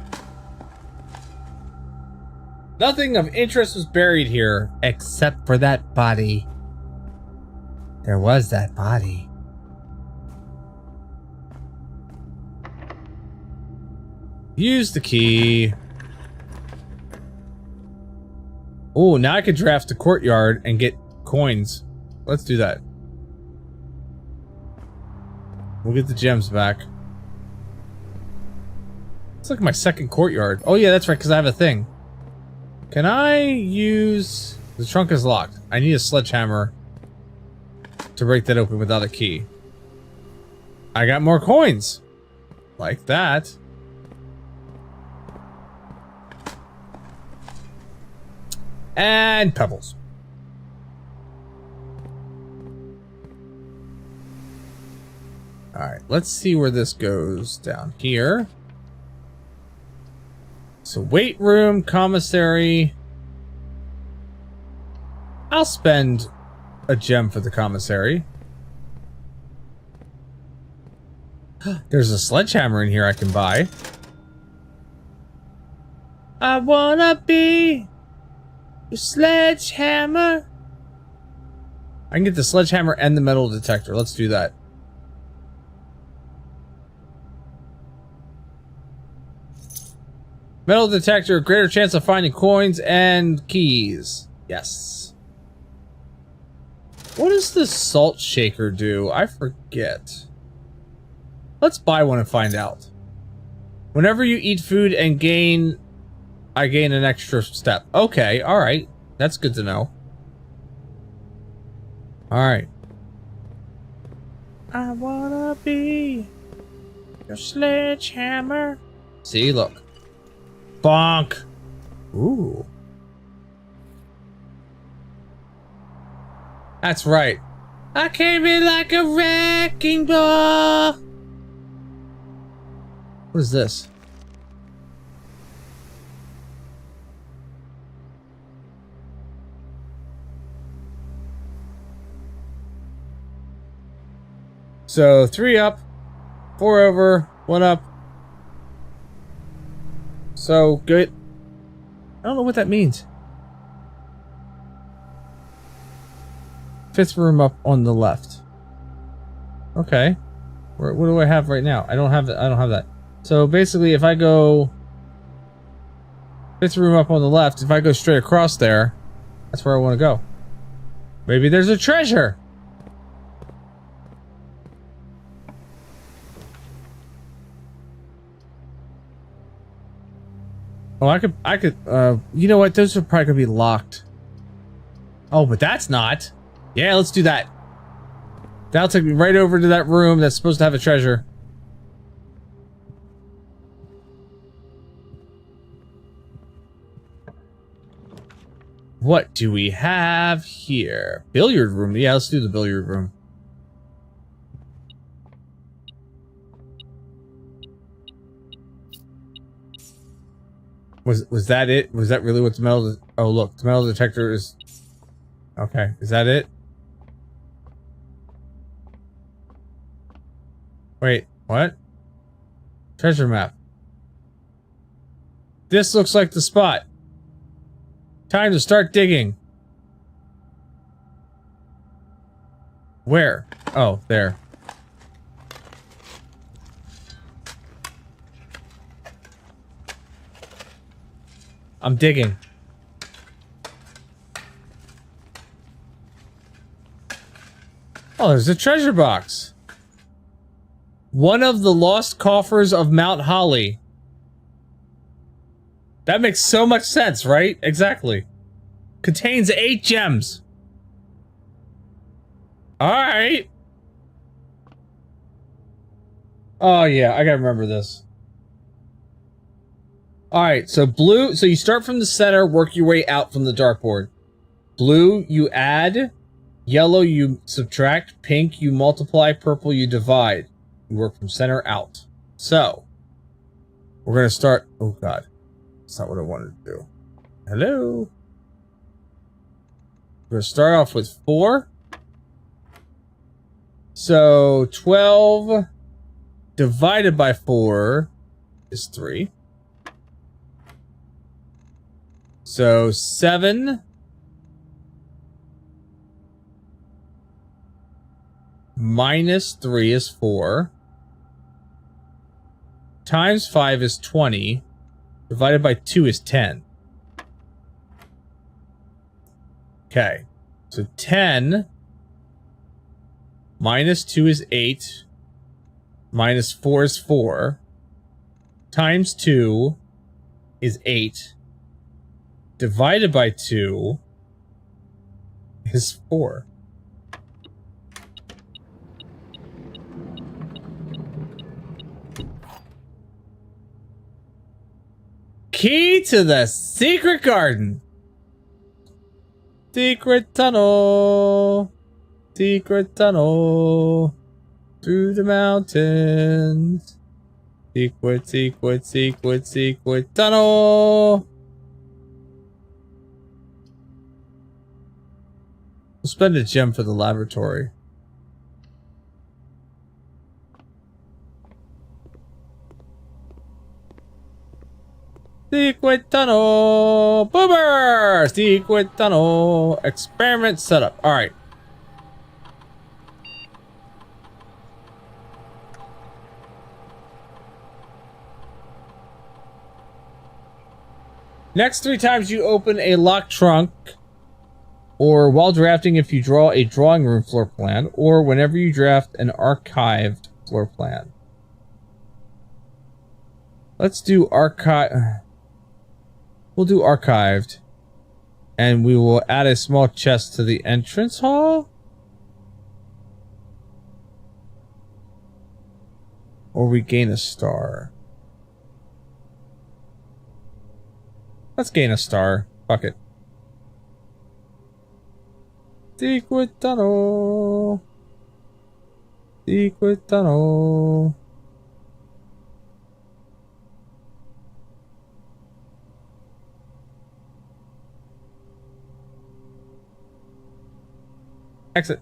[SPEAKER 9] Nothing of interest was buried here, except for that body. There was that body. Use the key. Oh, now I could draft the courtyard and get coins. Let's do that. We'll get the gems back. It's like my second courtyard. Oh yeah, that's right, because I have a thing. Can I use... The trunk is locked. I need a sledgehammer to break that open without a key. I got more coins. Like that. And pebbles. Alright, let's see where this goes down here. So weight room, commissary. I'll spend a gem for the commissary. There's a sledgehammer in here I can buy. I wanna be your sledgehammer. I can get the sledgehammer and the metal detector. Let's do that. Metal detector, greater chance of finding coins and keys. Yes. What does the salt shaker do? I forget. Let's buy one and find out. Whenever you eat food and gain... I gain an extra step. Okay, alright. That's good to know. Alright. I wanna be your sledgehammer. See, look. Bonk. Ooh. That's right. I came in like a wrecking ball. What is this? So 3 up, 4 over, 1 up. So good. I don't know what that means. 5th room up on the left. Okay. What do I have right now? I don't have that. I don't have that. So basically, if I go 5th room up on the left, if I go straight across there, that's where I want to go. Maybe there's a treasure. Oh, I could, you know what? Those are probably gonna be locked. Oh, but that's not. Yeah, let's do that. That'll take me right over to that room that's supposed to have a treasure. What do we have here? Billiard room. Yeah, let's do the billiard room. Was that it? Was that really what the metal... Oh, look. The metal detector is... Okay. Is that it? Wait, what? Treasure map. This looks like the spot. Time to start digging. Where? Oh, there. I'm digging. Oh, there's a treasure box. One of the lost coffers of Mount Holly. That makes so much sense, right? Exactly. Contains 8 gems. Alright. Oh yeah, I gotta remember this. Alright, so blue, so you start from the center, work your way out from the dartboard. Blue, you add. Yellow, you subtract. Pink, you multiply. Purple, you divide. You work from center out. So, we're gonna start, oh god. That's not what I wanted to do. Hello? We're gonna start off with 4. So, 12 divided by 4 is 3. So, 7 minus 3 is 4. Times 5 is 20. Divided by 2 is 10. Okay. So 10 minus 2 is 8. Minus 4 is 4. Times 2 is 8. Divided by 2 is 4. Key to the secret garden. Secret tunnel. Secret tunnel. Through the mountains. Secret, secret, secret, secret tunnel. We'll spend a gem for the laboratory. Secret tunnel! Boomer! Secret tunnel! Experiment setup. Alright. Next 3 times you open a locked trunk, or while drafting if you draw a drawing room floor plan, or whenever you draft an archived floor plan. Let's do archive. We'll do archived. And we will add a small chest to the entrance hall? Or we gain a star. Let's gain a star. Fuck it. Secret tunnel. Secret tunnel. Exit.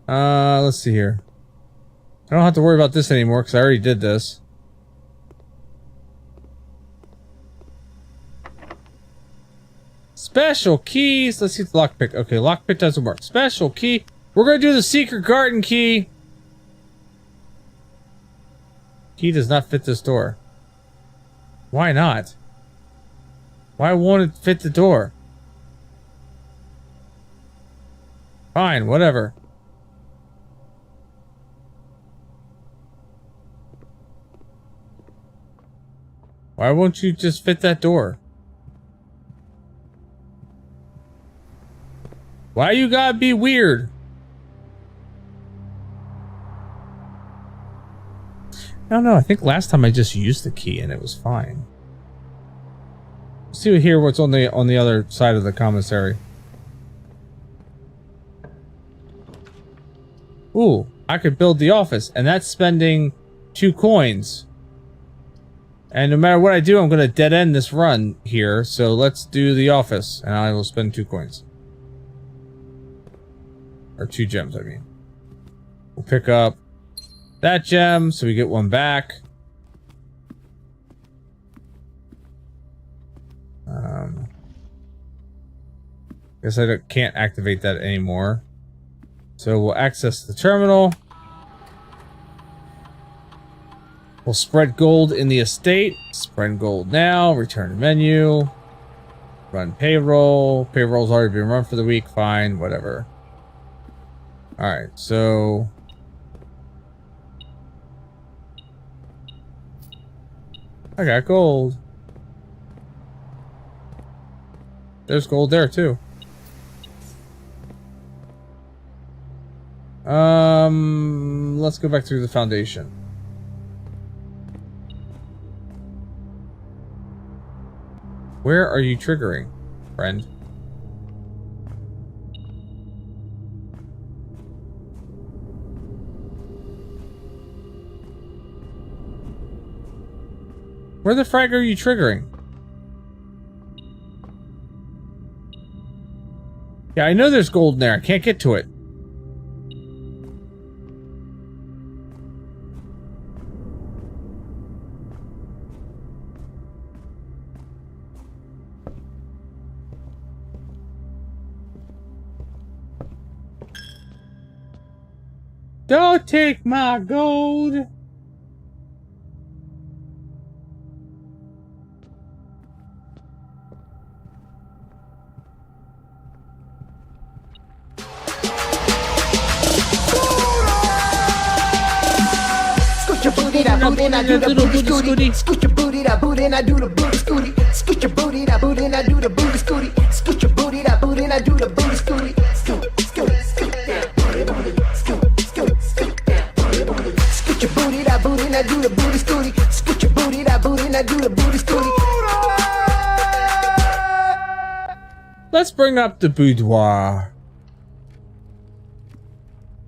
[SPEAKER 9] Let's see here. I don't have to worry about this anymore because I already did this. Special keys. Let's see the lockpick. Okay, lockpick doesn't work. Special key. We're gonna do the secret garden key. Key does not fit this door. Why not? Why won't it fit the door? Fine, whatever. Why won't you just fit that door? Why you gotta be weird? I don't know, I think last time I just used the key and it was fine. Let's see here what's on the other side of the commissary. Ooh, I could build the office, and that's spending 2 coins. And no matter what I do, I'm going to dead end this run here. So let's do the office, and I will spend 2 coins. Or 2 gems, I mean. We'll pick up that gem, so we get one back. Guess can't activate that anymore. So we'll access the terminal. We'll spread gold in the estate. Spread gold now. Return to menu. Run payroll. Payroll's already been run for the week. Fine, whatever. Alright, so... I got gold. There's gold there, too. Let's go back through the foundation. Where are you triggering, friend? Where the frag are you triggering? Yeah, I know there's gold in there. I can't get to it. Don't take my gold.
[SPEAKER 8] Scoot your booty, that booty, and I do the booty scooty. Scoot your booty, that booty, and I do the booty scooty. Scoot your booty, that booty, and I do the booty scooty. Scoot your booty, that booty, and I do the booty scooty. Scoot, scoot, scoot, yeah, booty, booty, scoot, scoot, scoot, yeah, booty, booty. Scoot your booty, that booty, and I do the booty scooty. Scoot your booty, that booty, and I do the booty scooty.
[SPEAKER 9] Let's bring up the boudoir.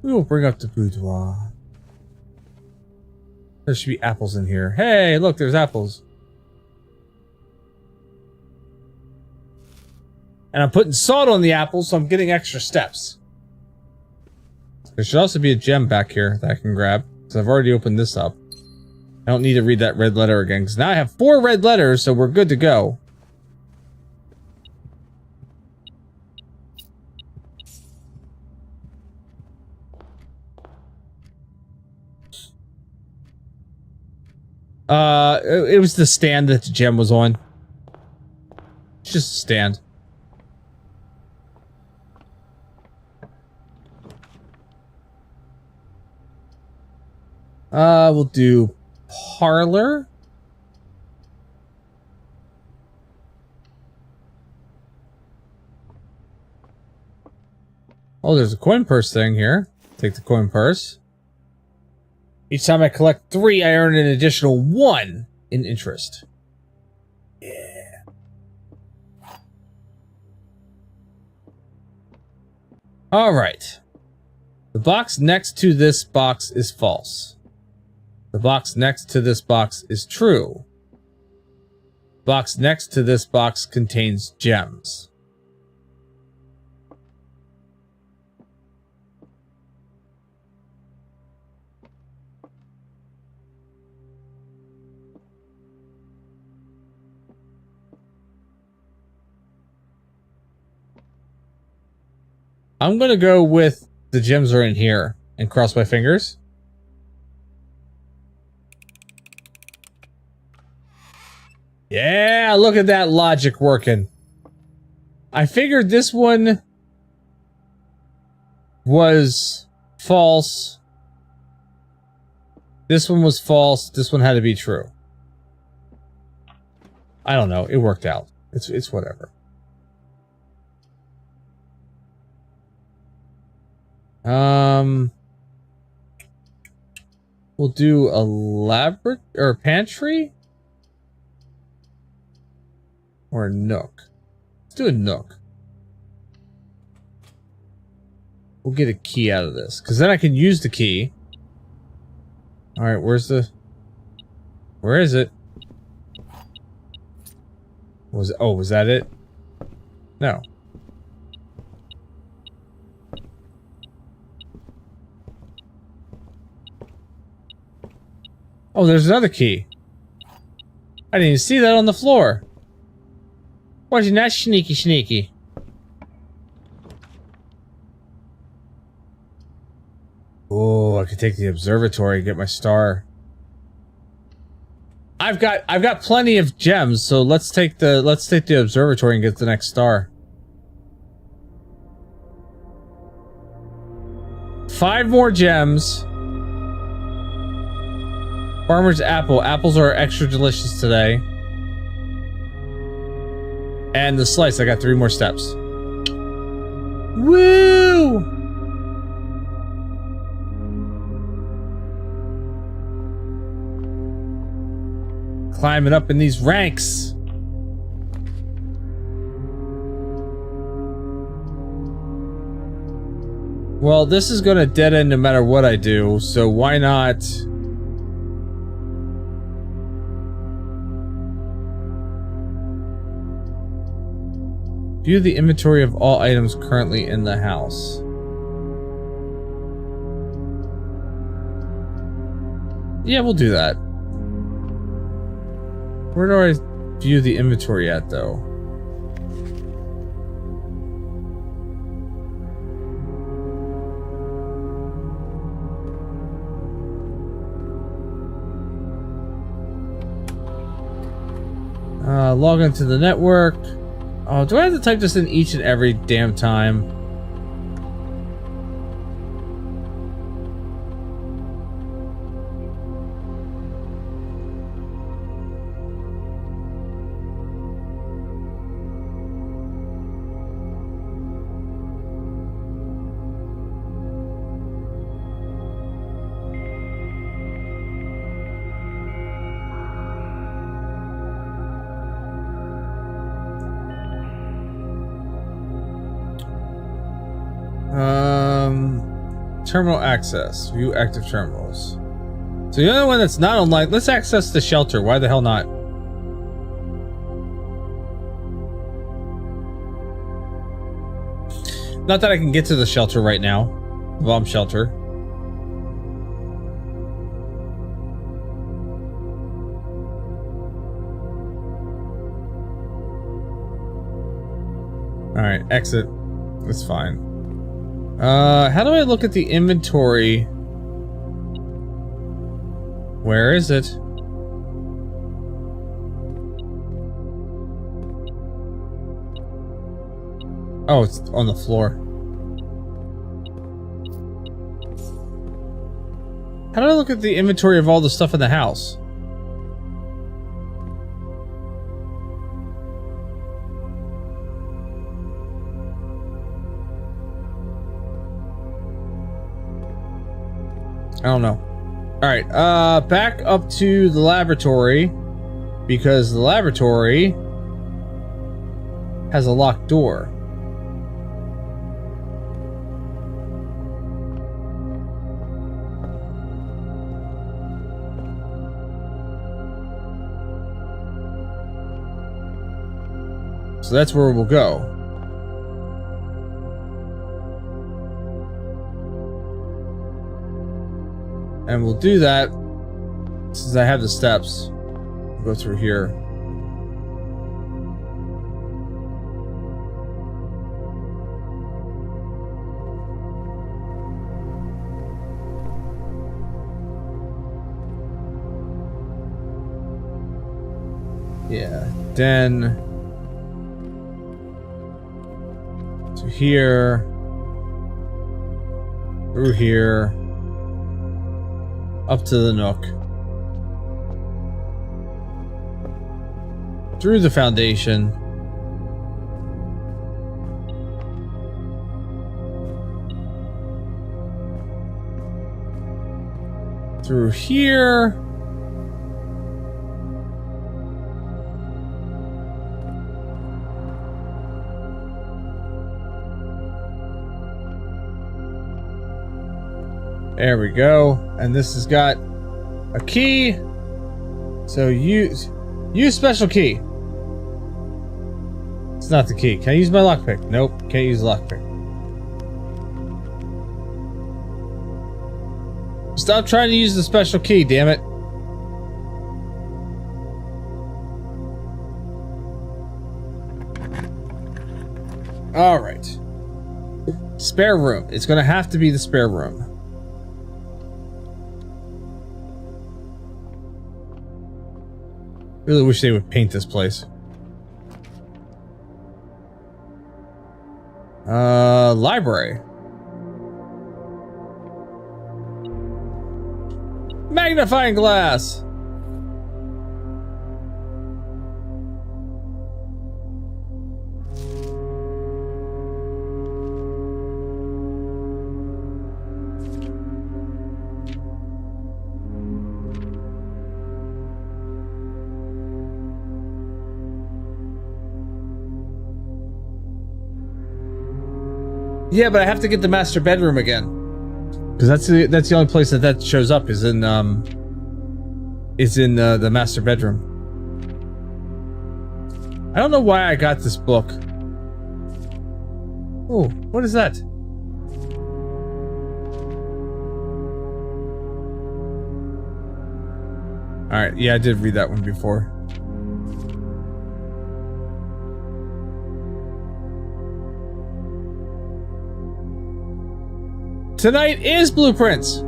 [SPEAKER 9] We will bring up the boudoir. There should be apples in here. Hey, look, there's apples. And I'm putting salt on the apples, so I'm getting extra steps. There should also be a gem back here that I can grab, because I've already opened this up. I don't need to read that red letter again, because now I have 4 red letters, so we're good to go. It was the stand that the gem was on. It's just a stand. We'll do parlor. Oh, there's a coin purse thing here. Take the coin purse. Each time I collect 3, I earn an additional 1 in interest. Yeah. Alright. The box next to this box is false. The box next to this box is true. The box next to this box contains gems. I'm gonna go with the gems are in here and cross my fingers. Yeah, look at that logic working. I figured this one was false. This one was false. This one had to be true. I don't know. It worked out. It's whatever. We'll do a laboratory or pantry or a nook. Let's do a nook. We'll get a key out of this because then I can use the key. All right, where is it? Was that it? No. Oh, there's another key. I didn't even see that on the floor. Wasn't that sneaky sneaky? Oh, I could take the observatory and get my star. I've got plenty of gems, so let's take the observatory and get the next star. 5 more gems. Farmer's apple. Apples are extra delicious today. And the slice, I got 3 more steps. Woo! Climbing up in these ranks. Well, this is gonna dead end no matter what I do, so why not? View the inventory of all items currently in the house. Yeah, we'll do that. Where do I view the inventory at, though? Log into the network. Oh, do I have to type this in each and every damn time? Terminal access. View active terminals. So the only one that's not online. Let's access the shelter. Why the hell not? Not that I can get to the shelter right now. The bomb shelter. Alright, exit. That's fine. How do I look at the inventory? Where is it? Oh, it's on the floor. How do I look at the inventory of all the stuff in the house? I don't know. Alright, back up to the laboratory, because the laboratory has a locked door. So that's where we'll go. And we'll do that since I have the steps. We'll go through here. Yeah, then to here, through here, up to the nook, through the foundation, through here, there we go. And this has got a key. So use special key. It's not the key. Can I use my lockpick? Nope, can't use the lockpick. Stop trying to use the special key, damn it. All right. Spare room. It's gonna have to be the spare room. Really wish they would paint this place. Library. Magnifying glass. Yeah, but I have to get the master bedroom again, because that's the only place that shows up is in the master bedroom. I don't know why I got this book. Oh, what is that? All right, yeah, I did read that one before. Tonight is Blueprints.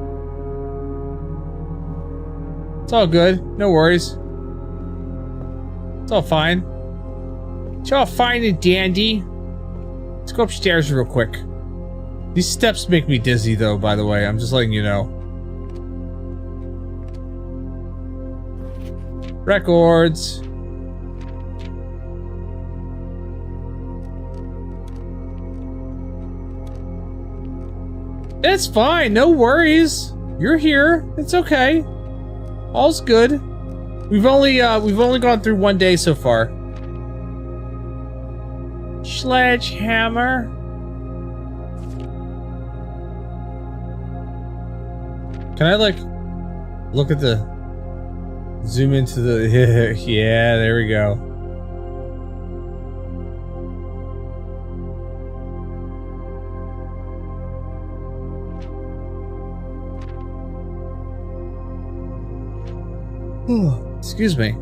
[SPEAKER 9] It's all good. No worries. It's all fine. It's all fine and dandy. Let's go upstairs real quick. These steps make me dizzy, though, by the way. I'm just letting you know. Records. It's fine, no worries. You're here. It's okay. All's good. We've only gone through one day so far. Sledgehammer. Can I like look at the zoom into the yeah, there we go. Excuse me.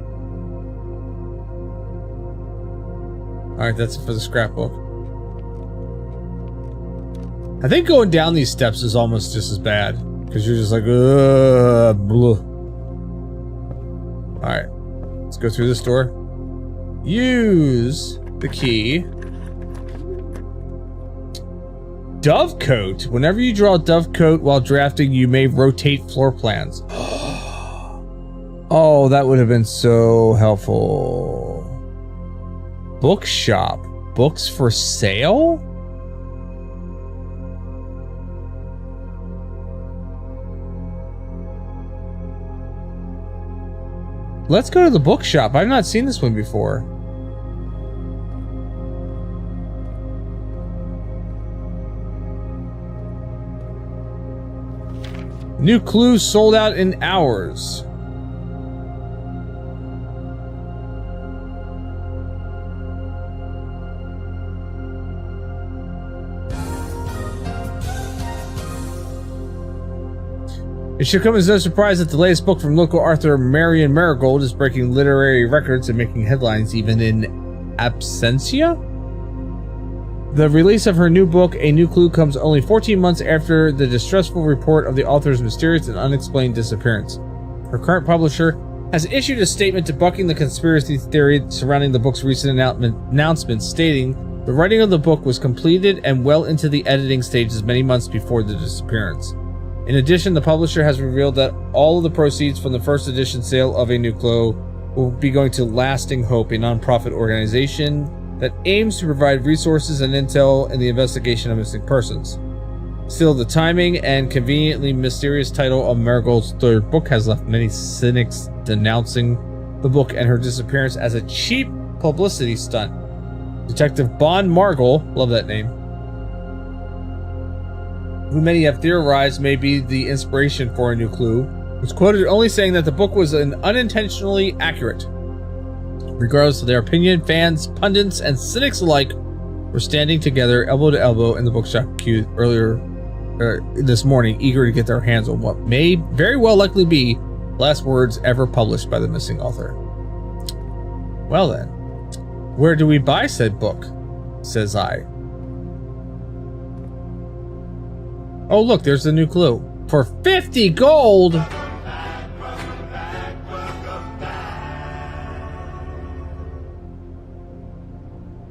[SPEAKER 9] Alright, that's it for the scrapbook. I think going down these steps is almost just as bad, because you're just like, alright, let's go through this door. Use the key. Dovecoat. Whenever you draw a dovecoat while drafting, you may rotate floor plans. Oh, that would have been so helpful. Bookshop. Books for sale? Let's go to the bookshop. I've not seen this one before. New clues sold out in hours. It should come as no surprise that the latest book from local author Marion Marigold is breaking literary records and making headlines even in absentia. The release of her new book, A New Clue, comes only 14 months after the distressful report of the author's mysterious and unexplained disappearance. Her current publisher has issued a statement debunking the conspiracy theory surrounding the book's recent announcement, stating the writing of the book was completed and well into the editing stages many months before the disappearance. In addition, the publisher has revealed that all of the proceeds from the first edition sale of A New Clue will be going to Lasting Hope, a nonprofit organization that aims to provide resources and intel in the investigation of missing persons. Still, the timing and conveniently mysterious title of Marigold's third book has left many cynics denouncing the book and her disappearance as a cheap publicity stunt. Detective Bon Margol, love that name, who many have theorized may be the inspiration for A New Clue, was quoted only saying that the book was unintentionally accurate. Regardless of their opinion, fans, pundits, and cynics alike were standing together, elbow to elbow, in the bookshop queue earlier this morning, eager to get their hands on what may very well likely be the last words ever published by the missing author. Well then, where do we buy said book? Says I. Oh, look, there's the new clue. For 50 gold!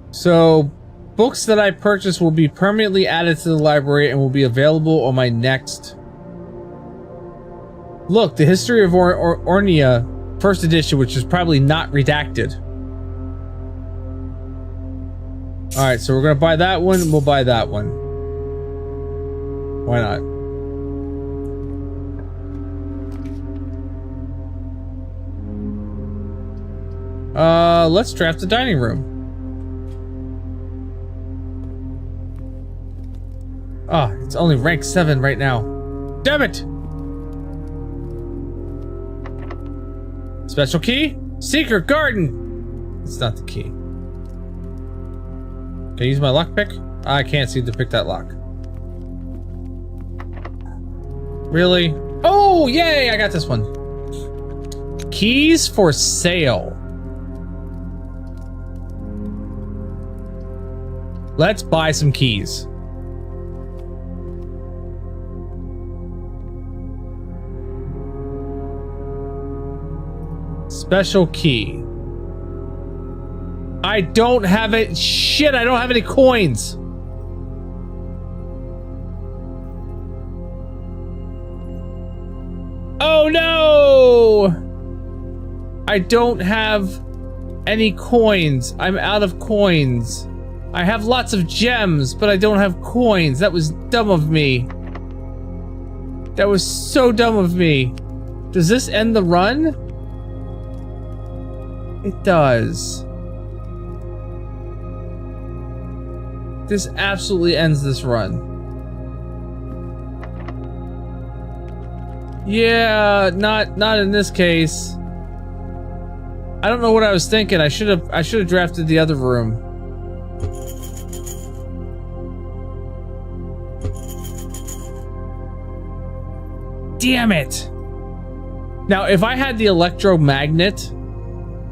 [SPEAKER 9] So, books that I purchase will be permanently added to the library and will be available on my next... Look, the History of Ornia, first edition, which is probably not redacted. Alright, so we're gonna buy that one, and we'll buy that one. Why not? Let's draft the dining room. Ah, it's only rank 7 right now. Damn it! Special key? Secret garden! It's not the key. Can I use my lockpick? I can't seem to pick that lock. Really? Oh, yay! I got this one. Keys for sale. Let's buy some keys. Special key. I don't have it. Shit, I don't have any coins. Oh no! I don't have any coins. I'm out of coins. I have lots of gems, but I don't have coins. That was dumb of me. That was so dumb of me. Does this end the run? It does. This absolutely ends this run. Yeah, not in this case. I don't know what I was thinking. I should have drafted the other room. Damn it. Now, if I had the electromagnet,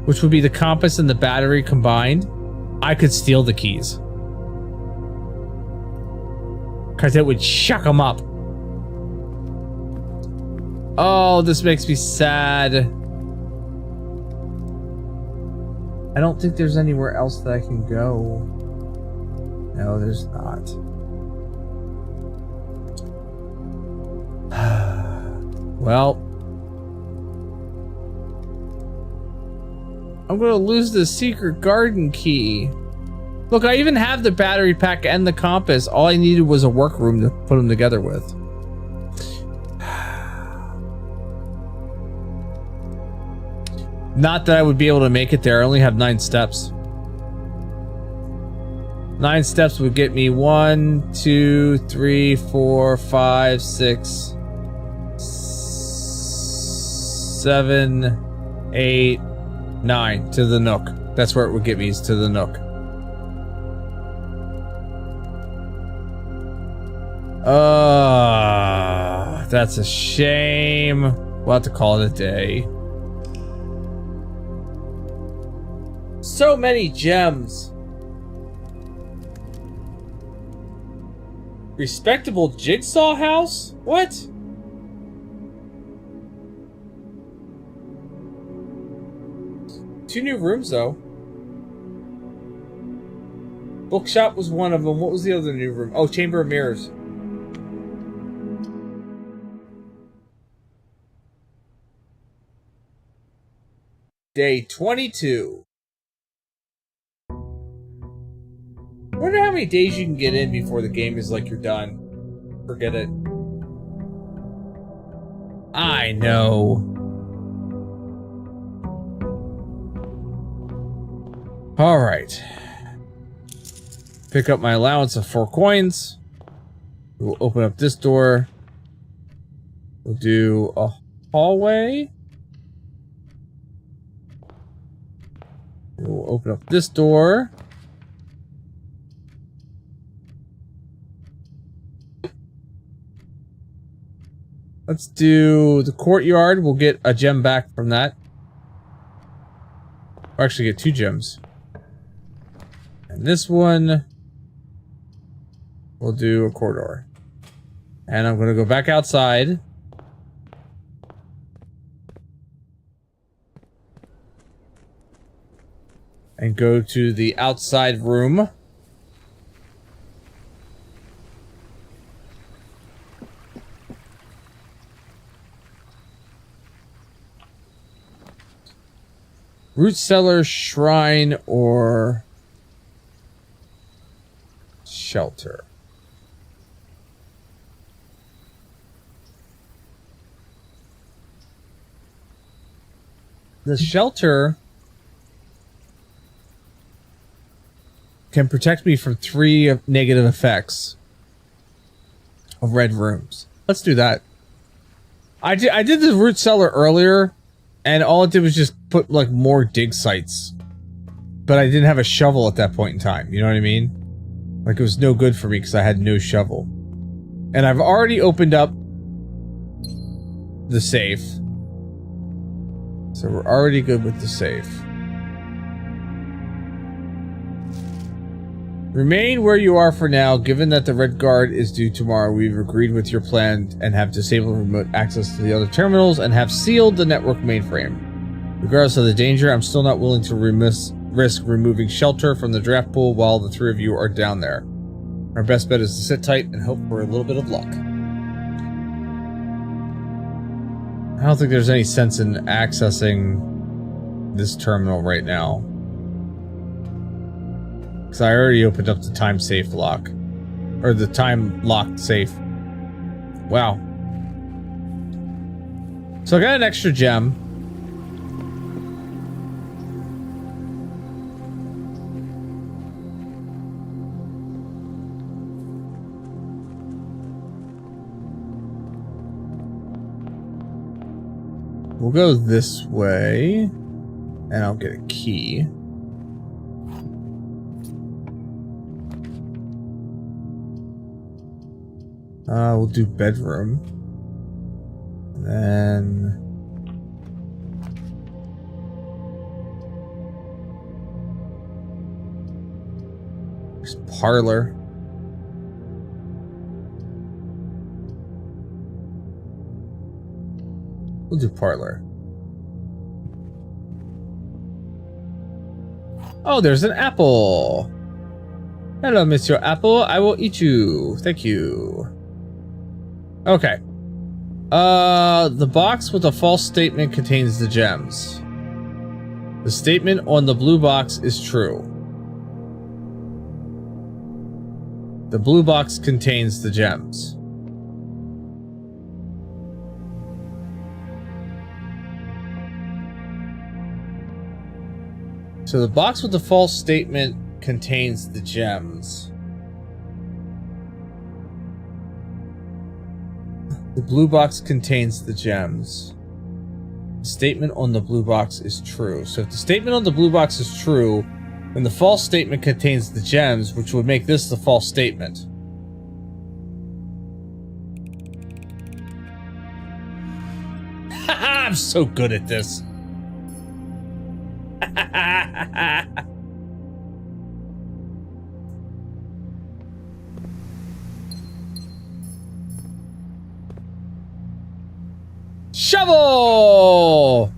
[SPEAKER 9] which would be the compass and the battery combined, I could steal the keys. Because it would shuck them up. Oh, this makes me sad. I don't think there's anywhere else that I can go. No, there's not. Well, I'm gonna lose the secret garden key. Look, I even have the battery pack and the compass. All I needed was a workroom to put them together with. Not that I would be able to make it there. I only have 9 steps. 9 steps would get me 1, 2, 3, 4, 5, 6, 7, 8, 9 to the Nook. That's where it would get me, is to the Nook. That's a shame. We'll have to call it a day. So many gems. Respectable jigsaw house? What? Two new rooms, though. Bookshop was one of them. What was the other new room? Oh, Chamber of Mirrors. Day 22. I wonder how many days you can get in before the game is like you're done. Forget it. I know. Alright. Pick up my allowance of 4 coins. We'll open up this door. We'll do a hallway. We'll open up this door. Let's do the courtyard. We'll get a gem back from that. Or actually get 2 gems. And this one, we'll do a corridor. And I'm gonna go back outside. And go to the outside room. Root cellar, shrine, or shelter. The shelter can protect me from 3 negative effects of red rooms. Let's do that. I did the root cellar earlier, and all it did was just put like more dig sites. But I didn't have a shovel at that point in time. You know what I mean? Like it was no good for me because I had no shovel. And I've already opened up the safe. So we're already good with the safe. Remain where you are for now. Given that the Red Guard is due tomorrow, we've agreed with your plan and have disabled remote access to the other terminals and have sealed the network mainframe. Regardless of the danger, I'm still not willing to risk removing shelter from the draft pool while the 3 of you are down there. Our best bet is to sit tight and hope for a little bit of luck. I don't think there's any sense in accessing this terminal right now. Because I already opened up the time safe lock. Or the time locked safe. Wow. So I got an extra gem. We'll go this way. And I'll get a key. We'll do bedroom. And then... there's parlor. We'll do parlor. Oh, there's an apple. Hello, Monsieur Apple. I will eat you. Thank you. Okay. The box with a false statement contains the gems. The statement on the blue box is true. The blue box contains the gems. So the box with the false statement contains the gems. The blue box contains the gems. The statement on the blue box is true. So if the statement on the blue box is true, then the false statement contains the gems, which would make this the false statement. Haha, I'm so good at this. Shovel!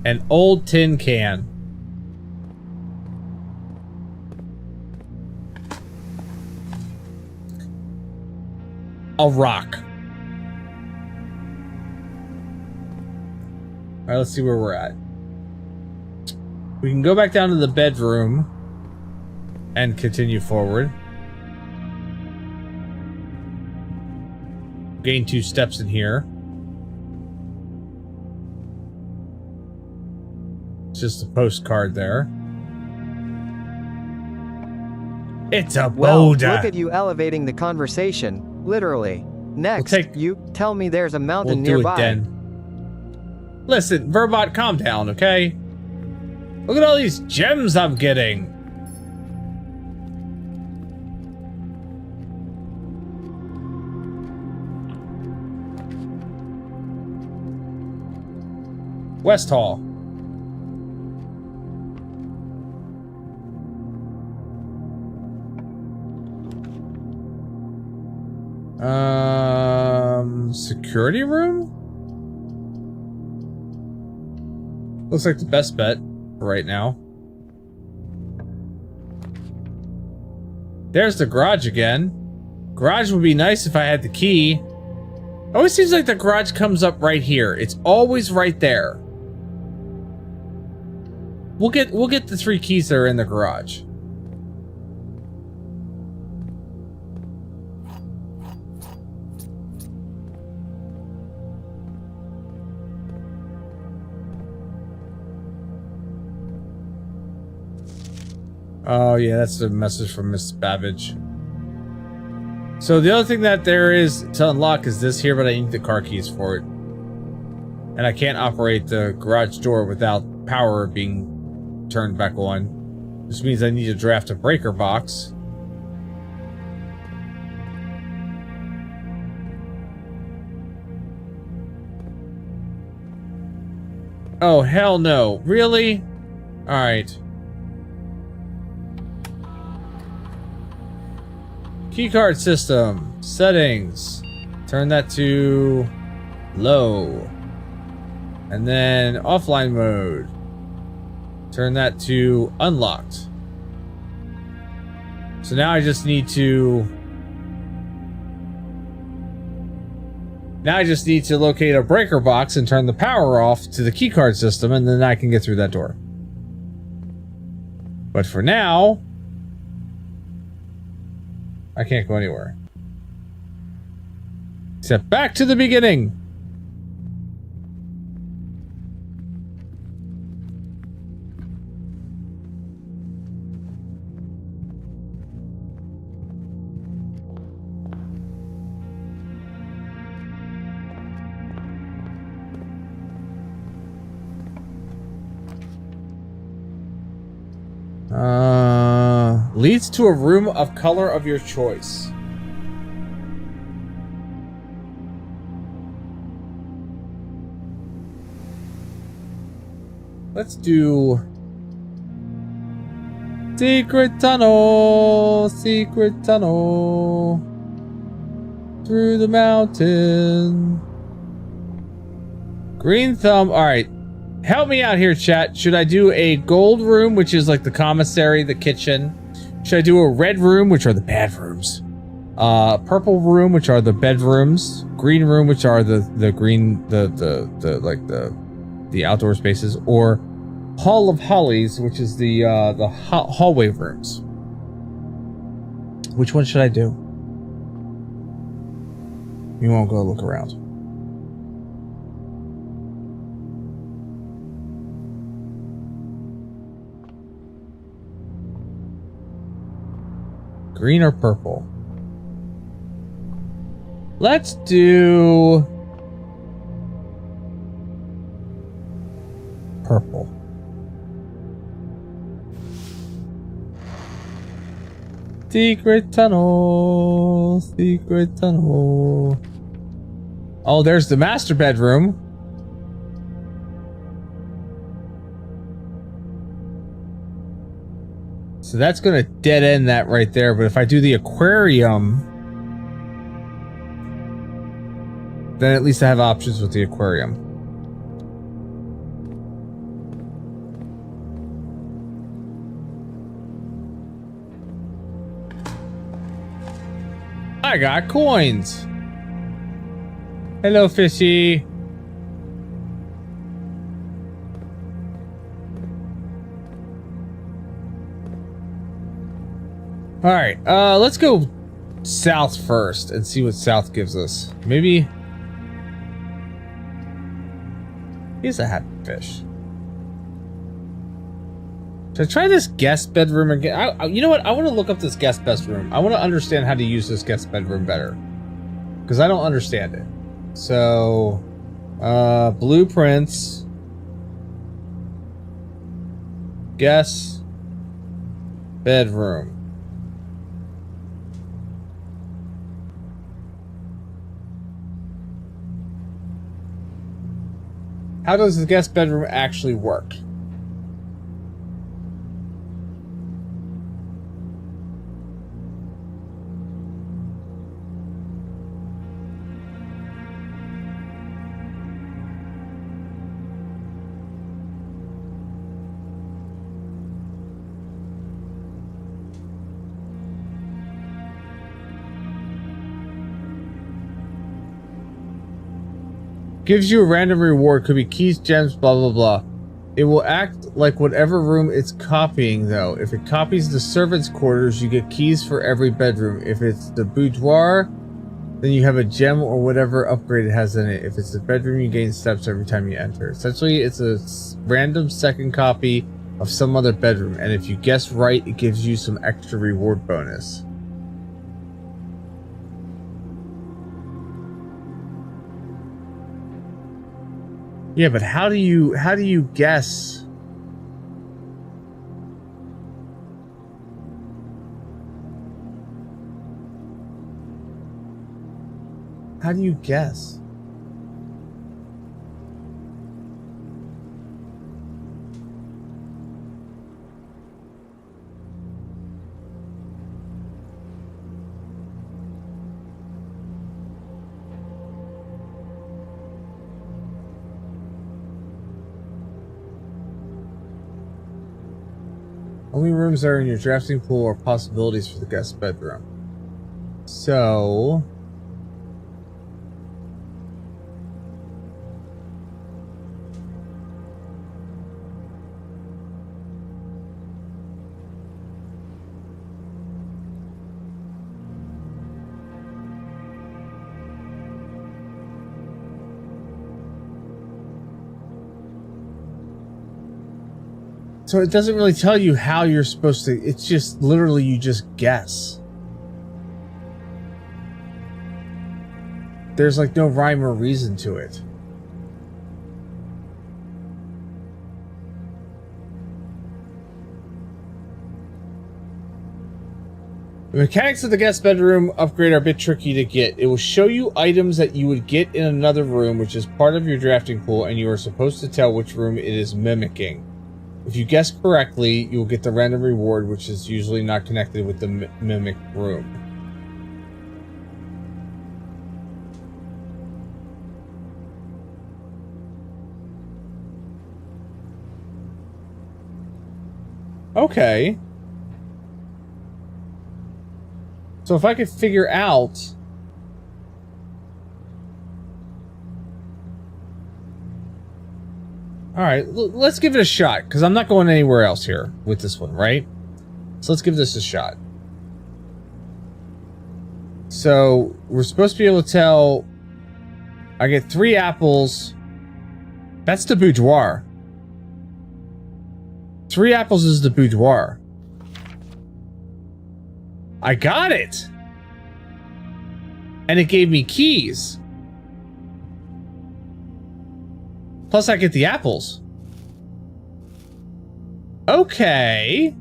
[SPEAKER 9] An old tin can. A rock. Alright, let's see where we're at. We can go back down to the bedroom and continue forward. Gain 2 steps in here. It's just a postcard there. It's a boulder.
[SPEAKER 10] Well, look at you elevating the conversation. Literally. Next, you tell me there's a mountain nearby.
[SPEAKER 9] Do it then. Listen, Verbot, calm down, okay? Look at all these gems I'm getting. West Hall. Security room? Looks like the best bet for right now. There's the garage again. Garage would be nice if I had the key. It always seems like the garage comes up right here. It's always right there. We'll get the 3 keys that are in the garage. Oh yeah, that's a message from Miss Babbage. So the other thing that there is to unlock is this here, but I need the car keys for it. And I can't operate the garage door without power being turned back on. Which means I need to draft a breaker box. Oh, hell no. Really? Alright. Keycard system. Settings. Turn that to low. And then offline mode. Turn that to unlocked. So now I just need to... Now I just need to locate a breaker box and turn the power off to the keycard system, and then I can get through that door. But for now... I can't go anywhere. Except back to the beginning. Leads to a room of color of your choice. Let's do secret tunnel, through the mountain. Green thumb. All right. Help me out here, chat. Should I do a gold room, which is like the commissary, the kitchen? Should I do a red room, which are the bad rooms? Purple room, which are the bedrooms. Green room, which are the outdoor spaces, or Hall of Hollies, which is the hallway rooms. Which one should I do? You won't go look around. Green or purple? Let's do purple. Secret tunnel, secret tunnel. Oh, there's the master bedroom. So that's going to dead end that right there. But if I do the aquarium, then at least I have options with the aquarium. I got coins. Hello, fishy. All right, let's go south first and see what south gives us. Maybe he's a happy fish. Should I try this guest bedroom again? You know what? I want to look up this guest bedroom. I want to understand how to use this guest bedroom better, because I don't understand it. So, blueprints, guest bedroom. How does the guest bedroom actually work? Gives you a random reward. Could be keys, gems, blah, blah, blah. It will act like whatever room it's copying, though. If it copies the servants' quarters, you get keys for every bedroom. If it's the boudoir, then you have a gem or whatever upgrade it has in it. If it's the bedroom, you gain steps every time you enter. Essentially, it's a random second copy of some other bedroom. And if you guess right, it gives you some extra reward bonus. Yeah, but how do you guess? How do you guess? Only rooms that are in your drafting pool are possibilities for the guest bedroom. So... So it doesn't really tell you how you're supposed to, it's just literally you just guess. There's like no rhyme or reason to it. The mechanics of the guest bedroom upgrade are a bit tricky to get. It will show you items that you would get in another room, which is part of your drafting pool, and you are supposed to tell which room it is mimicking. If you guess correctly, you will get the random reward, which is usually not connected with the mimic room. Okay. So if I could figure out... Alright, let's give it a shot, because I'm not going anywhere else here with this one, right? So let's give this a shot. So, we're supposed to be able to tell... I get 3 apples. That's the boudoir. 3 apples is the boudoir. I got it! And it gave me keys. Plus I get the apples. Okay.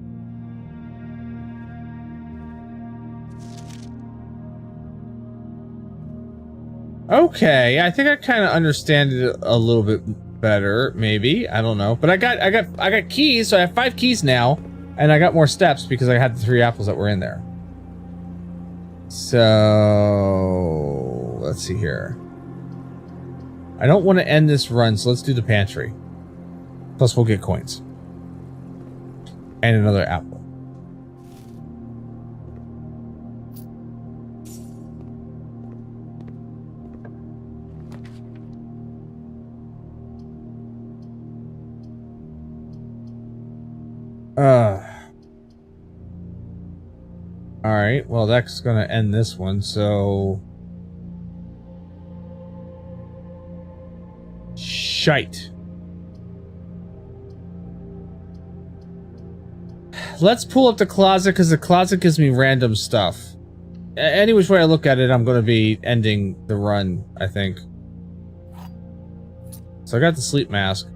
[SPEAKER 9] Okay, I think I kind of understand it a little bit better, maybe. I don't know. But I got keys, so I have 5 keys now, and I got more steps because I had the 3 apples that were in there. So let's see here. I don't want to end this run, so let's do the pantry. Plus we'll get coins. And another apple. Alright, well that's gonna end this one, so... Shite. Let's pull up the closet, because the closet gives me random stuff. Any which way I look at it, I'm going to be ending the run, I think. So I got the sleep mask.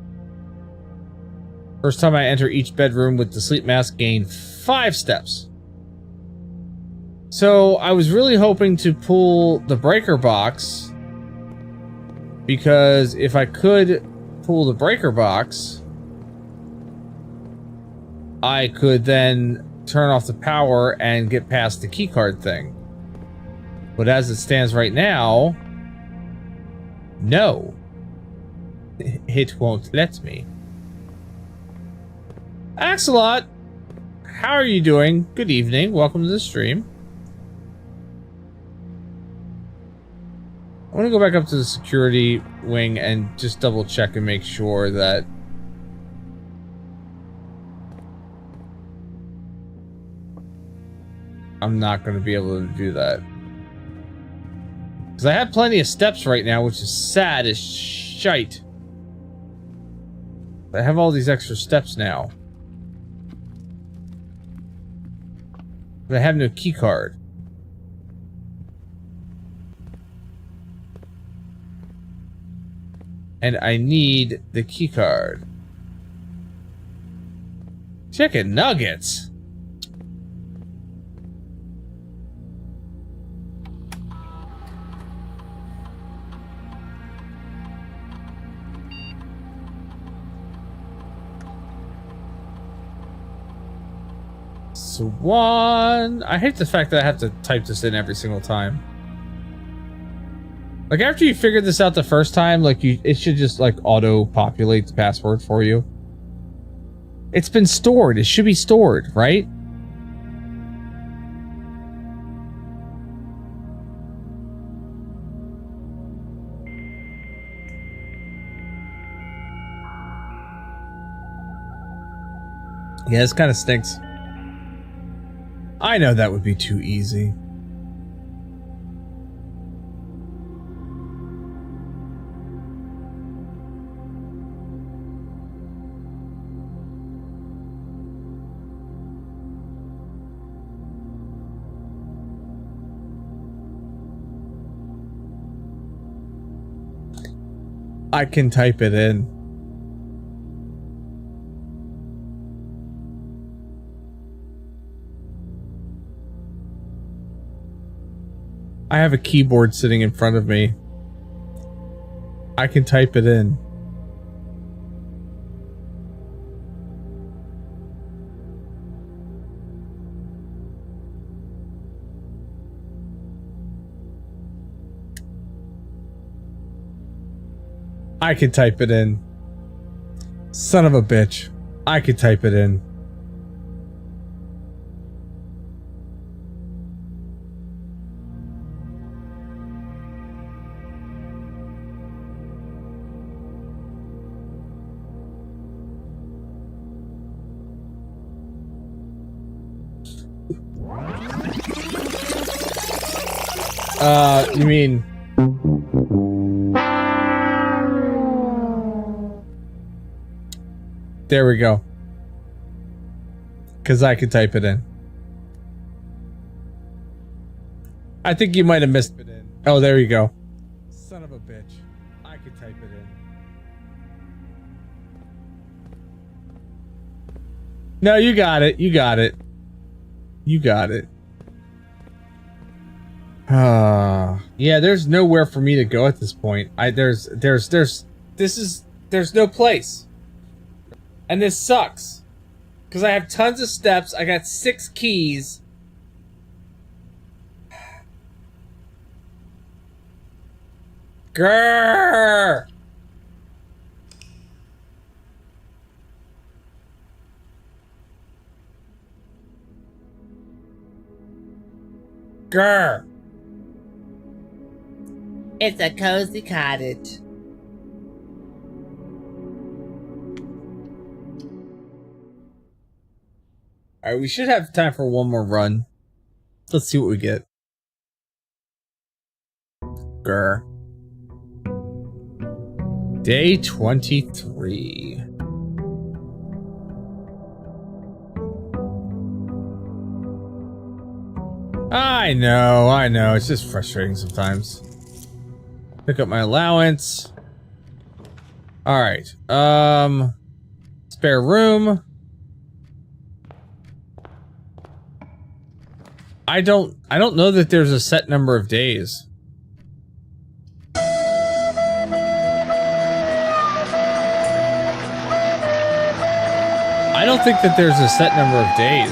[SPEAKER 9] First time I enter each bedroom with the sleep mask, gain 5 steps. So I was really hoping to pull the breaker box, because if I could pull the breaker box, I could then turn off the power and get past the keycard thing. But as it stands right now, no. It won't let me. Axolot, how are you doing? Good evening. Welcome to the stream. I want to go back up to the security wing and just double check and make sure that I'm not going to be able to do that. Because I have plenty of steps right now, which is sad as shite. I have all these extra steps now. But I have no key card. And I need the key card. Chicken nuggets. Swan. I hate the fact that I have to type this in every single time. Like, after you figure this out the first time, like, it should just, like, auto-populate the password for you. It's been stored. It should be stored, right? Yeah, this kind of stinks. I know that would be too easy. I can type it in. I have a keyboard sitting in front of me. I can type it in. I can type it in. Son of a bitch. I could type it in. You mean... There we go. Because I could type it in. I think you might have missed it in. Oh, there you go. Son of a bitch. I could type it in. No, you got it. You got it. You got it. Yeah, there's nowhere for me to go at this point. There's no place. And this sucks. Because I have tons of steps. I got 6 keys. Grrr! Grrr!
[SPEAKER 1] It's a cozy cottage.
[SPEAKER 9] Alright, we should have time for one more run. Let's see what we get. Grr. Day 23. I know. It's just frustrating sometimes. Pick up my allowance. Alright. Spare room. I don't know that there's a set number of days. I don't think that there's a set number of days.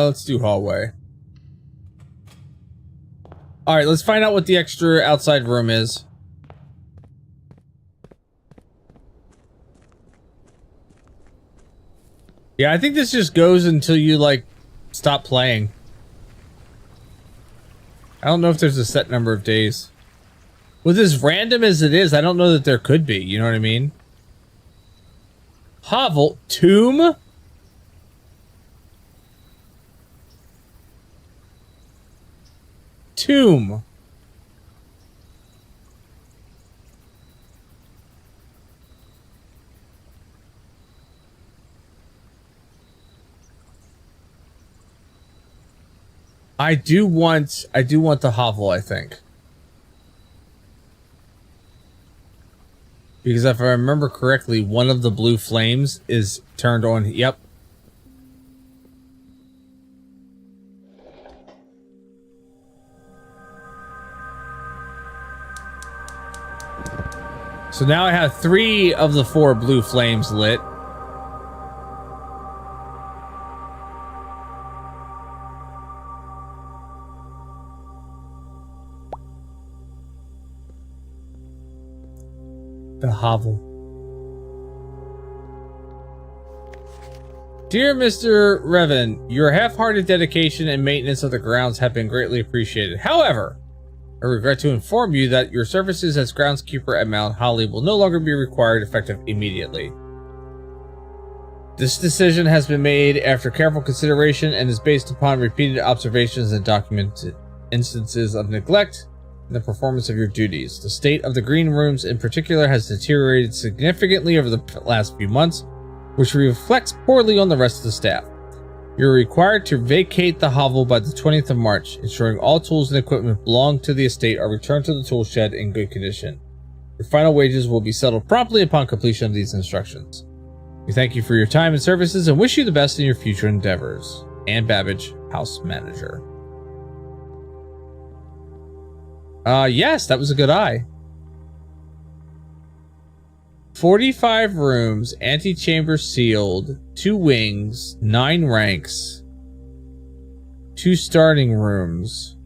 [SPEAKER 9] Let's do hallway. Alright, let's find out what the extra outside room is. Yeah, I think this just goes until you, like, stop playing. I don't know if there's a set number of days. With as random as it is, I don't know that there could be. You know what I mean? Hovel. Tomb? Tomb. I do want the hovel, I think. Because if I remember correctly, one of the blue flames is turned on. Yep. So now I have 3 of the 4 blue flames lit. The hovel. Dear Mr. Revan, your half-hearted dedication and maintenance of the grounds have been greatly appreciated. However, I regret to inform you that your services as groundskeeper at Mount Holly will no longer be required effective immediately. This decision has been made after careful consideration and is based upon repeated observations and documented instances of neglect in the performance of your duties. The state of the green rooms in particular has deteriorated significantly over the last few months, which reflects poorly on the rest of the staff. You're required to vacate the hovel by the 20th of March, ensuring all tools and equipment belonging to the estate are returned to the tool shed in good condition. Your final wages will be settled promptly upon completion of these instructions. We thank you for your time and services and wish you the best in your future endeavors. Ann Babbage, House Manager. Yes, that was a good eye. 45 rooms, antechamber sealed, 2 wings, 9 ranks, 2 starting rooms,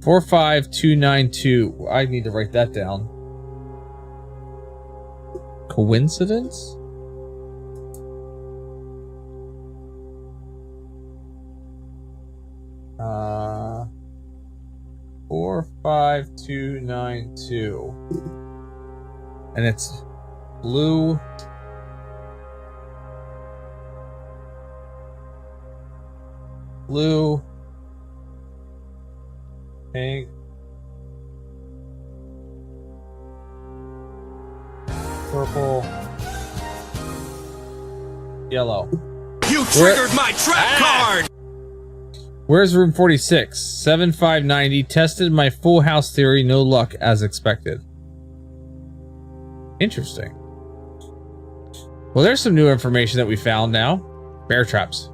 [SPEAKER 9] 45292. I need to write that down. Coincidence? Uh, 45292. And it's blue, pink, purple, yellow.
[SPEAKER 13] You triggered my trap card!
[SPEAKER 9] Where's room 46? 7590. Tested my full house theory. No luck as expected. Interesting. Well, there's some new information that we found now. Bear traps.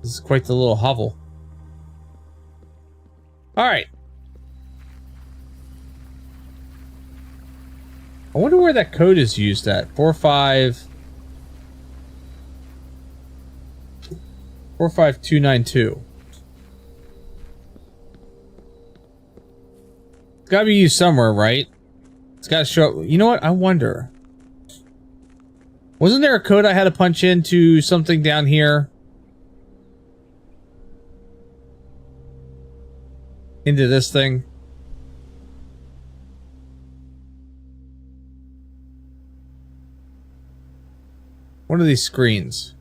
[SPEAKER 9] This is quite the little hovel. Alright. I wonder where that code is used at. 45292. It's gotta be used somewhere, right? It's gotta show up. You know what? I wonder. Wasn't there a code I had to punch into something down here? Into this thing? What are these screens?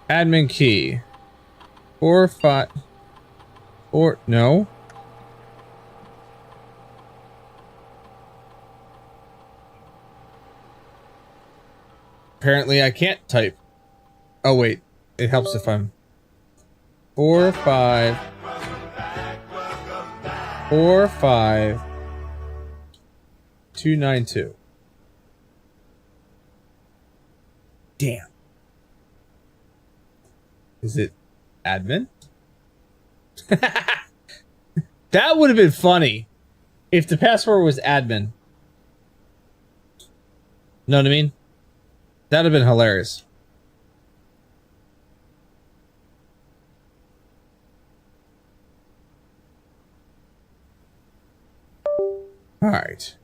[SPEAKER 9] Admin key. 4 5 4 no. Apparently I can't type. Oh wait, it helps if I'm 4 5 4 5 292. Damn. Is it admin? That would have been funny if the password was admin. Know what I mean? That'd have been hilarious. right.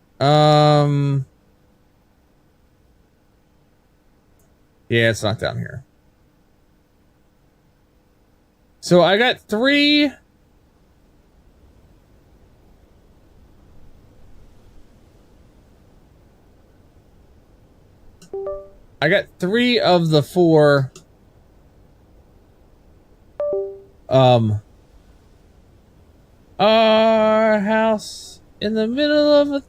[SPEAKER 9] Yeah, it's not down here. So I got 3. I got 3 of the 4. Our house in the middle of a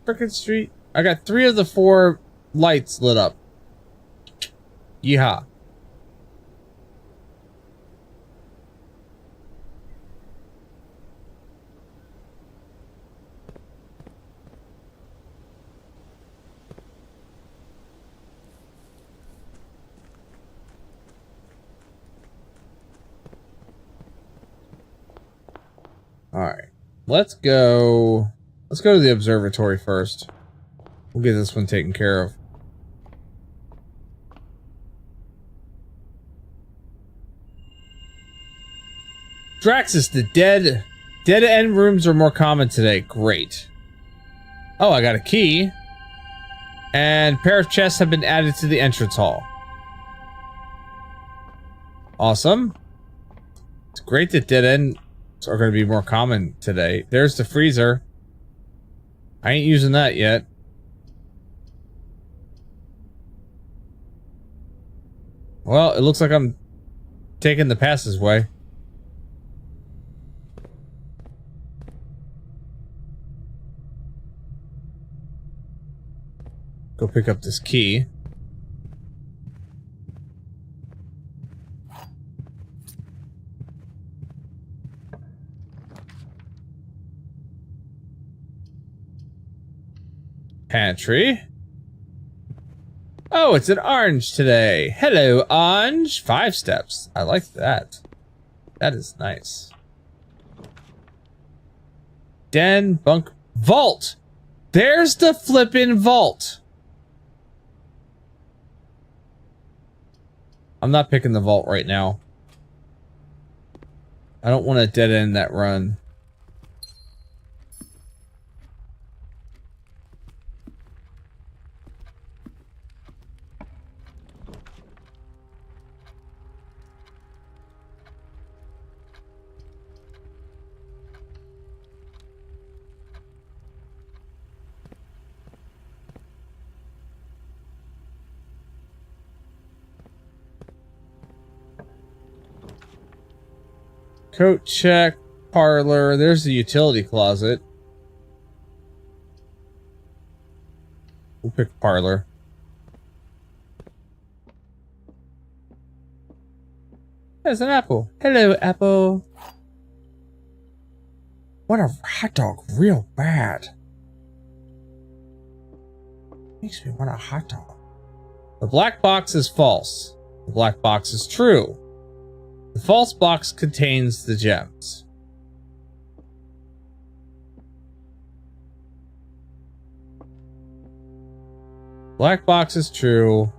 [SPEAKER 9] frickin' street. I got 3 of the 4 lights lit up. Yeehaw. Alright. Let's go to the observatory first. We'll get this one taken care of. Draxus, the dead end rooms are more common today. Great. Oh, I got a key. And a pair of chests have been added to the entrance hall. Awesome. It's great that dead ends are going to be more common today. There's the freezer. I ain't using that yet. Well, it looks like I'm taking the passageway. Go pick up this key. Pantry. Oh, it's an orange today. Hello, orange. 5 steps. I like that. That is nice. Den, bunk, vault. There's the flippin' vault. I'm not picking the vault right now. I don't want to dead end that run. Coat check, parlor. There's the utility closet. We'll pick parlor. There's an apple. Hello, apple. Want a hot dog real bad. Makes me want a hot dog. The black box is false. The black box is true. The false box contains the gems. Black box is true.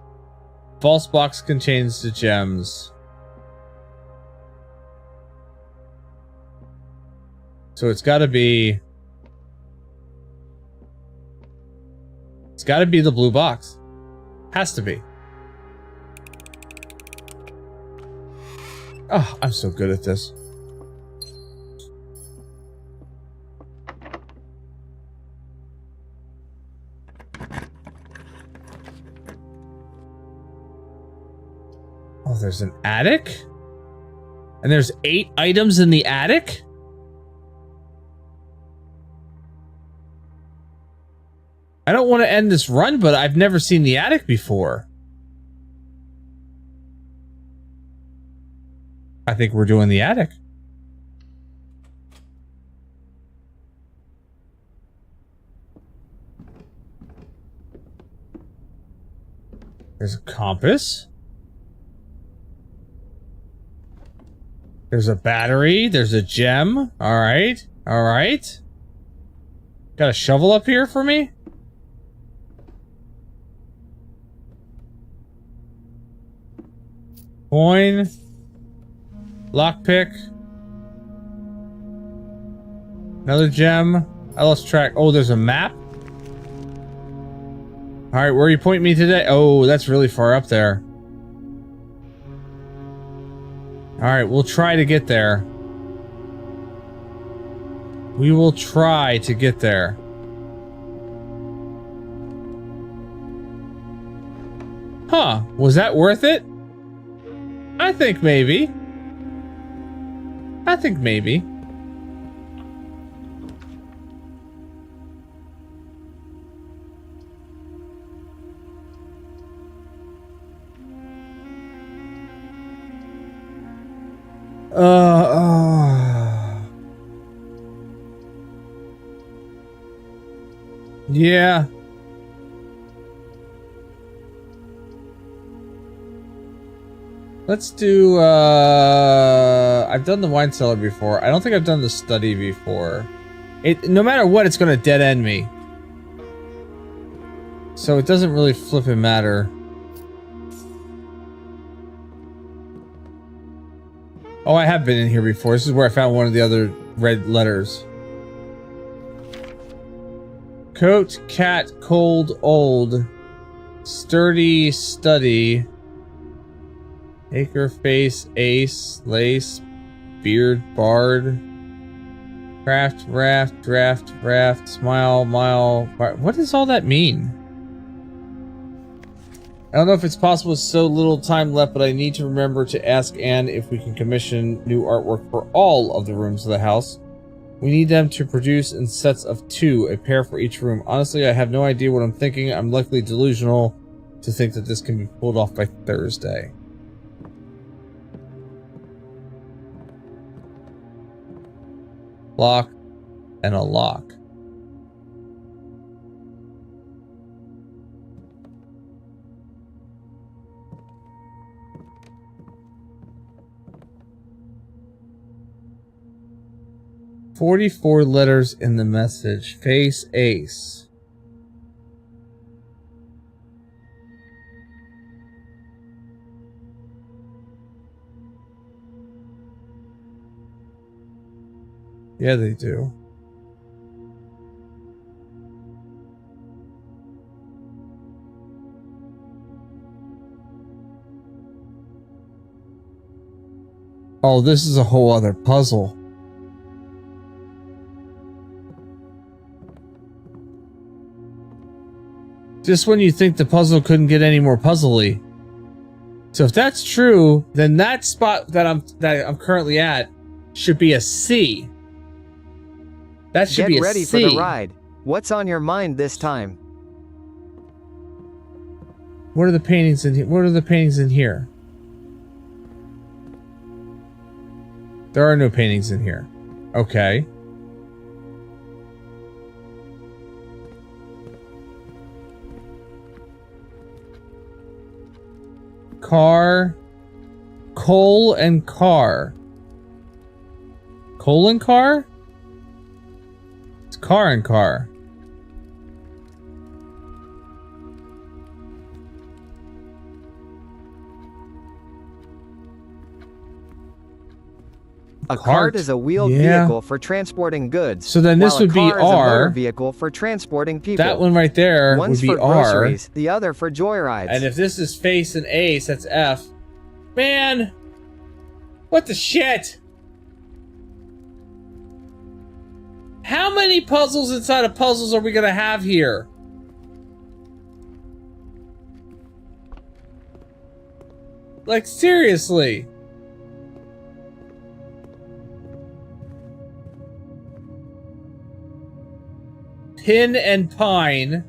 [SPEAKER 9] False box contains the gems. So it's gotta be... It's gotta be the blue box. Has to be. Oh, I'm so good at this. Oh, there's an attic? And there's 8 items in the attic? I don't want to end this run, but I've never seen the attic before. I think we're doing the attic. There's a compass. There's a battery. There's a gem. All right. All right. Got a shovel up here for me? Coin. Lockpick. Another gem. I lost track. Oh, there's a map? Alright, where are you pointing me today? Oh, that's really far up there. Alright, we'll try to get there. We will try to get there. Huh, was that worth it? I think maybe. I think maybe. Yeah. Let's do, I've done the wine cellar before. I don't think I've done the study before. No matter what, it's gonna dead end me. So it doesn't really flippin' matter. Oh, I have been in here before. This is where I found one of the other red letters. Coat, cat, cold, old. Sturdy, study. Acre, face, ace, lace, beard, bard. Craft, raft, draft, raft, smile, mile. What does all that mean? I don't know if it's possible with so little time left, but I need to remember to ask Anne if we can commission new artwork for all of the rooms of the house. We need them to produce in sets of 2, a pair for each room. Honestly, I have no idea what I'm thinking. I'm likely delusional to think that this can be pulled off by Thursday. Lock and a lock. "44 letters in the message. Face ace." Yeah, they do. Oh, this is a whole other puzzle. Just when you think the puzzle couldn't get any more puzzly. So if that's true, then that spot that I'm currently at should be a C. That should be a C.
[SPEAKER 10] Get ready for the ride. What's on your mind this time?
[SPEAKER 9] What are the paintings in here? What are the paintings in here? There are no paintings in here. Okay. Car. Coal and car. Coal and car? It's car and car.
[SPEAKER 10] A cart is a wheeled vehicle for transporting goods.
[SPEAKER 9] So then this would be
[SPEAKER 10] while a car is a motor
[SPEAKER 9] R.
[SPEAKER 10] vehicle for transporting people.
[SPEAKER 9] That one right there
[SPEAKER 10] One's
[SPEAKER 9] would be
[SPEAKER 10] for
[SPEAKER 9] R.
[SPEAKER 10] groceries, the other for joyrides.
[SPEAKER 9] And if this is face and ace, that's F. Man! What the shit? How many puzzles inside of puzzles are we gonna have here? Like, seriously. Pin and pine.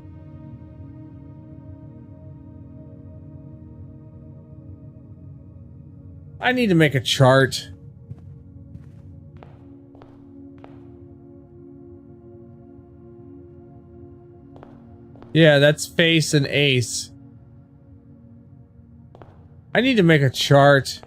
[SPEAKER 9] I need to make a chart. Yeah, that's face and ace. I need to make a chart.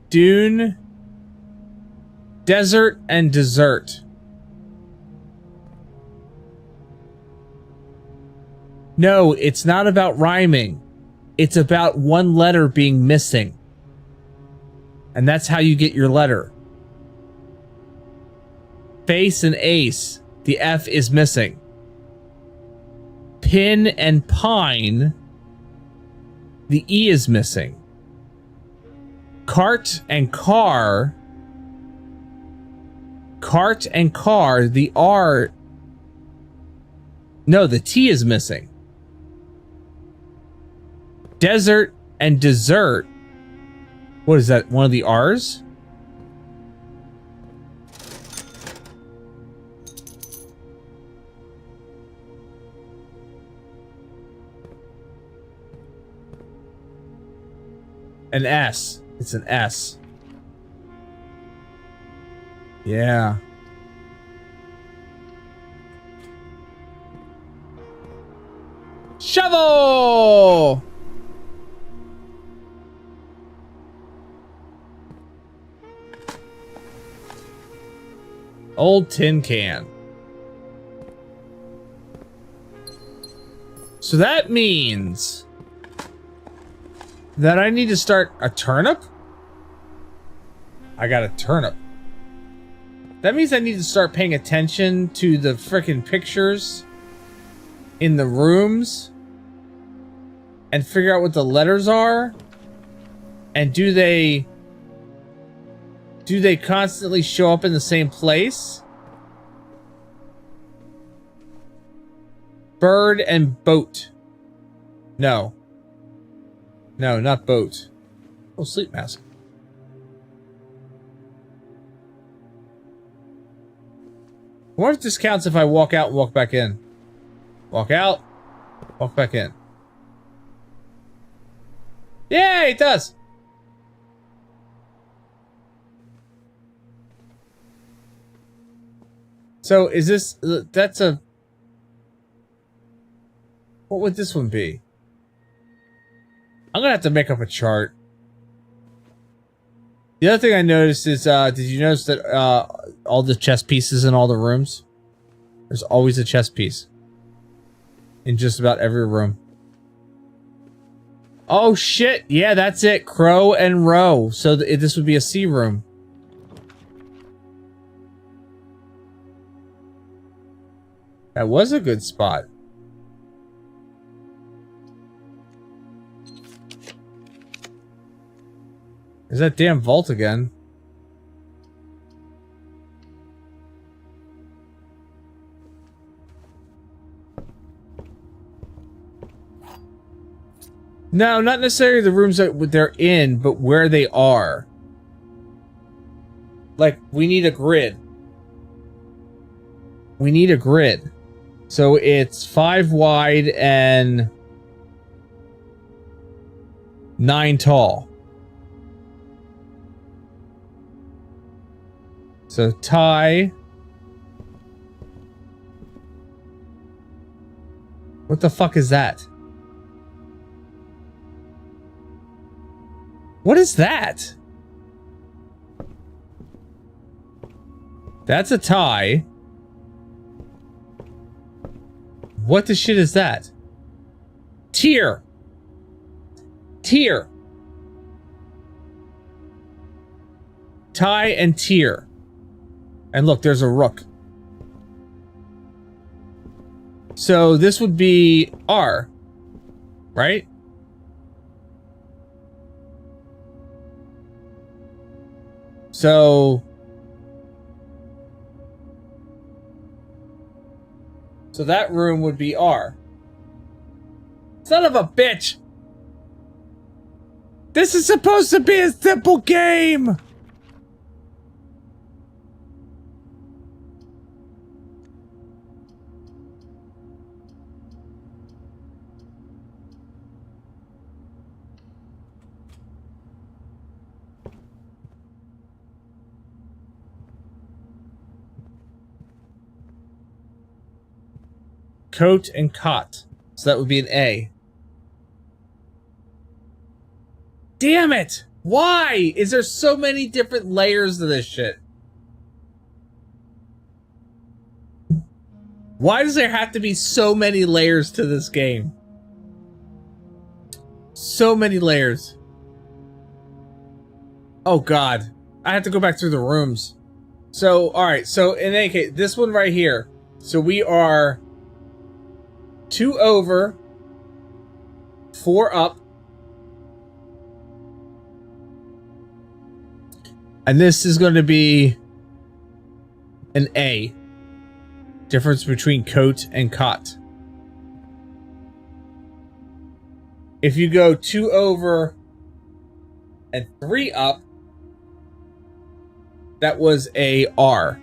[SPEAKER 9] Dune Desert and dessert. No, it's not about rhyming. It's about one letter being missing. And that's how you get your letter. Face and ace. The F is missing. Pin and pine. The E is missing. Cart and car. Cart and car. The R. No, the T is missing. Desert and dessert. What is that? One of the R's? An S. It's an S. Yeah. Shovel! Old tin can. So that means that I need to start a turnip? I got a turnip. That means I need to start paying attention to the frickin' pictures in the rooms and figure out what the letters are. And do they constantly show up in the same place? Bird and boat. No. No, not boat. Oh, sleep mask. I wonder if this counts if I walk out and walk back in. Walk out, walk back in. Yeah, it does. So is this, that's a, what would this one be? I'm gonna have to make up a chart. The other thing I noticed is, did you notice that all the chess pieces in all the rooms? There's always a chess piece. In just about every room. Oh shit, yeah, that's it. Crow and row. So this would be a C room. That was a good spot. There's that damn vault again. No, not necessarily the rooms that they're in, but where they are. Like, we need a grid. We need a grid. So it's 5 wide and 9 tall. So tie. What the fuck is that? What is that? That's a tie. What the shit is that? Tier. Tier. Tie and tier. And look, there's a rook. So this would be R, right? So that room would be R. Son of a bitch! This is supposed to be a simple game! Coat and cot. So that would be an A. Damn it! Why is there so many different layers to this shit? Why does there have to be so many layers to this game? So many layers. Oh god. I have to go back through the rooms. So, alright, so in any case, this one right here. So we are 2 over, 4 up. And this is going to be an A. Difference between coat and cot. If you go 2 over and 3 up, that was a R.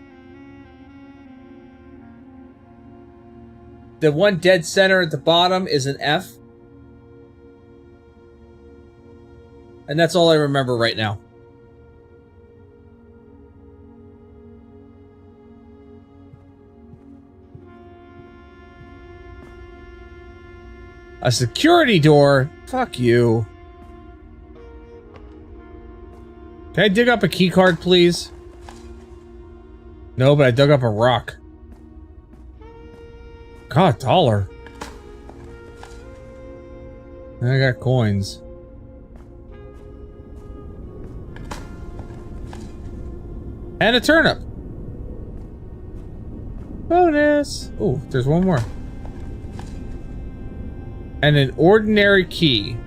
[SPEAKER 9] The one dead center at the bottom is an F. And that's all I remember right now. A security door? Fuck you. Can I dig up a key card, please? No, but I dug up a rock. God, $1. And I got coins. And a turnip. Bonus. Oh, there's one more. And an ordinary key.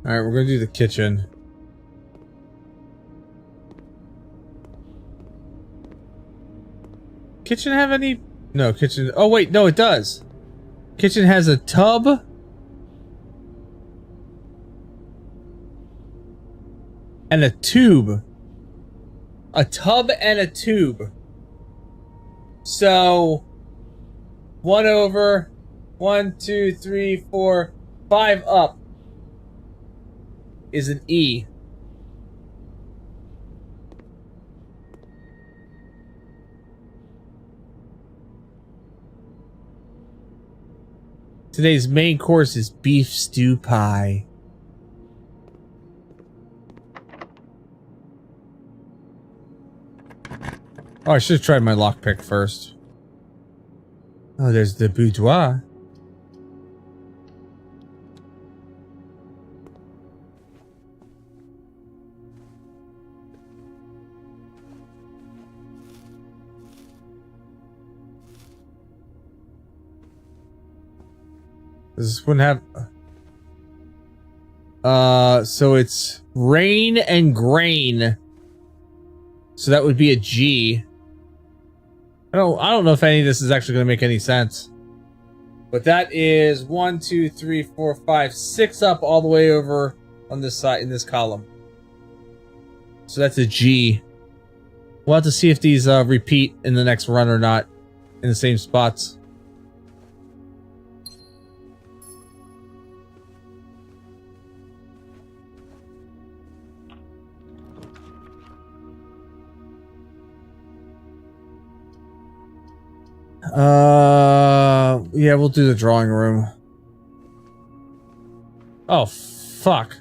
[SPEAKER 9] Alright, we're gonna do the kitchen. Kitchen have any? No, kitchen. Oh, wait, no, it does. Kitchen has a tub. And a tube. A tub and a tube. So 1 over, 1, 2, 3, 4, 5 up is an E. Today's main course is beef stew pie. Oh, I should have tried my lockpick first. Oh, there's the boudoir. Does this one have... so it's rain and grain. So that would be a G. I don't know if any of this is actually going to make any sense. But that is 1, 2, 3, 4, 5, 6 up all the way over on this side in this column. So that's a G. We'll have to see if these repeat in the next run or not in the same spots. Yeah, we'll do the drawing room. Oh, fuck.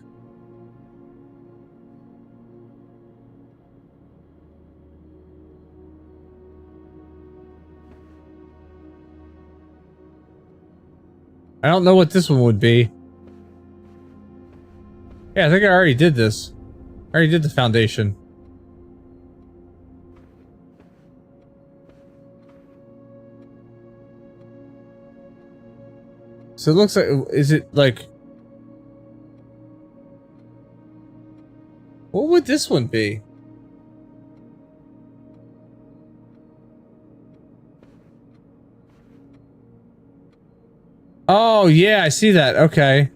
[SPEAKER 9] I don't know what this one would be. Yeah, I think I already did this. I already did the foundation. So it looks like, is it like... What would this one be? Oh, yeah, I see that. Okay.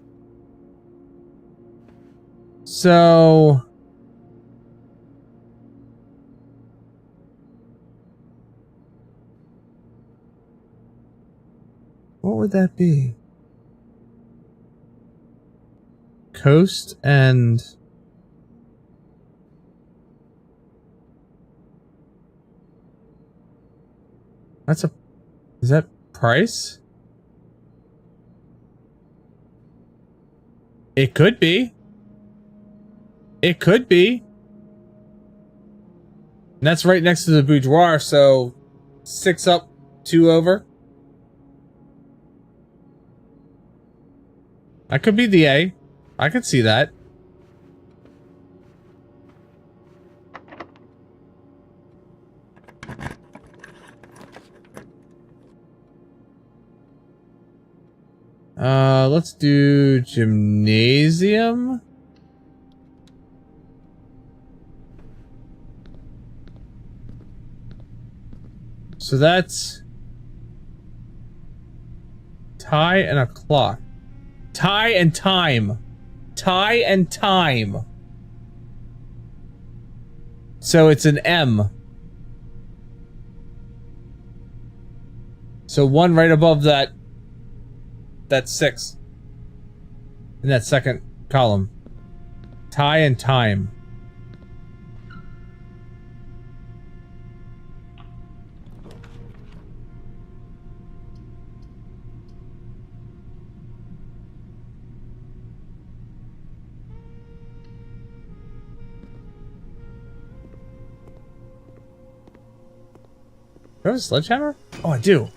[SPEAKER 9] So... What would that be? Coast and... That's a... Is that price? It could be. It could be. And that's right next to the boudoir, so 6 up, 2 over. That could be the A. I could see that. Let's do gymnasium. So that's tie and a clock. Tie and time. Tie and time. So it's an M. So one right above that. That's 6. In that second column. Tie and time. Do I have a sledgehammer? Oh, I do.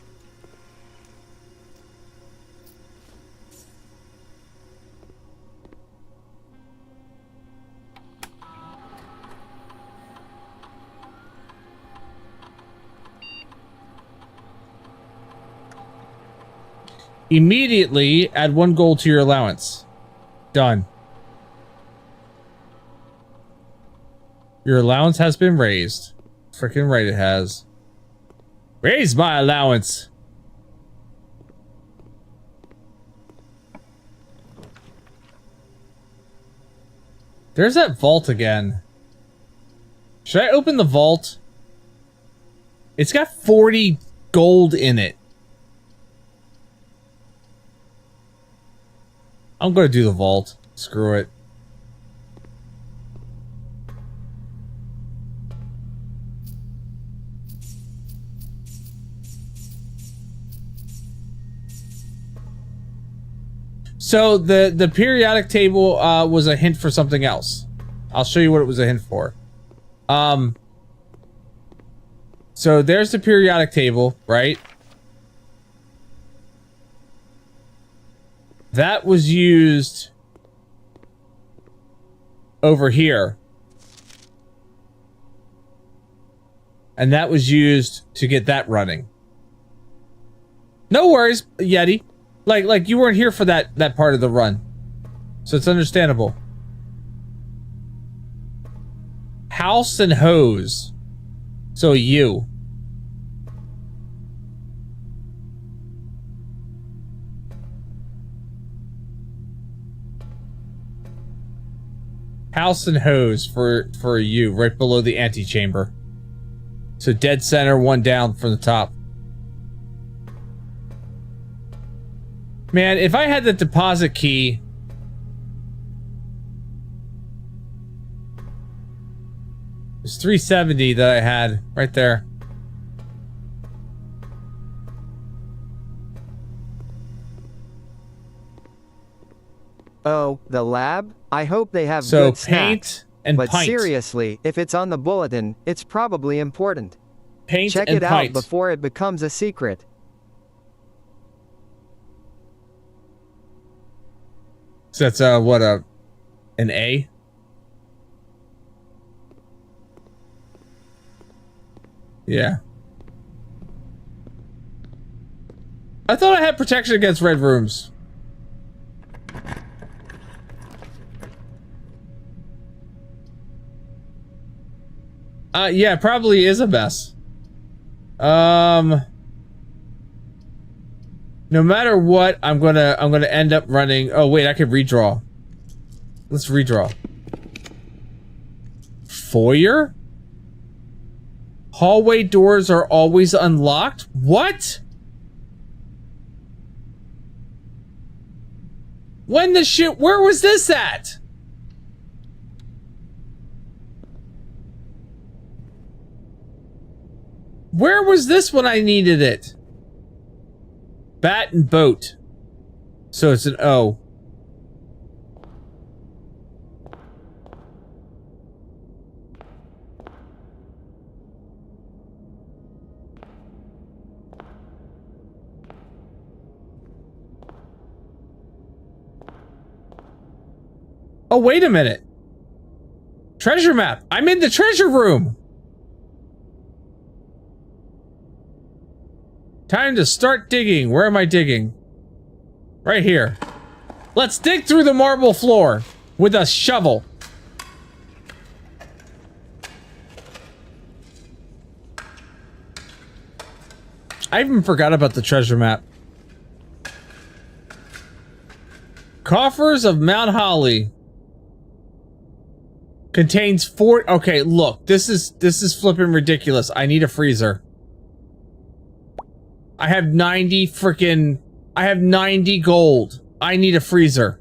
[SPEAKER 9] Immediately add 1 gold to your allowance. Done. Your allowance has been raised. Freaking right it has. Raise my allowance. There's that vault again. Should I open the vault? It's got 40 gold in it. I'm gonna do the vault. Screw it. So the periodic table was a hint for something else. I'll show you what it was a hint for. So there's the periodic table, right? That was used over here. And that was used to get that running. No worries, Yeti. Like you weren't here for that part of the run. So it's understandable. House and hose. So you. House and hose for you, right below the antechamber. So dead center, 1 down from the top. Man, if I had the deposit key... There's 370 that I had right there.
[SPEAKER 10] Oh, the lab? I hope they have
[SPEAKER 9] So
[SPEAKER 10] good
[SPEAKER 9] paint
[SPEAKER 10] snacks.
[SPEAKER 9] and
[SPEAKER 10] But
[SPEAKER 9] pint.
[SPEAKER 10] seriously, if it's on the bulletin, it's probably important.
[SPEAKER 9] Paint
[SPEAKER 10] Check
[SPEAKER 9] and
[SPEAKER 10] it out
[SPEAKER 9] pint.
[SPEAKER 10] before it becomes a secret.
[SPEAKER 9] So that's what an A? Yeah. I thought I had protection against red rooms. Yeah, it probably is a mess. No matter what, I'm gonna end up running. Oh wait, I could redraw. Let's redraw. Foyer? Hallway doors are always unlocked? What? When the shit? Where was this at? Where was this when I needed it? Bat and boat. So it's an O. Oh, wait a minute. Treasure map. I'm in the treasure room. Time to start digging. Where am I digging? Right here. Let's dig through the marble floor with a shovel. I even forgot about the treasure map. Coffers of Mount Holly. Contains 4. Okay, look. This is flipping ridiculous. I need a freezer. I have 90 freaking... I have 90 gold. I need a freezer.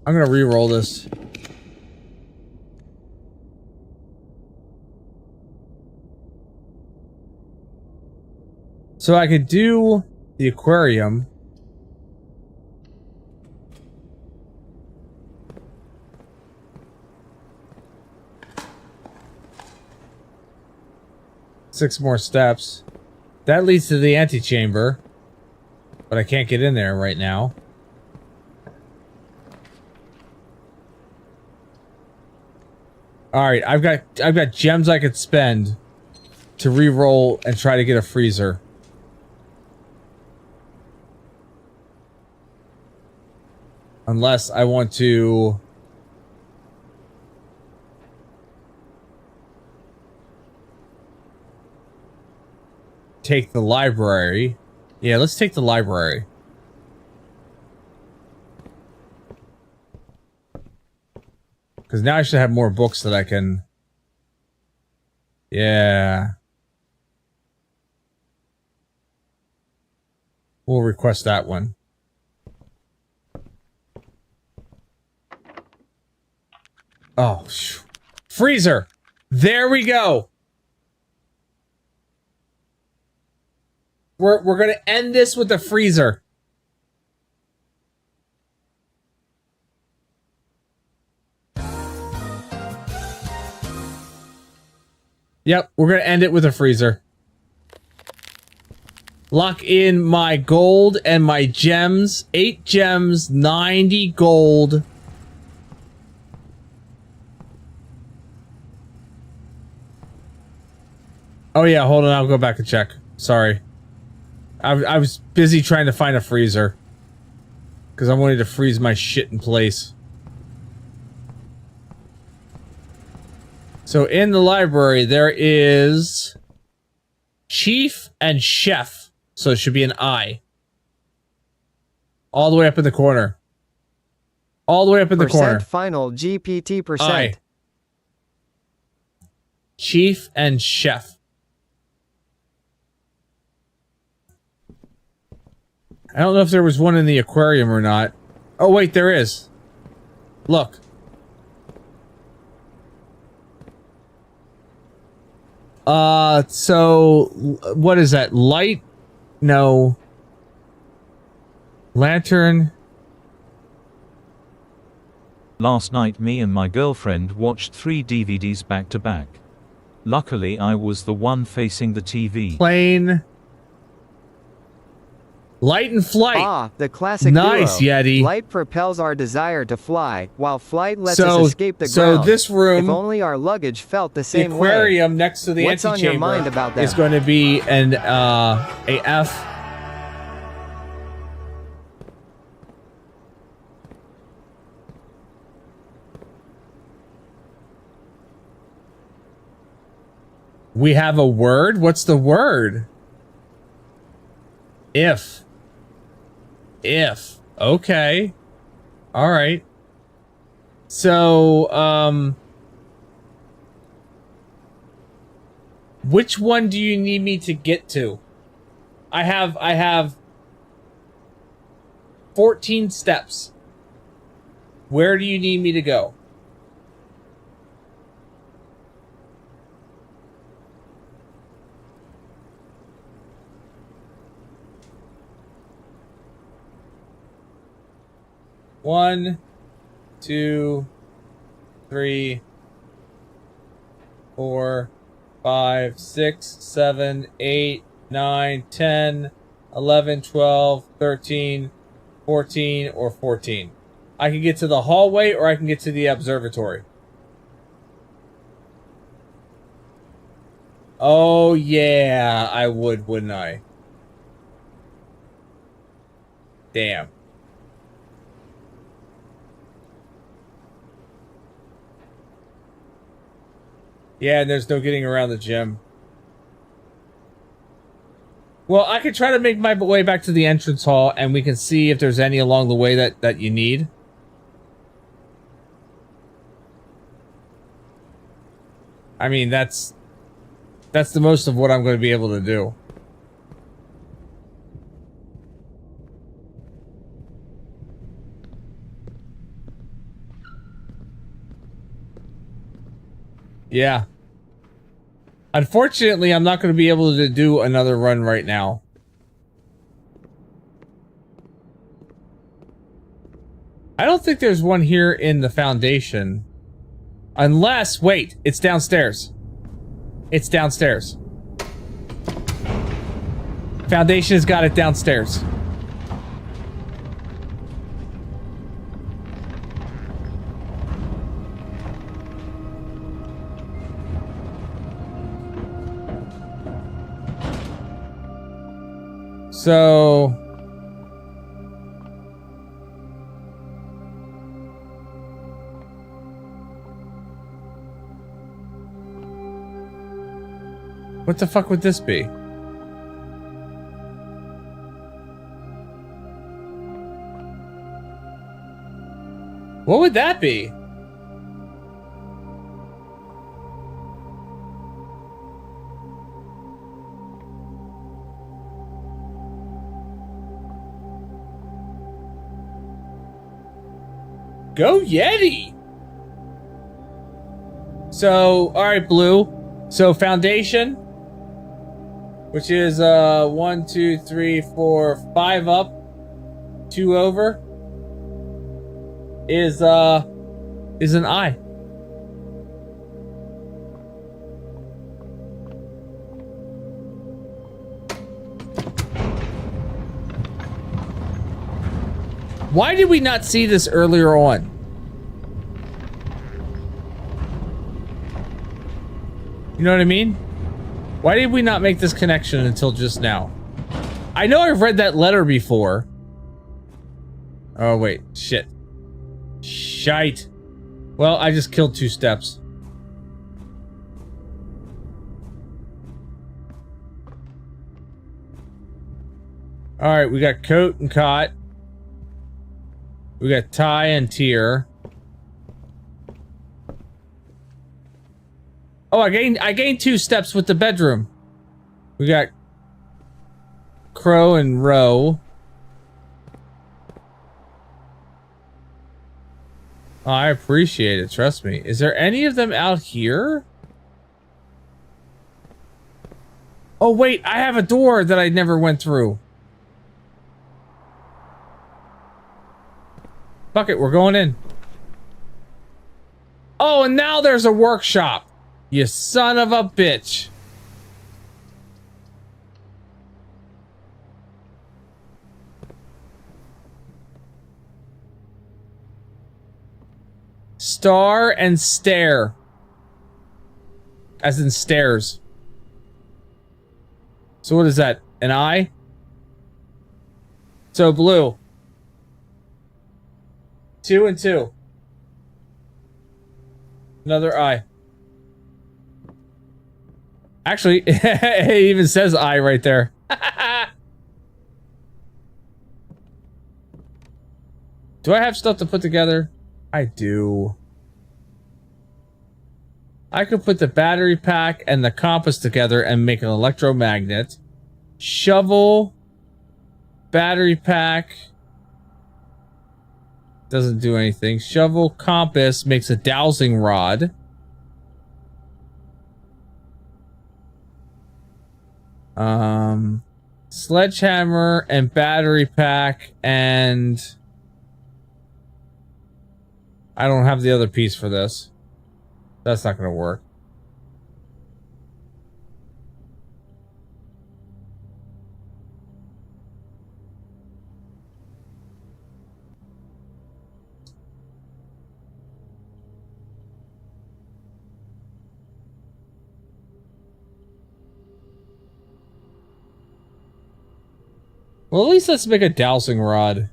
[SPEAKER 9] I'm gonna re-roll this. So I could do the aquarium. Six more steps. That leads to the antechamber. But I can't get in there right now. Alright, I've got gems I could spend to re-roll and try to get a freezer. Unless I want to... take the library. Yeah, let's take the library. Because now I should have more books that I can... Yeah. We'll request that one. Oh, freezer! There we go! We're gonna end this with the freezer. Yep, we're gonna end it with a freezer. Lock in my gold and my gems. 8 gems, 90 gold. Oh yeah, hold on, I'll go back and check. Sorry. I was busy trying to find a freezer. Because I wanted to freeze my shit in place. So in the library, there is... Chief and Chef. So it should be an I. All the way up in the corner. All the way up in the corner.
[SPEAKER 10] Final GPT %.
[SPEAKER 9] I. Chief and Chef. I don't know if there was one in the aquarium or not. Oh, wait, there is. Look. So, what is that? Light? No. Lantern?
[SPEAKER 14] Last night me and my girlfriend watched 3 DVDs back to back. Luckily I was the one facing the TV.
[SPEAKER 9] Plane. Light and flight.
[SPEAKER 10] Ah, the classic
[SPEAKER 9] nice,
[SPEAKER 10] duo.
[SPEAKER 9] Yeti.
[SPEAKER 10] Light propels our desire to fly, while flight lets
[SPEAKER 9] So-
[SPEAKER 10] us escape the
[SPEAKER 9] so
[SPEAKER 10] ground.
[SPEAKER 9] this room-
[SPEAKER 10] If only our luggage felt the
[SPEAKER 9] The
[SPEAKER 10] same
[SPEAKER 9] aquarium
[SPEAKER 10] way.
[SPEAKER 9] next to the
[SPEAKER 10] What's on your
[SPEAKER 9] antechamber
[SPEAKER 10] mind about that?
[SPEAKER 9] is going to be an a F. We have a word? What's the word? If. If. Okay. All right. So, which one do you need me to get to? I have 14 steps. Where do you need me to go? One, 2, 3, 4, 5, 6, 7, 8, 9, 10, 11, 12, 13, 14, or 14. I can get to the hallway or I can get to the observatory. Oh yeah, I would, wouldn't I? Damn. Yeah, and there's no getting around the gym. Well, I could try to make my way back to the entrance hall, and we can see if there's any along the way that you need. I mean, that's the most of what I'm going to be able to do. Yeah. Unfortunately, I'm not going to be able to do another run right now. I don't think there's one here in the Foundation. Unless, wait, it's downstairs. It's downstairs. Foundation has got it downstairs. So... what the fuck would this be? What would that be? Go Yeti! So, alright, Blue. So, Foundation, which is 1, 2, 3, 4, 5 up, 2 over, is an I. Why did we not see this earlier on? You know what I mean? Why did we not make this connection until just now? I know I've read that letter before. Oh, wait. Shit. Shite. Well, I just killed 2 steps. Alright, we got Coat and Cot. We got Ty and Tier. Oh, I gained 2 steps with the bedroom. We got Crow and Row. Oh, I appreciate it, trust me. Is there any of them out here? Oh wait, I have a door that I never went through. Fuck it, we're going in. Oh, and now there's a workshop. You son of a bitch. Star and stare. As in stairs. So what is that? An eye? So Blue. 2 and 2. Another eye. Actually, it even says eye right there. Do I have stuff to put together? I do. I could put the battery pack and the compass together and make an electromagnet. Shovel. Battery pack. Doesn't do anything. Shovel, compass makes a dowsing rod. Sledgehammer and battery pack and... I don't have the other piece for this. That's not gonna work. Well, at least let's make a dowsing rod.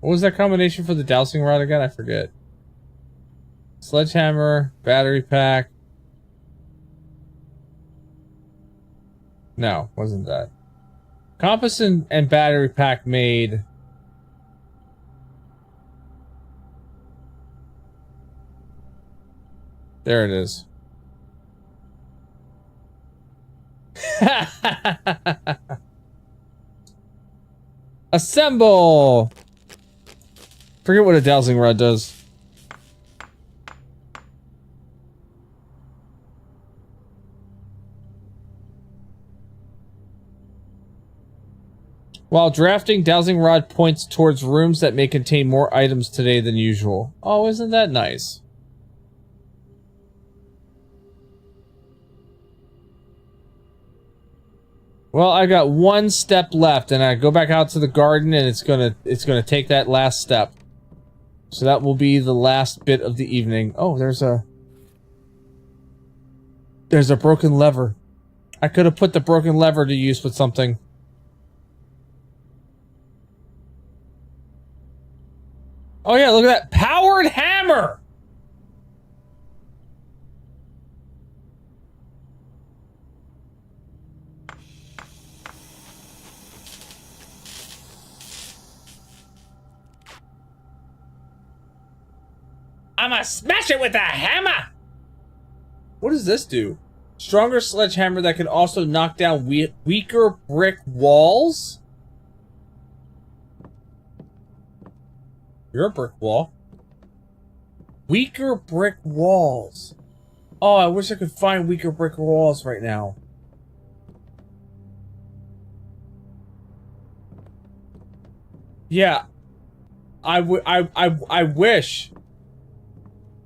[SPEAKER 9] What was that combination for the dowsing rod again? I forget. Sledgehammer, battery pack. No, wasn't that. Compass and battery pack made. There it is. Assemble! Forget what a dowsing rod does. While drafting, dowsing rod points towards rooms that may contain more items today than usual. Oh, isn't that nice? Well, I got one step left, and I go back out to the garden, and it's gonna take that last step. So that will be the last bit of the evening. Oh, there's a broken lever. I could have put the broken lever to use with something. Oh yeah, look at that powered hammer.
[SPEAKER 1] I'ma smash it with a hammer!
[SPEAKER 9] What does this do? Stronger sledgehammer that can also knock down weaker brick walls? You're a brick wall. Weaker brick walls. Oh, I wish I could find weaker brick walls right now. Yeah. I wish.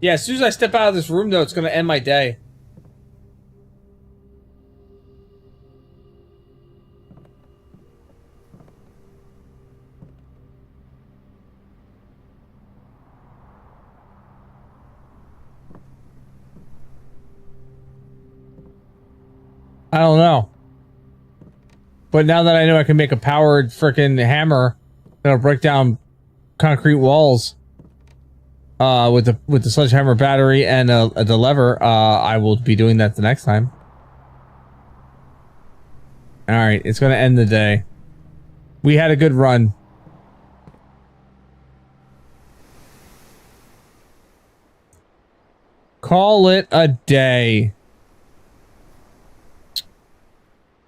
[SPEAKER 9] Yeah, as soon as I step out of this room, though, it's going to end my day. I don't know. But now that I know I can make a powered frickin' hammer that'll break down concrete walls with the sledgehammer battery and the lever, I will be doing that the next time. Alright, it's gonna end the day. We had a good run. Call it a day.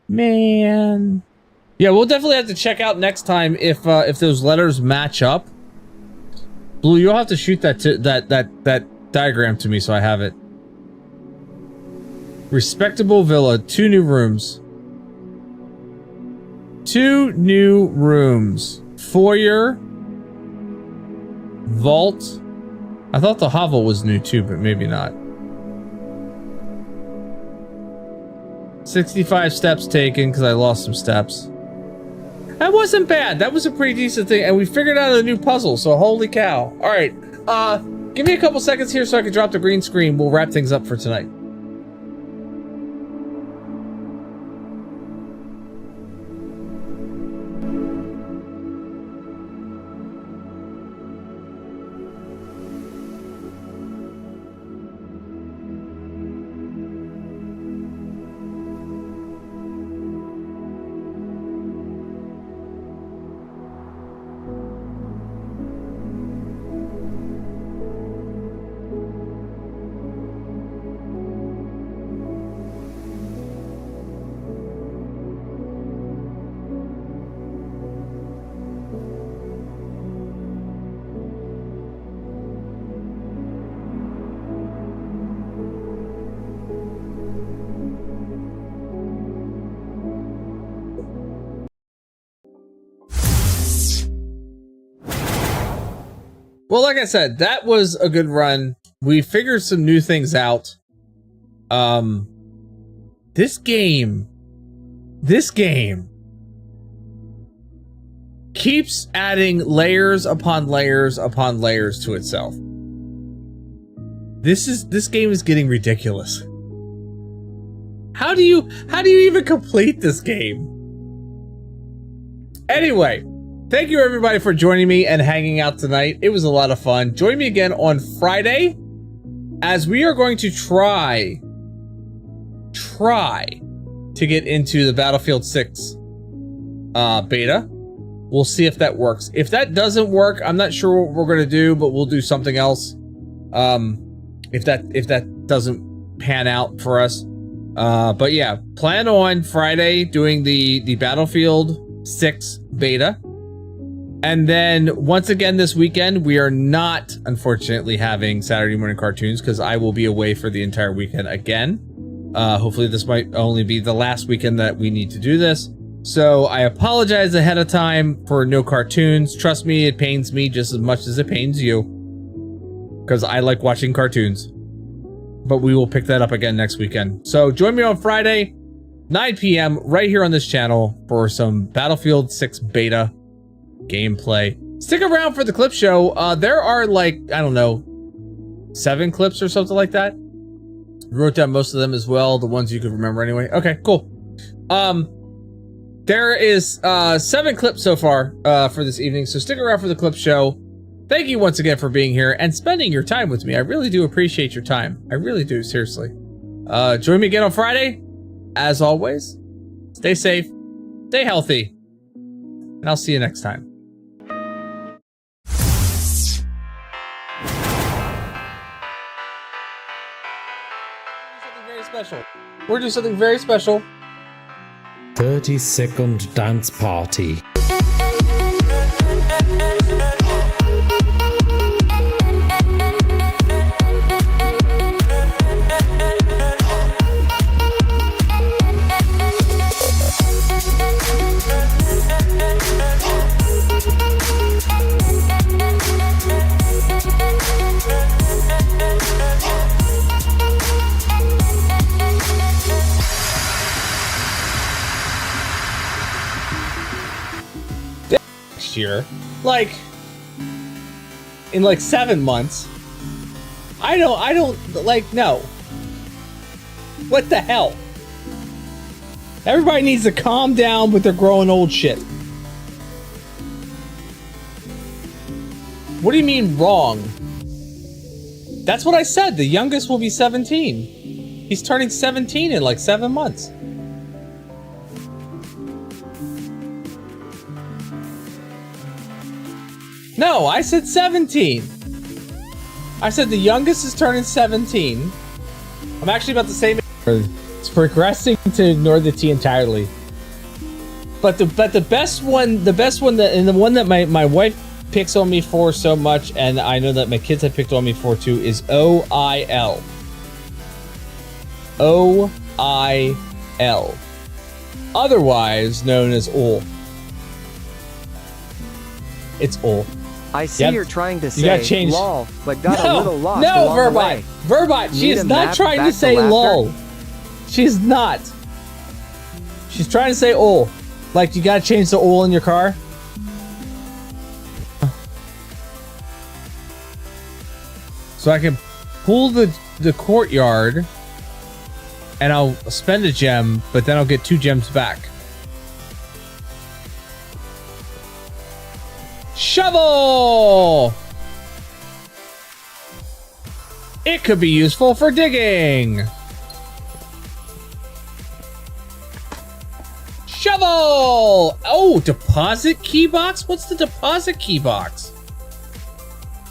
[SPEAKER 9] Man. Yeah, we'll definitely have to check out next time if those letters match up. Blue, you'll have to shoot that diagram to me so I have it. Respectable villa, 2 new rooms. 2 new rooms. Foyer. Vault. I thought the hovel was new too, but maybe not. 65 steps taken because I lost some steps. That wasn't bad. That was a pretty decent thing, and we figured out a new puzzle, so holy cow. Alright, give me a couple seconds here so I can drop the green screen. We'll wrap things up for tonight. Well, like I said, that was a good run. We figured some new things out. This game keeps adding layers upon layers upon layers to itself. This game is getting ridiculous. How do you even complete this game? Anyway, thank you everybody for joining me and hanging out tonight. It was a lot of fun. Join me again on Friday as we are going to try to get into the Battlefield 6 beta. We'll see if that works. If that doesn't work, I'm not sure what we're going to do, but we'll do something else. If that doesn't pan out for us. But yeah, plan on Friday doing the Battlefield 6 beta. And then once again this weekend, we are not, unfortunately, having Saturday morning cartoons because I will be away for the entire weekend again. Hopefully this might only be the last weekend that we need to do this. So I apologize ahead of time for no cartoons. Trust me, it pains me just as much as it pains you. Because I like watching cartoons. But we will pick that up again next weekend. So join me on Friday, 9 p.m. right here on this channel for some Battlefield 6 beta gameplay. Stick around for the clip show. There are like, I don't know, 7 clips or something like that. Wrote down most of them as well, the ones you could remember anyway. Okay, cool. There is 7 clips so far for this evening, so stick around for the clip show. Thank you once again for being here and spending your time with me. I really do appreciate your time. I really do, seriously. Join me again on Friday. As always, stay safe, stay healthy, and I'll see you next time. We're doing something very special.
[SPEAKER 5] 30-second dance party.
[SPEAKER 9] Year, like in like 7 months. I don't like, no. What the hell? Everybody needs to calm down with their growing old shit. What do you mean wrong? That's what I said. The youngest will be 17. He's turning 17 in like 7 months. No, I said 17. I said the youngest is turning 17. I'm actually about the same. It's progressing to ignore the T entirely. But the best one that, and the one that my wife picks on me for so much, and I know that my kids have picked on me for too, is OIL. OIL. Otherwise known as OL. It's OL.
[SPEAKER 10] I see you're trying to say
[SPEAKER 9] change.
[SPEAKER 10] lol, but got a little lost
[SPEAKER 9] No,
[SPEAKER 10] along
[SPEAKER 9] Verbot.
[SPEAKER 10] the way.
[SPEAKER 9] Verbot, she is not trying to say lol. She's not. She's trying to say ol. Like, you gotta change the ol in your car. So I can pull the courtyard and I'll spend a gem, but then I'll get 2 gems back. Shovel! It could be useful for digging. Shovel! Oh, deposit key box? What's the deposit key box?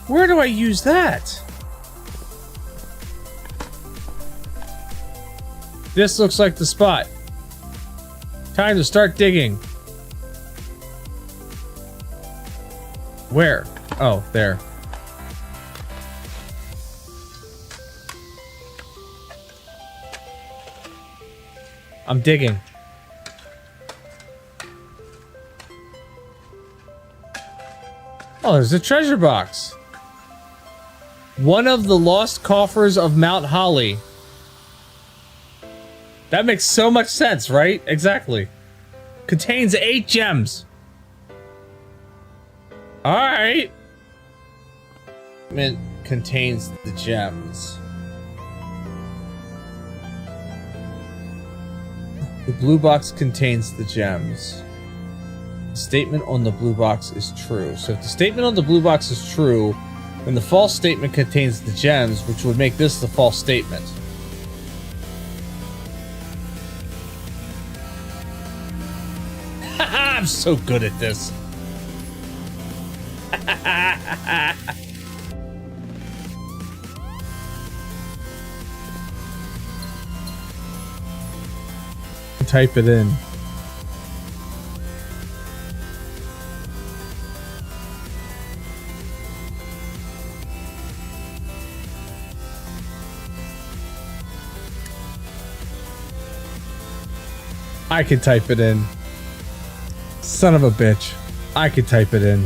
[SPEAKER 9] Where do I use that? This looks like the spot. Time to start digging. Where? Oh, there. I'm digging. Oh, there's a treasure box. One of the lost coffers of Mount Holly. That makes so much sense, right? Exactly. Contains 8 gems. Alright. Contains the gems. The blue box contains the gems. The statement on the blue box is true. So if the statement on the blue box is true, then the false statement contains the gems, which would make this the false statement. Haha, I'm so good at this. Type it in. I can type it in. Son of a bitch. I can type it in.